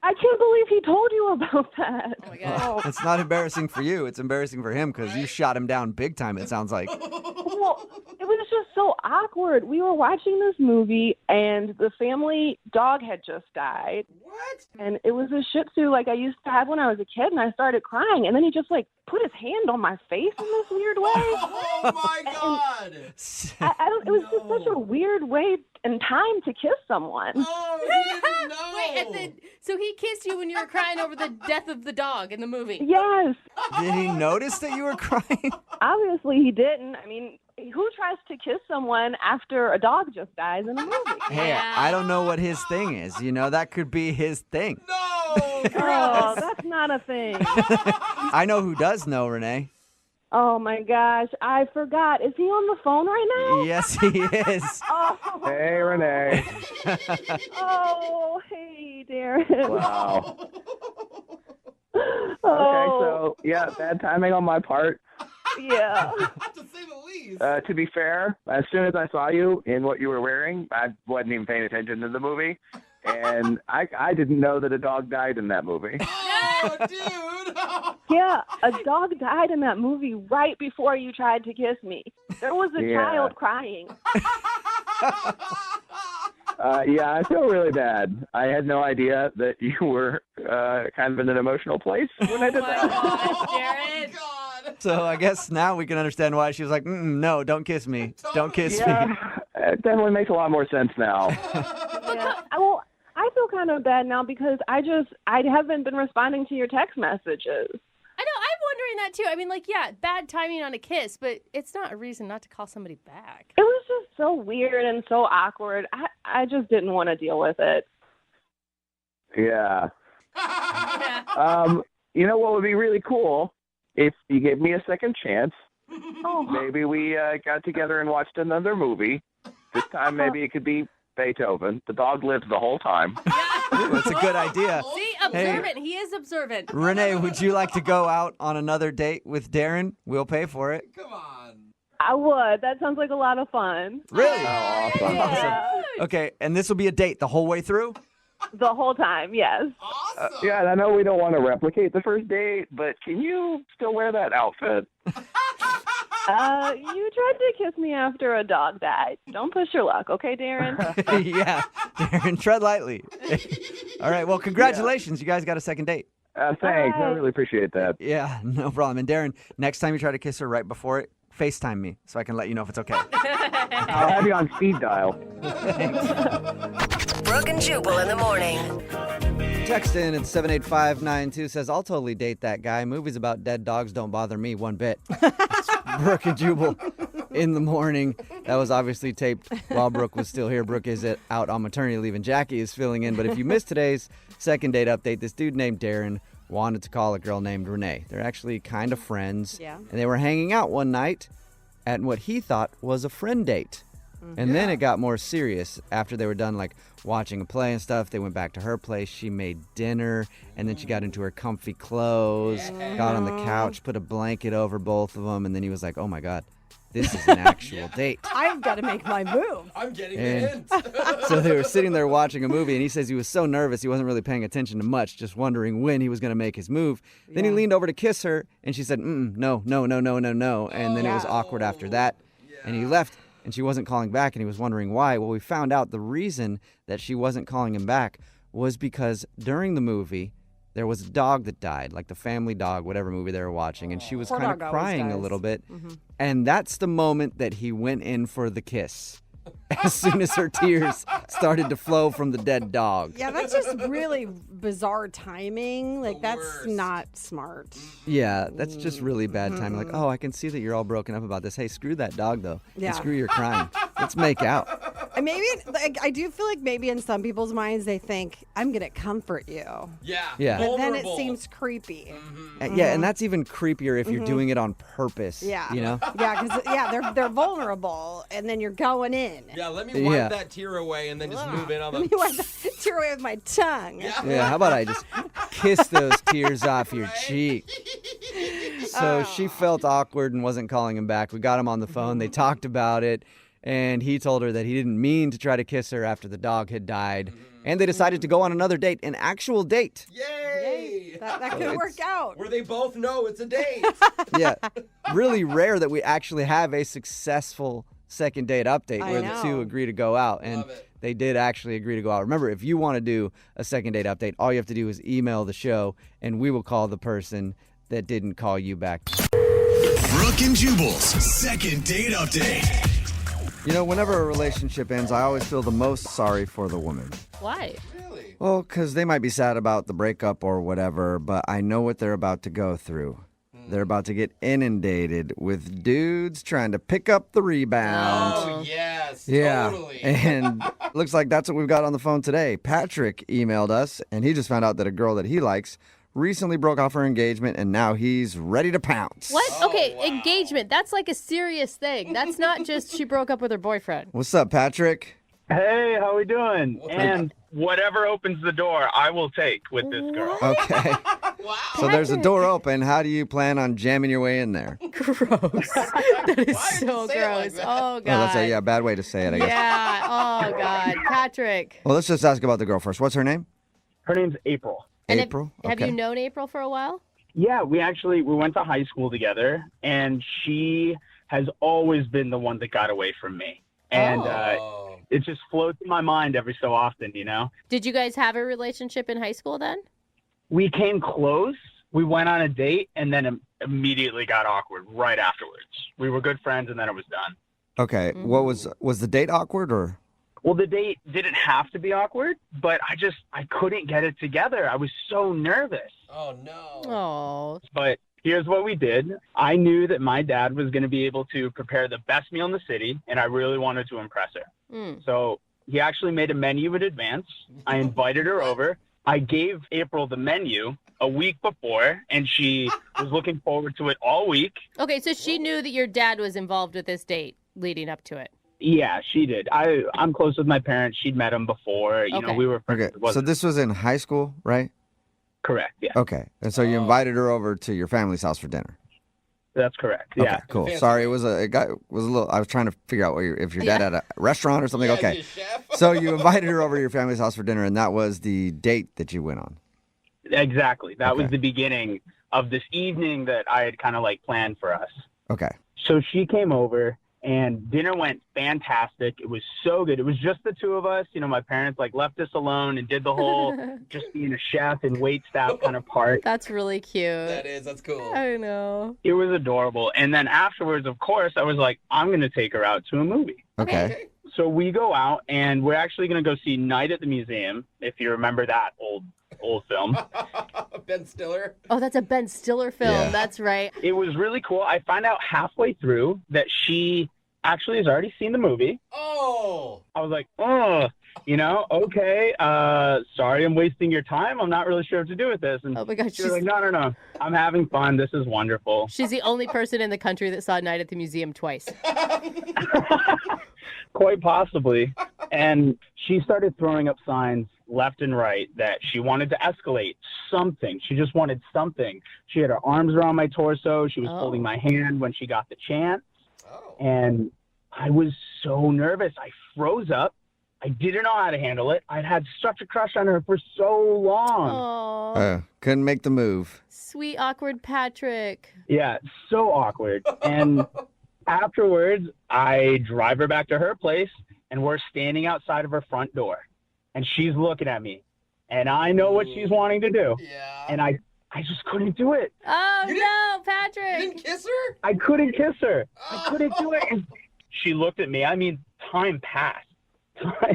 I can't believe he told you about that. Oh my God. It's not embarrassing for you. It's embarrassing for him because you shot him down big time, it sounds like. Well, it was just so awkward. We were watching this movie, and the family dog had just died. What? And it was a Shih Tzu like I used to have when I was a kid, and I started crying. And then he just, like, put his hand on my face in this weird way. Oh my God. I don't, it was just such a weird way and time to kiss someone. Oh, he didn't know. Wait, and then, so he kissed you when you were crying over the death of the dog in the movie? Yes. Did he notice that you were crying? Obviously, he didn't. I mean, who tries to kiss someone after a dog just dies in a movie? Hey, I don't know what his thing is. You know, that could be his thing. No. Oh, that's not a thing. I know who does know, Renee. Oh my gosh, I forgot. Is he on the phone right now? Yes, he is. Oh, Hey, Renee. oh hey, Darren. Wow. Oh, Okay, so, yeah, bad timing on my part. yeah. To say the least. To be fair, as soon as I saw you in what you were wearing, I wasn't even paying attention to the movie. And I didn't know that a dog died in that movie. Oh, dude. Yeah, a dog died in that movie right before you tried to kiss me. There was a Yeah. child crying. Yeah, I feel really bad. I had no idea that you were kind of in an emotional place when I did that. So I guess now we can understand why she was like, no, don't kiss me. Don't kiss me. Yeah, it definitely makes a lot more sense now. Yeah. Well, I feel kind of bad now because I haven't been responding to your text messages. I know, I'm wondering that too. I mean, like, yeah, bad timing on a kiss, but it's not a reason not to call somebody back. It was just so weird and so awkward. I just didn't want to deal with it. Yeah. You know what would be really cool? If you gave me a second chance, maybe we got together and watched another movie. This time, maybe it could be Beethoven. The dog lives the whole time. That's a good idea. See, observant. He is observant. Renee, would you like to go out on another date with Darren? We'll pay for it. I would. That sounds like a lot of fun. Really? Awesome. Yeah. Okay, and this will be a date the whole way through? The whole time, yes. Yeah, and I know we don't want to replicate the first date, but can you still wear that outfit? You tried to kiss me after a dog died. Don't push your luck, okay, Darren? Yeah, Darren, tread lightly. All right, well, congratulations. You guys got a second date. Thanks. I really appreciate that. Yeah, no problem. And Darren, next time you try to kiss her right before it, FaceTime me so I can let you know if it's okay. I'll have you on speed dial. Brooke and Jubal in the morning. Text in at 78592 says, I'll totally date that guy. Movies about dead dogs don't bother me one bit. It's Brooke and Jubal in the morning. That was obviously taped while Brooke was still here. Brooke is out on maternity leave and Jackie is filling in. But if you missed today's second date update, this dude named Darren wanted to call a girl named Renee. They're actually kind of friends. Yeah. And they were hanging out one night at what he thought was a friend date. And then it got more serious. After they were done, like, watching a play and stuff, they went back to her place. She made dinner, and then she got into her comfy clothes, got on the couch, put a blanket over both of them, and then he was like, oh, my God, this is an actual date. I've got to make my move. I'm getting And the hint. so they were sitting there watching a movie, and he says he was so nervous he wasn't really paying attention to much, just wondering when he was going to make his move. Then he leaned over to kiss her, and she said, no, no, no, no, no, no. And then it was awkward after that, and he left. And she wasn't calling back, and he was wondering why. Well, we found out the reason that she wasn't calling him back was because during the movie, there was a dog that died, like the family dog, whatever movie they were watching, and she was Poor kind of dog always crying a dies. little bit. And that's the moment that he went in for the kiss. As soon as her tears started to flow from the dead dog. Yeah, that's just really bizarre timing. Like, that's not smart. Yeah, that's just really bad timing. Like, oh, I can see that you're all broken up about this. Hey, screw that dog, though. Yeah. And screw your crying. Let's make out. And maybe, like, I do feel like maybe in some people's minds they think, I'm going to comfort you. Yeah. But then it Vulnerable. seems creepy. Yeah, and that's even creepier if you're doing it on purpose. Yeah. You know? Yeah, because, they're vulnerable, and then you're going in. Yeah, let me wipe that tear away and then just move in on Let me the... wipe the tear away with my tongue. Yeah, how about I just kiss those tears off your cheek? So she felt awkward and wasn't calling him back. We got him on the phone. They talked about it, and he told her that he didn't mean to try to kiss her after the dog had died. And they decided to go on another date, an actual date. Yay! That could work out. Where they both know it's a date. Yeah, really rare that we actually have a successful second date update I where the two know. agree to go out. And they did actually agree to go out. Remember, if you want to do a second date update, all you have to do is email the show, and we will call the person that didn't call you back. Brooke and Jubal's second date update. You know, whenever a relationship ends, I always feel the most sorry for the woman. Why? Well, because they might be sad about the breakup or whatever, but I know what they're about to go through. They're about to get inundated with dudes trying to pick up the rebound. Oh, yes. Yeah. Totally. And looks like that's what we've got on the phone today. Patrick emailed us, and he just found out that a girl that he likes recently broke off her engagement, and now he's ready to pounce. What? Okay, engagement. That's like a serious thing. That's not just she broke up with her boyfriend. What's up, Patrick? Hey, how we doing? And whatever opens the door, I will take with this girl. Okay. So there's a door open. How do you plan on jamming your way in there? Gross. That is so gross. Oh, God. That's a bad way to say it, I guess. Yeah. Oh, God. Patrick. Well, let's just ask about the girl first. What's her name? Her name's April. And April? Have you known April for a while? Yeah, we went to high school together, and she has always been the one that got away from me. And it just floats in my mind every so often, you know? Did you guys have a relationship in high school then? We came close. We went on a date, and then immediately got awkward right afterwards. We were good friends, and then it was done. Okay. What was the date awkward or? Well, the date didn't have to be awkward, but I couldn't get it together. I was so nervous. Oh, no. Oh. But here's what we did. I knew that my dad was going to be able to prepare the best meal in the city, and I really wanted to impress her. So he actually made a menu in advance. I invited her over. I gave April the menu a week before, and she was looking forward to it all week. Okay, so she knew that your dad was involved with this date leading up to it. Yeah, she did. I'm close with my parents. She'd met him before. You know, we were friends. Okay. So this was in high school, right? Correct, yeah. Okay. And so you invited her over to your family's house for dinner. That's correct. Okay, Yeah. cool. Sorry, it was a little. I was trying to figure out if your dad had a restaurant or something. Okay, so you invited her over to your family's house for dinner, and that was the date that you went on. Exactly. That was the beginning of this evening that I had kind of like planned for us. Okay. So she came over, and dinner went fantastic. It was so good. It was just the two of us. You know, my parents like left us alone and did the whole just being a chef and wait staff kind of part. That's really cute. That's cool. I know. It was adorable. And then afterwards, of course, I was like, I'm going to take her out to a movie. Okay. So we go out, and we're actually going to go see Night at the Museum, if you remember that old film. Ben Stiller. Oh, that's a Ben Stiller film. Yeah. That's right. It was really cool. I find out halfway through that she actually has already seen the movie. Oh. I was like, oh, okay. Sorry, I'm wasting your time. I'm not really sure what to do with this. And oh my God, she was like, no. I'm having fun. This is wonderful. She's the only person in the country that saw Night at the Museum twice. Quite possibly. And she started throwing up signs left and right that she wanted to escalate something. She just wanted something. She had her arms around my torso. She was holding my hand when she got the chance. And I was so nervous. I froze up. I didn't know how to handle it. I'd had such a crush on her for so long. Aww. Couldn't make the move. Sweet, awkward Patrick. Yeah, so awkward. And afterwards, I drive her back to her place, and we're standing outside of her front door. And she's looking at me. And I know what she's wanting to do. Yeah. And I just couldn't do it. Oh, no, Patrick. You didn't kiss her? I couldn't kiss her. I couldn't do it. And she looked at me. I mean, time passed.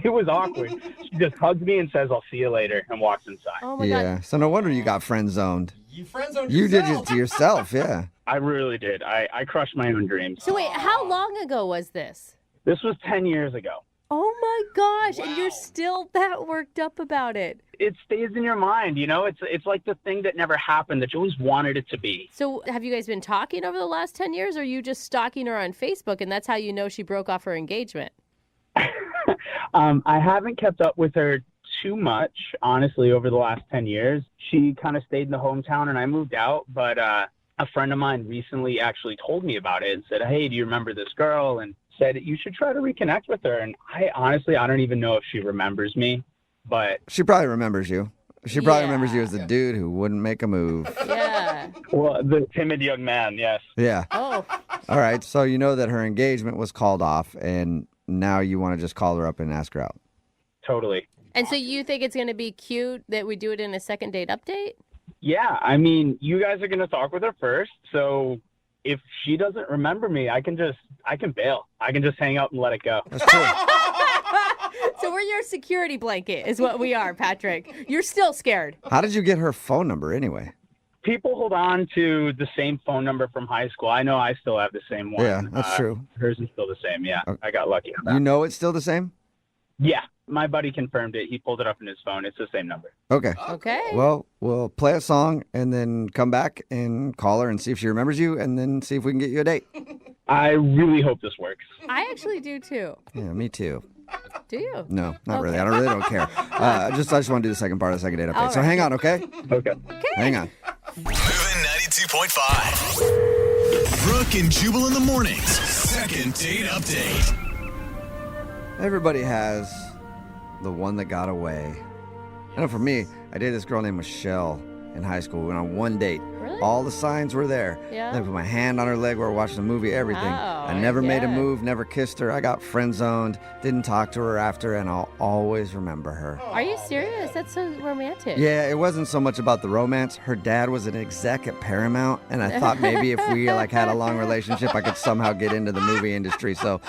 It was awkward. She just hugs me and says, I'll see you later, and walks inside. Oh, my Yeah. God. So no wonder you got friend zoned. You friend zoned You yourself. did it to yourself, yeah. I really did. I crushed my own dreams. So wait, how long ago was this? This was 10 years ago. Oh, my gosh. And you're still that worked up about it. It stays in your mind, It's like the thing that never happened that you always wanted it to be. So have you guys been talking over the last 10 years, or are you just stalking her on Facebook, and that's how you know she broke off her engagement? I haven't kept up with her too much, honestly, over the last 10 years. She kind of stayed in the hometown, and I moved out. But a friend of mine recently actually told me about it and said, hey, do you remember this girl? And said you should try to reconnect with her. And I don't even know if she remembers me, but She probably remembers you. She probably remembers you as the dude who wouldn't make a move. Yeah. Well, the timid young man, yes. Yeah. Oh. All right. So you know that her engagement was called off, and now you want to just call her up and ask her out. Totally. And so you think it's going to be cute that we do it in a second date update? Yeah, I mean, you guys are going to talk with her first, so if she doesn't remember me, I can bail. I can just hang out and let it go. That's true. So we're your security blanket is what we are, Patrick. You're still scared. How did you get her phone number anyway? People hold on to the same phone number from high school. I know I still have the same one. Yeah, that's true. Hers is still the same, yeah. Okay. I got lucky on that. You know it's still the same? Yeah, my buddy confirmed it. He pulled it up in his phone. It's the same number. Okay. Okay. Well, we'll play a song and then come back and call her and see if she remembers you, and then see if we can get you a date. I really hope this works. I actually do too. Yeah, me too. Do you? No, not really. I really don't care. I just want to do the second part of the second date update. All So right. hang on, okay? Okay. Okay. Hang on. Moving 92.5. Brooke and Jubal in the mornings. Second date update. Everybody has the one that got away. I know for me, I dated this girl named Michelle in high school. We went on one date. Really? All the signs were there. Yeah. I put my hand on her leg while we were watching the movie, everything. Wow, I never made a yeah. move, never kissed her. I got friend zoned, didn't talk to her after, and I'll always remember her. Are you serious? That's so romantic. Yeah, it wasn't so much about the romance. Her dad was an exec at Paramount, and I thought maybe if we had a long relationship, I could somehow get into the movie industry. So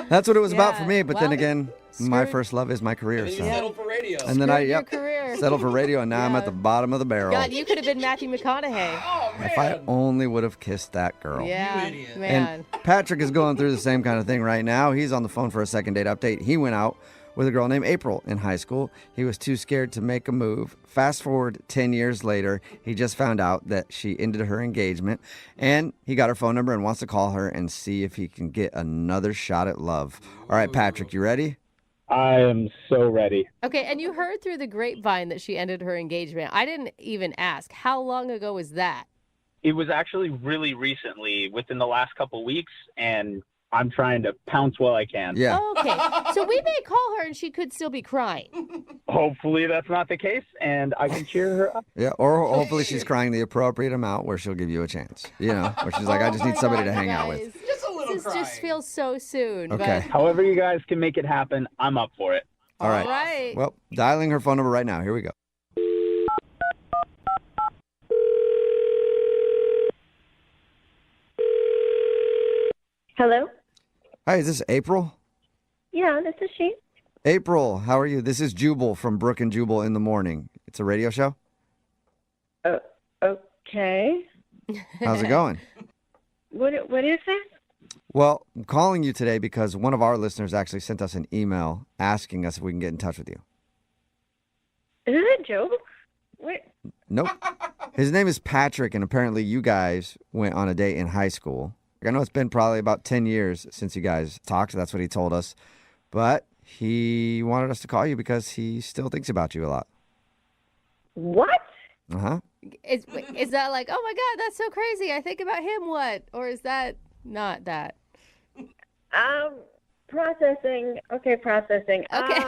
that's what it was about for me. But then again, my first love is my career. And then So. you settled for radio. And then I Your career. settled for radio, and now I'm at the bottom of the barrel. God, you could have been Matthew McConaughey. If I only would have kissed that girl. Yeah, idiot. man. And Patrick is going through the same kind of thing right now. He's on the phone for a second date update. He went out with a girl named April in high school. He was too scared to make a move. Fast forward 10 years later, he just found out that she ended her engagement, and he got her phone number and wants to call her and see if he can get another shot at love. All right, Patrick, you ready? I am so ready. Okay, and you heard through the grapevine that she ended her engagement. I didn't even ask. How long ago was that? It was actually really recently, within the last couple weeks, and I'm trying to pounce while I can. Yeah. Okay, so we may call her and she could still be crying. Hopefully that's not the case, and I can cheer her up. Yeah, or hopefully she's crying the appropriate amount where she'll give you a chance. You know, where she's like, I just need somebody to hang out with. Just a little This crying. just feels so soon. Okay. However you guys can make it happen, I'm up for it. All right. Right. Well, dialing her phone number right now. Here we go. Hello? Hi, is this April? Yeah, this is she. April, how are you? This is Jubal from Brooke and Jubal in the morning. It's a radio show. Okay. How's it going? What is this? Well, I'm calling you today because one of our listeners actually sent us an email asking us if we can get in touch with you. Is it a joke? What? Nope. His name is Patrick, and apparently you guys went on a date in high school. I know it's been probably about 10 years since you guys talked. That's what he told us. But he wanted us to call you because he still thinks about you a lot. What? Uh-huh. Is that like, oh my God, that's so crazy. I think about him, what? Or is that not that? Processing. Okay, processing. Okay.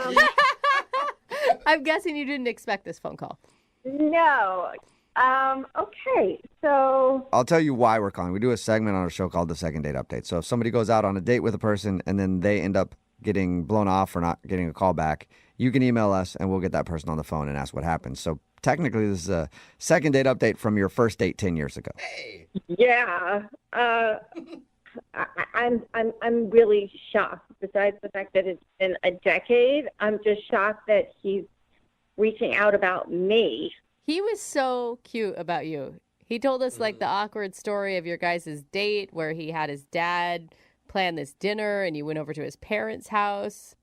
I'm guessing you didn't expect this phone call. No. Okay, so... I'll tell you why we're calling. We do a segment on our show called The Second Date Update. So if somebody goes out on a date with a person and then they end up getting blown off or not getting a call back, you can email us and we'll get that person on the phone and ask what happened. So technically this is a second date update from your first date 10 years ago. Yeah. I'm really shocked. Besides the fact that it's been a decade, I'm just shocked that he's reaching out about me. He was so cute about you. He told us like the awkward story of your guys' date where he had his dad plan this dinner and you went over to his parents' house.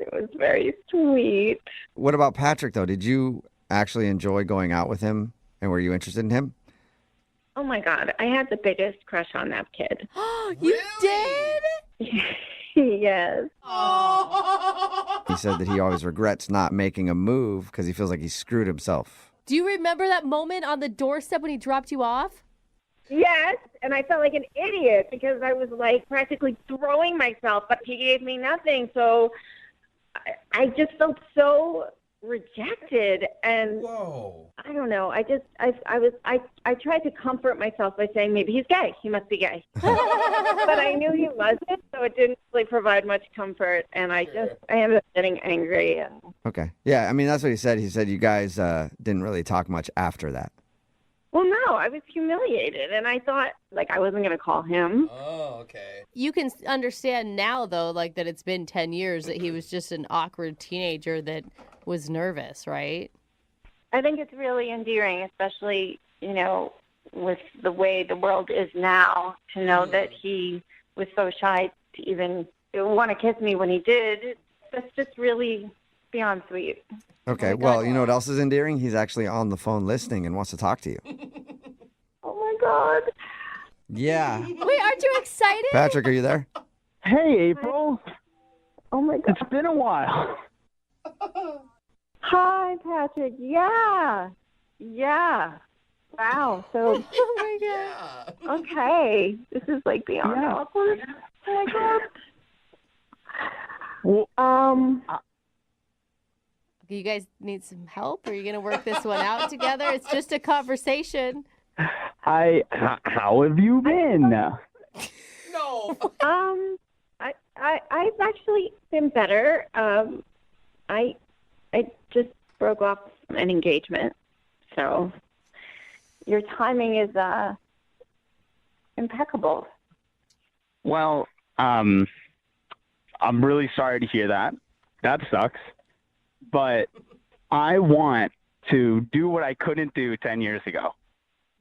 It was very sweet. What about Patrick, though? Did you actually enjoy going out with him and were you interested in him? Oh my God, I had the biggest crush on that kid. You did? Yes. He said that he always regrets not making a move because he feels like he screwed himself. Do you remember that moment on the doorstep when he dropped you off? Yes, and I felt like an idiot because I was like practically throwing myself, but he gave me nothing. So I just felt so rejected, and I don't know. I tried to comfort myself by saying maybe he's gay. He must be gay, but I knew he wasn't, so it didn't really provide much comfort. And I ended up getting angry. And Okay. Yeah, I mean, that's what he said. He said you guys didn't really talk much after that. well, no, I was humiliated, and I thought like I wasn't going to call him. Oh, okay. You can understand now, though, like that it's been 10 years that he was just an awkward teenager that was nervous, right? I think it's really endearing, especially, with the way the world is now, to know that he was so shy to even want to kiss me when he did. That's just really beyond sweet. Okay, well, you know what else is endearing? He's actually on the phone listening and wants to talk to you. Oh, my God. Yeah. Wait, aren't you excited? Patrick, are you there? Hey, April. Oh, my God. It's been a while. Hi, Patrick. Yeah. Yeah. Wow. So. Oh my god. Okay. This is like beyond awkward. Oh my god. Well, You guys need some help? Are you going to work this one out together? It's just a conversation. how have you been? No. I've actually been better. I just broke off an engagement, so your timing is impeccable. Well, I'm really sorry to hear that. That sucks. But I want to do what I couldn't do 10 years ago.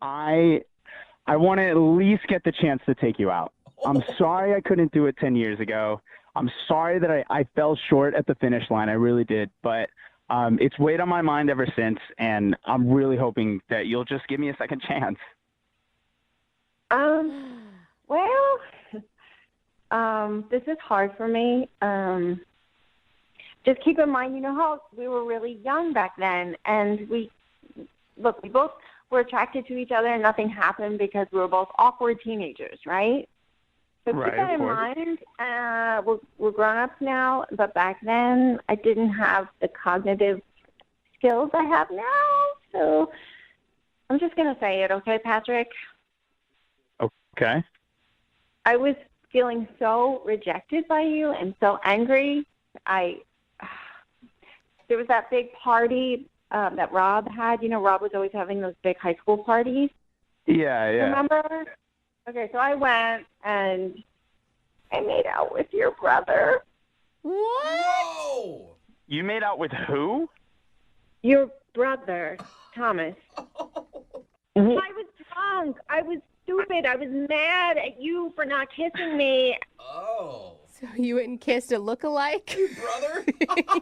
I want to at least get the chance to take you out. I'm sorry I couldn't do it 10 years ago. I'm sorry that I fell short at the finish line. I really did. But it's weighed on my mind ever since, and I'm really hoping that you'll just give me a second chance. Well, this is hard for me. Just keep in mind, you know how we were really young back then, and we both were attracted to each other, and nothing happened because we were both awkward teenagers, right? So keep that in mind. We're grown-ups now, but back then I didn't have the cognitive skills I have now. So I'm just going to say it, okay, Patrick? Okay. I was feeling so rejected by you and so angry. There was that big party that Rob had. You know, Rob was always having those big high school parties. Yeah. Remember? Okay, so I went and I made out with your brother. What? Whoa! You made out with who? Your brother, Thomas. I was drunk. I was stupid. I was mad at you for not kissing me. Oh. So you went and kissed a look-alike? Brother?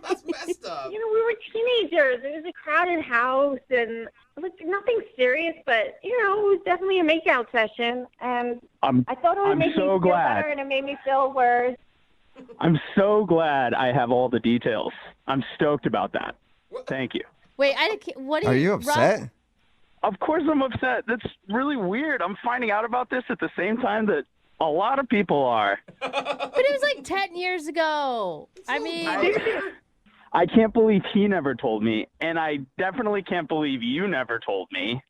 That's messed up. You know, we were teenagers. It was a crowded house, and it was nothing serious, but, you know, it was definitely a make-out session. And I thought it would make me feel better, and it made me feel worse. I'm so glad I have all the details. I'm stoked about that. Thank you. Wait, what Are you upset? Rob? Of course I'm upset. That's really weird. I'm finding out about this at the same time that a lot of people are. But it was like 10 years ago. I mean... I can't believe he never told me, and I definitely can't believe you never told me.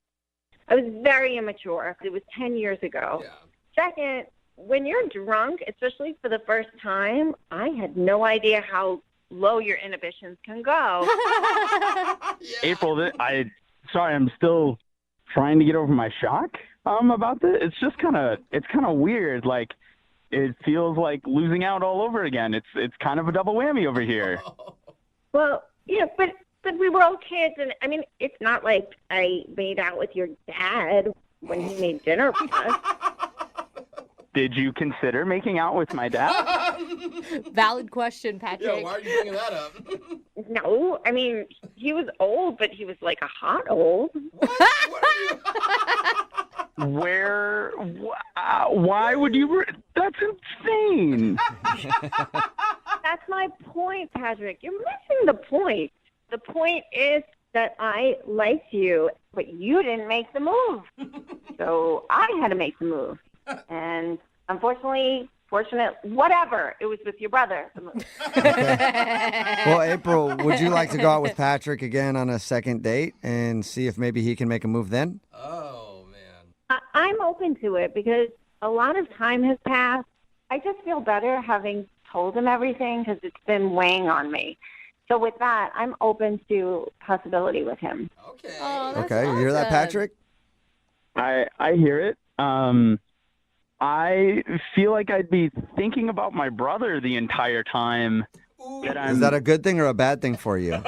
I was very immature. It was 10 years ago. Yeah. Second, when you're drunk, especially for the first time, I had no idea how low your inhibitions can go. April, sorry, I'm still trying to get over my shock about this. It's just kind of weird. Like, it feels like losing out all over again. It's kind of a double whammy over here. Well, yeah, but we were all kids, and I mean, it's not like I made out with your dad when he made dinner for us. Did you consider making out with my dad? Valid question, Patrick. Yeah, why are you bringing that up? No, I mean, he was old, but he was like a hot old. Why would you? That's insane. That's my point, Patrick. You're missing the point. The point is that I liked you, but you didn't make the move. So I had to make the move. And unfortunately, whatever, it was with your brother. Well, April, would you like to go out with Patrick again on a second date and see if maybe he can make a move then? Oh, man. I'm open to it because a lot of time has passed. I just feel better having told him everything because it's been weighing on me. So with that, I'm open to possibility with him. Okay. Oh, that's Okay, you hear that, awesome. Patrick? I hear it. I feel like I'd be thinking about my brother the entire time. Is that a good thing or a bad thing for you?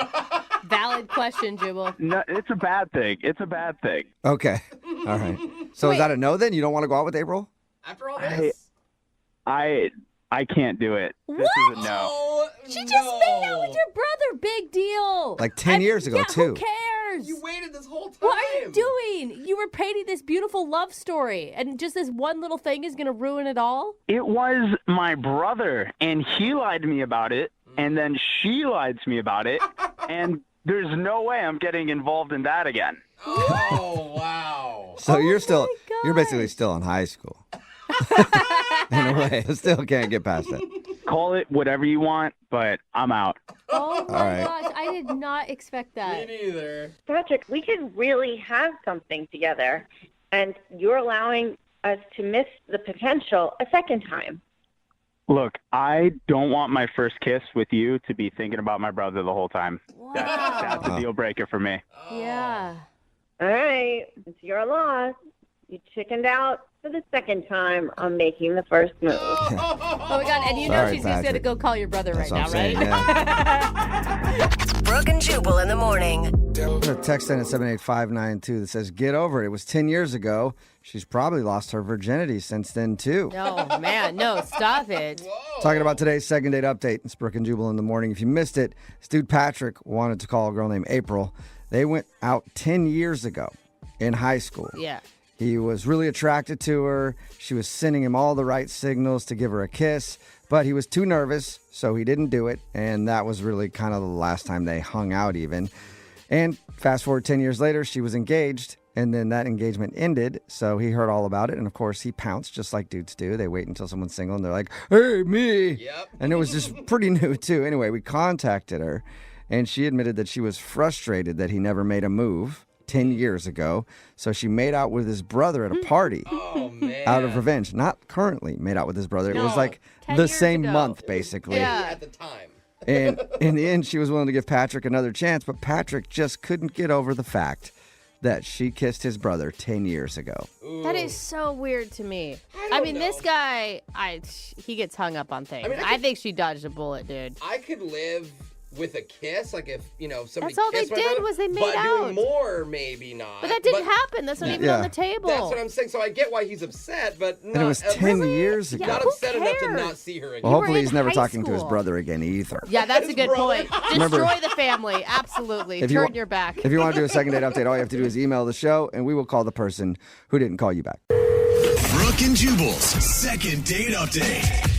Valid question, Jubal. No, it's a bad thing. It's a bad thing. Okay. All right. So is that a no then? You don't want to go out with April? After all this? I can't do it. This is a no. Oh, She just made out with your brother. Big deal. Like 10 years ago, too. Who cares? You waited this whole time. What are you doing? You were painting this beautiful love story, and just this one little thing is going to ruin it all? It was my brother, and he lied to me about it, and then she lied to me about it, and there's no way I'm getting involved in that again. Oh, wow. So you're basically still in high school. In a way, I still can't get past that. Call it whatever you want, but I'm out. Oh my All right. gosh, I did not expect that. Me neither. Patrick, we could really have something together, and you're allowing us to miss the potential a second time. Look, I don't want my first kiss with you to be thinking about my brother the whole time. That's a deal breaker for me. Yeah. All right, it's your loss. You chickened out for the second time on making the first move. Oh my God, and you know Sorry, she's just going to Patrick. go call your brother That's right what now, I'm right? saying, yeah. Brooke and Jubal in the morning. There's a text in at 78592 that says, "Get over it. It was 10 years ago. She's probably lost her virginity since then, too." No, man, no, stop it. Talking about today's second date update. It's Brooke and Jubal in the morning. If you missed it, this dude Patrick wanted to call a girl named April. They went out 10 years ago in high school. Yeah. He was really attracted to her. She was sending him all the right signals to give her a kiss, but he was too nervous, so he didn't do it. And that was really kind of the last time they hung out even. And fast forward 10 years later, she was engaged, and then that engagement ended. So he heard all about it. And of course, he pounced just like dudes do. They wait until someone's single and they're like, "Hey, me." Yep. And it was just pretty new, too. Anyway, we contacted her, and she admitted that she was frustrated that he never made a move 10 years ago. So she made out with his brother at a party out of revenge. Not currently made out with his brother. It was like 10 the years same ago. month, basically. Yeah. At the time. And in the end, she was willing to give Patrick another chance, but Patrick just couldn't get over the fact that she kissed his brother 10 years ago. That is so weird to me. I mean, this guy, he gets hung up on things. I think she dodged a bullet, dude. I could live with a kiss, like if, somebody That's all they kissed my did brother, was they made but out. doing more, maybe not. But that didn't happen. That's not even on the table. That's what I'm saying. So I get why he's upset, but not, And it was 10 years ago. not who upset enough to cares? not see her again. Well, hopefully in he's never high talking to his school. brother again either. Yeah, that's a good point. Remember- Destroy the family. Absolutely. If you Turn wa- your back. If you want to do a second date update, all you have to do is email the show, and we will call the person who didn't call you back. Brooke and Jubal's second date update.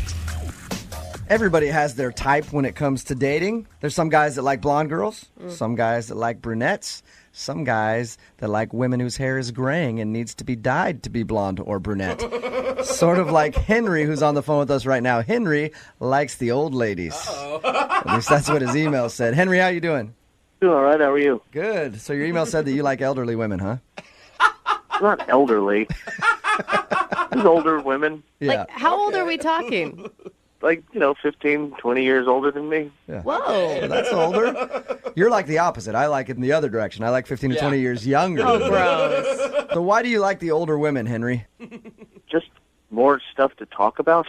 Everybody has their type when it comes to dating. There's some guys that like blonde girls, some guys that like brunettes, some guys that like women whose hair is graying and needs to be dyed to be blonde or brunette. Sort of like Henry, who's on the phone with us right now. Henry likes the old ladies. At least that's what his email said. Henry, how you doing? Doing all right. How are you? Good. So your email said that you like elderly women, huh? Not elderly. Just older women. Yeah. Like, how old are we talking? Like, 15, 20 years older than me. Yeah. Whoa. That's older. You're like the opposite. I like it in the other direction. I like 15 to 20 years younger. Oh, gross. So why do you like the older women, Henry? Just more stuff to talk about.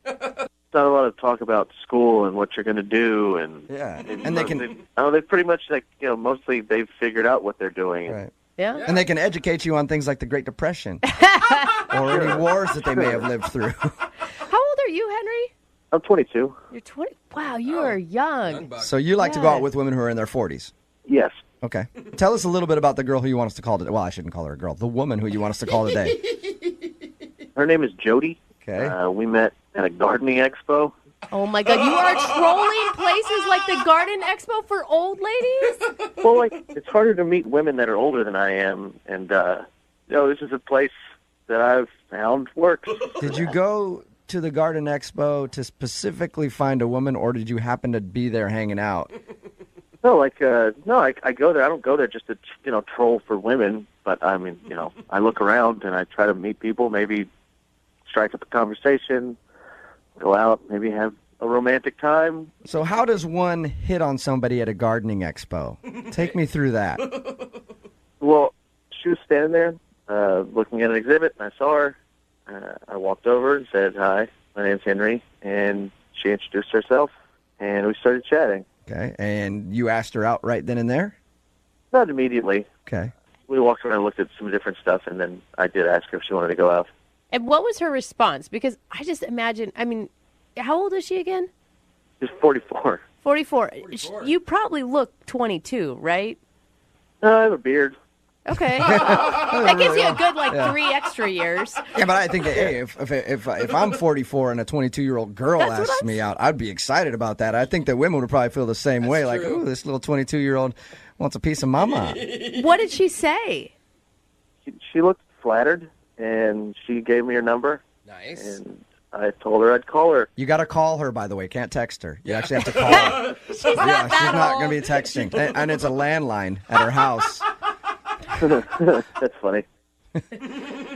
Not a lot of talk about school and what you're going to do. And Yeah. And they can... they pretty much, mostly they've figured out what they're doing. Right. Yeah. And they can educate you on things like the Great Depression or any wars that they may have lived through. How old are you, Henry? I'm 22. You're 20. Wow, you are young. So you like to go out with women who are in their 40s? Yes. Okay. Tell us a little bit about the girl who you want us to call today. Well, I shouldn't call her a girl. The woman who you want us to call today. Her name is Jody. Okay. We met at a gardening expo. Oh my God, you are trolling places like the Garden Expo for old ladies? Well, it's harder to meet women that are older than I am, and this is a place that I've found works. Did you go to the Garden Expo to specifically find a woman, or did you happen to be there hanging out? No, I go there. I don't go there just to troll for women, but I mean, I look around and I try to meet people, maybe strike up a conversation, go out, maybe have a romantic time. So how does one hit on somebody at a gardening expo? Take me through that. Well, she was standing there looking at an exhibit, and I saw her. I walked over and said, "Hi, my name's Henry," and she introduced herself, and we started chatting. Okay, and you asked her out right then and there? Not immediately. Okay. We walked around and looked at some different stuff, and then I did ask her if she wanted to go out. And what was her response? Because I just imagine, how old is she again? She's 44. 44. You probably look 22, right? I have a beard. Okay. That gives you a good, 3 extra years. Yeah, but I think that, hey, if I'm 44 and a 22-year-old girl asks me out, I'd be excited about that. I think that women would probably feel the same way. Like, ooh, this little 22-year-old Wants a piece of mama. What did she say? She looked flattered, and she gave me her number. Nice. And I told her I'd call her. You got to call her, by the way. Can't text her. You actually have to call her. She's not She's not going to be texting. And it's a landline at her house. That's funny.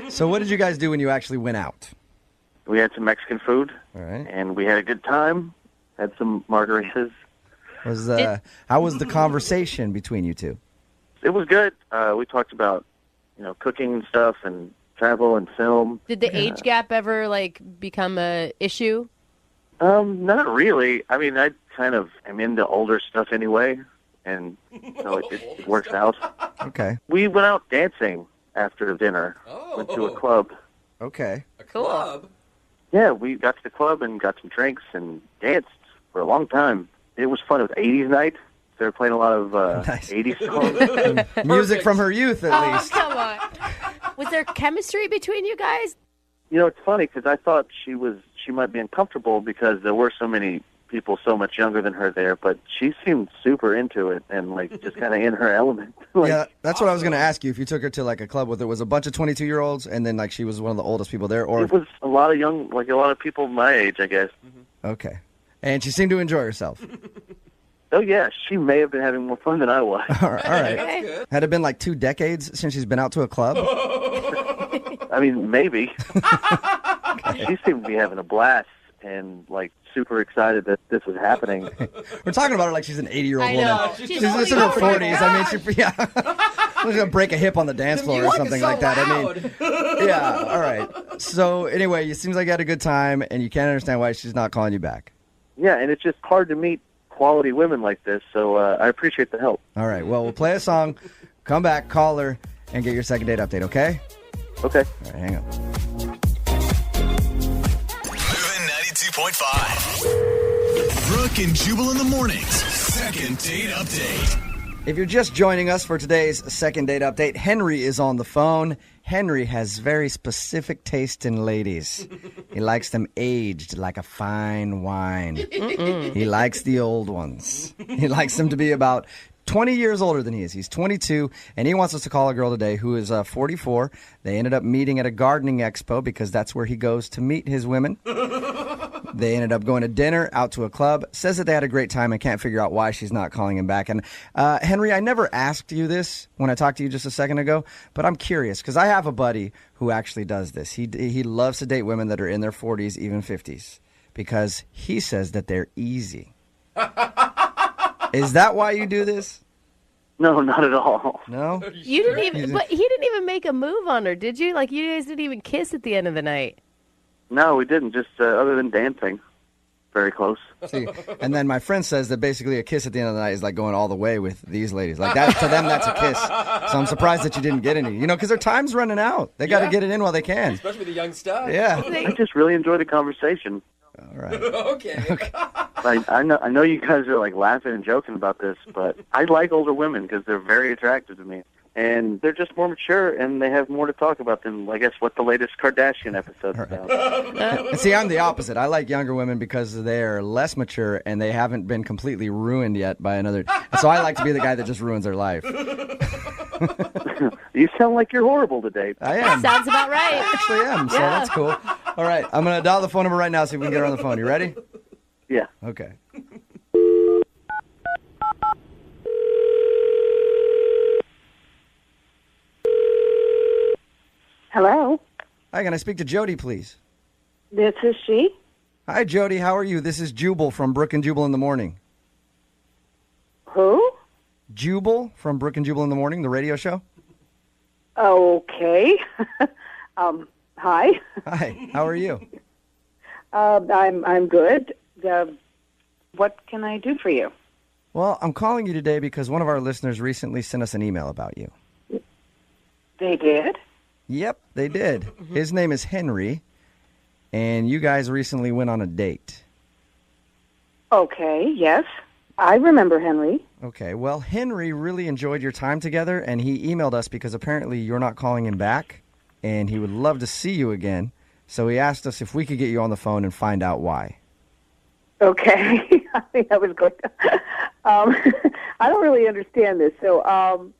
So what did you guys do when you actually went out? We had some Mexican food, All right. and we had a good time. Had some margaritas. How was the conversation between you two? It was good. We talked about, cooking and stuff, and travel and film. Did the age gap ever become a issue? Not really. I mean, I kind of am into older stuff anyway, and so it works out. Okay. We went out dancing after dinner. Went to a club. Okay. A club? Yeah, we got to the club and got some drinks and danced for a long time. It was fun. It was 80s night. They were playing a lot of 80s songs. Music from her youth, at least. Come on. Was there chemistry between you guys? It's funny because I thought she might be uncomfortable because there were so many people so much younger than her there, but she seemed super into it and just kind of in her element. Yeah, that's what I was going to ask you. If you took her to a club with, it was a bunch of 22-year-olds, and then she was one of the oldest people there, or it was a lot of young, a lot of people my age, I guess. Okay, and she seemed to enjoy herself. Oh yeah, she may have been having more fun than I was. All right. Had it been 2 decades since she's been out to a club? I mean, maybe. She seemed to be having a blast and super excited that this was happening. We're talking about her like she's an 80-year-old I woman. know. She's in her 40s. I mean, she's gonna break a hip on the dance floor or something like that. Yeah. All right. So anyway, it seems like you had a good time, and you can't understand why she's not calling you back. Yeah, and it's just hard to meet quality women like this, so I appreciate the help. All right. Well, we'll play a song, come back, call her, and get your second date update, okay? Okay. All right, hang up. Moving 92.5. Brooke and Jubal in the mornings. Second date update. If you're just joining us for today's second date update, Henry is on the phone. Henry has very specific taste in ladies. He likes them aged like a fine wine. He likes the old ones. He likes them to be about 20 years older than he is. He's 22, and he wants us to call a girl today who is 44. They ended up meeting at a gardening expo because that's where he goes to meet his women. They ended up going to dinner, out to a club, says that they had a great time and can't figure out why she's not calling him back. And Henry, I never asked you this when I talked to you just a second ago, but I'm curious because I have a buddy who actually does this. He loves to date women that are in their 40s, even 50s, because he says that they're easy. Is that why you do this? No, not at all. No? You didn't even, but he didn't even make a move on her, did you? You guys didn't even kiss at the end of the night. No, we didn't, just other than dancing. Very close. See, and then my friend says that basically a kiss at the end of the night is like going all the way with these ladies. To them, that's a kiss. So I'm surprised that you didn't get any. Because their time's running out. They got to get it in while they can. Especially with the young stuff. Yeah. I just really enjoy the conversation. All right. Okay. I know you guys are laughing and joking about this, but I like older women because they're very attractive to me. And they're just more mature, and they have more to talk about than, I guess, what the latest Kardashian episode's about. See, I'm the opposite. I like younger women because they're less mature and they haven't been completely ruined yet by another. So I like to be the guy that just ruins their life. You sound like you're horrible to date. I am. Sounds about right. I actually am, so that's cool. All right, I'm going to dial the phone number right now so we can get her on the phone. You ready? Yeah. Okay. Hello. Hi, can I speak to Jody, please? This is she. Hi, Jody. How are you? This is Jubal from Brooke and Jubal in the Morning. Who? Jubal from Brooke and Jubal in the Morning, the radio show. Okay. Hi. Hi. How are you? I'm good. What can I do for you? Well, I'm calling you today because one of our listeners recently sent us an email about you. They did? Yep, they did. His name is Henry, and you guys recently went on a date. Okay, yes. I remember Henry. Okay, well, Henry really enjoyed your time together, and he emailed us because apparently you're not calling him back, and he would love to see you again. So he asked us if we could get you on the phone and find out why. Okay. I think I was going to. I don't really understand this. So,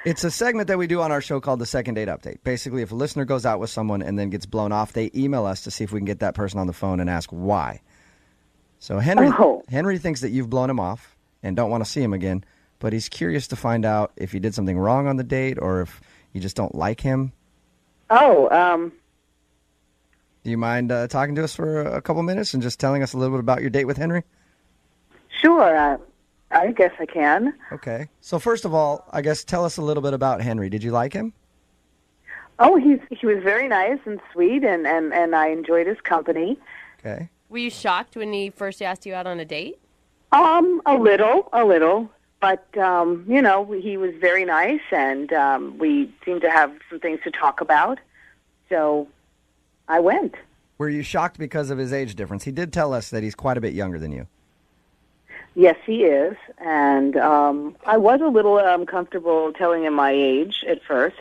It's a segment that we do on our show called the Second Date Update. Basically, if a listener goes out with someone and then gets blown off, they email us to see if we can get that person on the phone and ask why. So Henry thinks that you've blown him off and don't want to see him again, but he's curious to find out if you did something wrong on the date or if you just don't like him. Oh, Do you mind talking to us for a couple minutes and just telling us a little bit about your date with Henry? sure. I guess I can. Okay. So first of all, I guess tell us a little bit about Henry. Did you like him? Oh, he was very nice and sweet, and I enjoyed his company. Okay. Were you shocked when he first asked you out on a date? A little. But, he was very nice, and we seemed to have some things to talk about. So I went. Were you shocked because of his age difference? He did tell us that he's quite a bit younger than you. Yes, he is. And I was a little uncomfortable telling him my age at first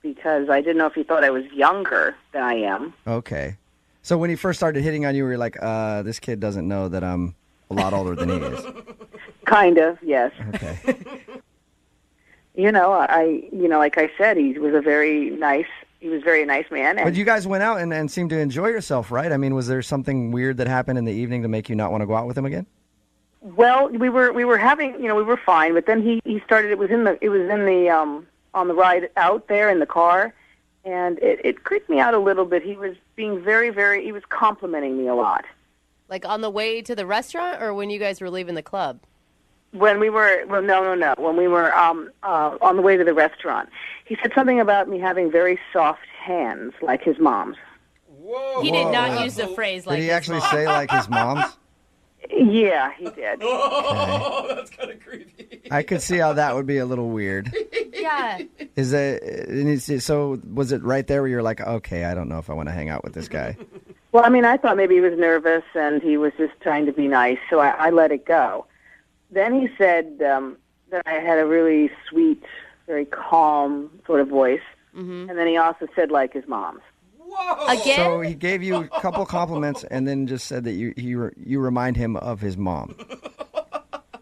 because I didn't know if he thought I was younger than I am. Okay. So when he first started hitting on you, we were like, this kid doesn't know that I'm a lot older than he is. Kind of, yes. Okay. Like I said, he was a very nice man. And But you guys went out and seemed to enjoy yourself, right? I mean, was there something weird that happened in the evening to make you not want to go out with him again? well, we were having, we were fine, but then he started. It was in the on the ride out there in the car, and it creeped me out a little bit. He was being he was complimenting me a lot. Like on the way to the restaurant or when you guys were leaving the club? When we were, no. When we were on the way to the restaurant, he said something about me having very soft hands, like his mom's. Whoa! He did not use the phrase like. Did he his actually mom. say like his mom's? Yeah, he did. Oh, that's kind of creepy. I could see how that would be a little weird. Yeah. So was it right there where you're like, okay, I don't know if I want to hang out with this guy? Well, I mean, I thought maybe he was nervous and he was just trying to be nice, so I let it go. Then he said that I had a really sweet, very calm sort of voice, and then he also said like his mom's. Whoa! Again? So he gave you a couple compliments and then just said that you remind him of his mom.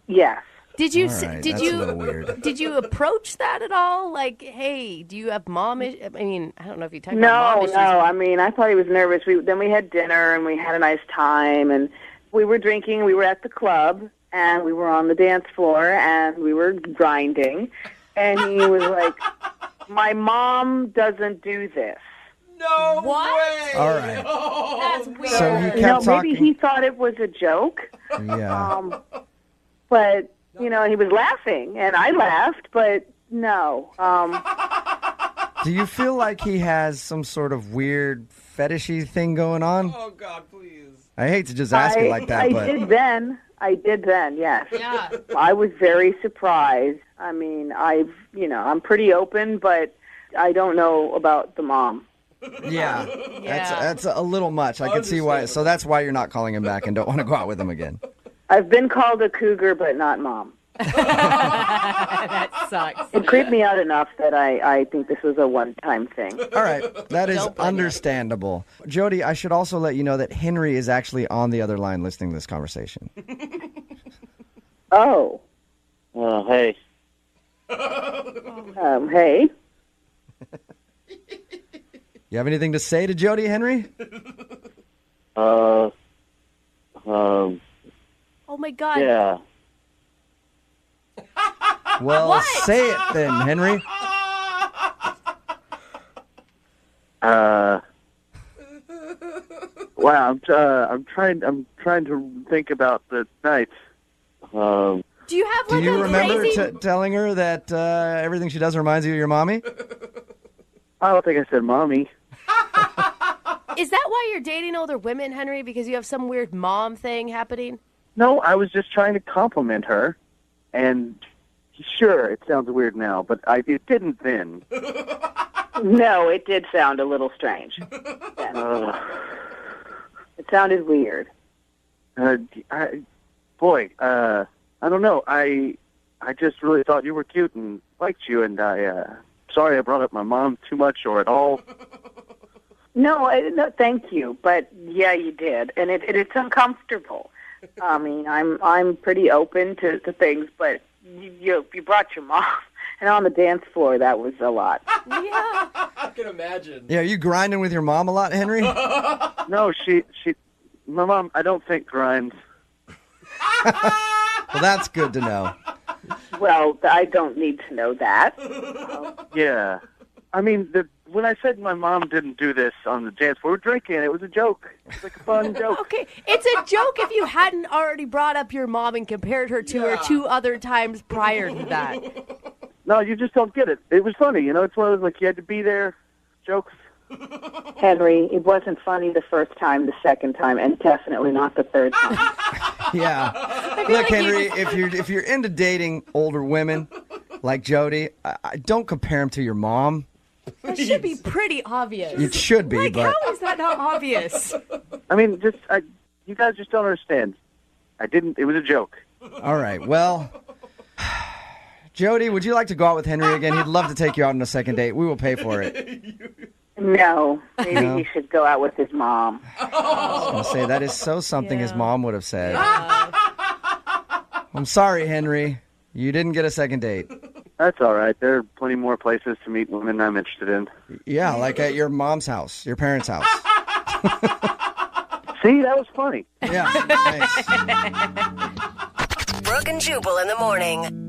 Yes. Did you All right, did that's you a little weird. did you approach that at all? Like, hey, do you have mom? I mean, I don't know if you talked about mom issues. No. I mean, I thought he was nervous. Then we had dinner and we had a nice time, and we were drinking. We were at the club and we were on the dance floor and we were grinding, and he was like, "My mom doesn't do this." No What? way! All right. That's weird. So he kept talking. Maybe he thought it was a joke. Yeah. But he was laughing, and I laughed. But no. Do you feel like he has some sort of weird fetishy thing going on? Oh God, please! I hate to just ask it like that, I but did then. Yes. Yeah. I was very surprised. I mean, I'm pretty open, but I don't know about the mom. yeah, that's a little much. I can see why. So that's why you're not calling him back and don't want to go out with him again. I've been called a cougar, but not mom. That sucks. It creeped me out enough that I think this was a one-time thing. All right, that is understandable. Jody, I should also let you know that Henry is actually on the other line listening to this conversation. Oh. Hey. Hey. You have anything to say to Jody, Henry? Oh my God. Yeah. Well, What? say it then, Henry. Wow, I'm trying to think about the night. Do you have Do like you a remember crazy? telling her that everything she does reminds you of your mommy? I don't think I said mommy. Is that why you're dating older women, Henry? Because you have some weird mom thing happening? No, I was just trying to compliment her, and sure, it sounds weird now, but it didn't then. No, it did sound a little strange. It sounded weird. I don't know. I just really thought you were cute and liked you, and sorry I brought up my mom too much or at all. No, thank you. But yeah, you did, and it's uncomfortable. I mean, I'm pretty open to things, but you brought your mom, and on the dance floor, that was a lot. Yeah. I can imagine. Yeah, are you grinding with your mom a lot, Henry? No, my mom, I don't think grinds. Well, that's good to know. Well, I don't need to know that. Yeah. I mean, when I said my mom didn't do this on the dance floor, we were drinking. It was a joke. It was like a fun joke. Okay, it's a joke if you hadn't already brought up your mom and compared her to her 2 other times prior to that. No, you just don't get it. It was funny. You know, it's one of those, like, you had to be there. Jokes. Henry, it wasn't funny the first time, the second time, and definitely not the third time. Yeah. Look, Henry, if you're into dating older women like Jody, I don't compare them to your mom. That should be pretty obvious. It should be, but How is that not obvious? I mean, you guys just don't understand. It was a joke. all right. Well, Jody, would you like to go out with Henry again? He'd love to take you out on a second date. We will pay for it. No, maybe No? he should go out with his mom. I was going to say, that is so something his mom would have said. I'm sorry, Henry. You didn't get a second date. That's all right. There are plenty more places to meet women I'm interested in. Yeah, like at your mom's house, your parents' house. See, that was funny. Yeah, thanks. Brooke and Jubal in the morning.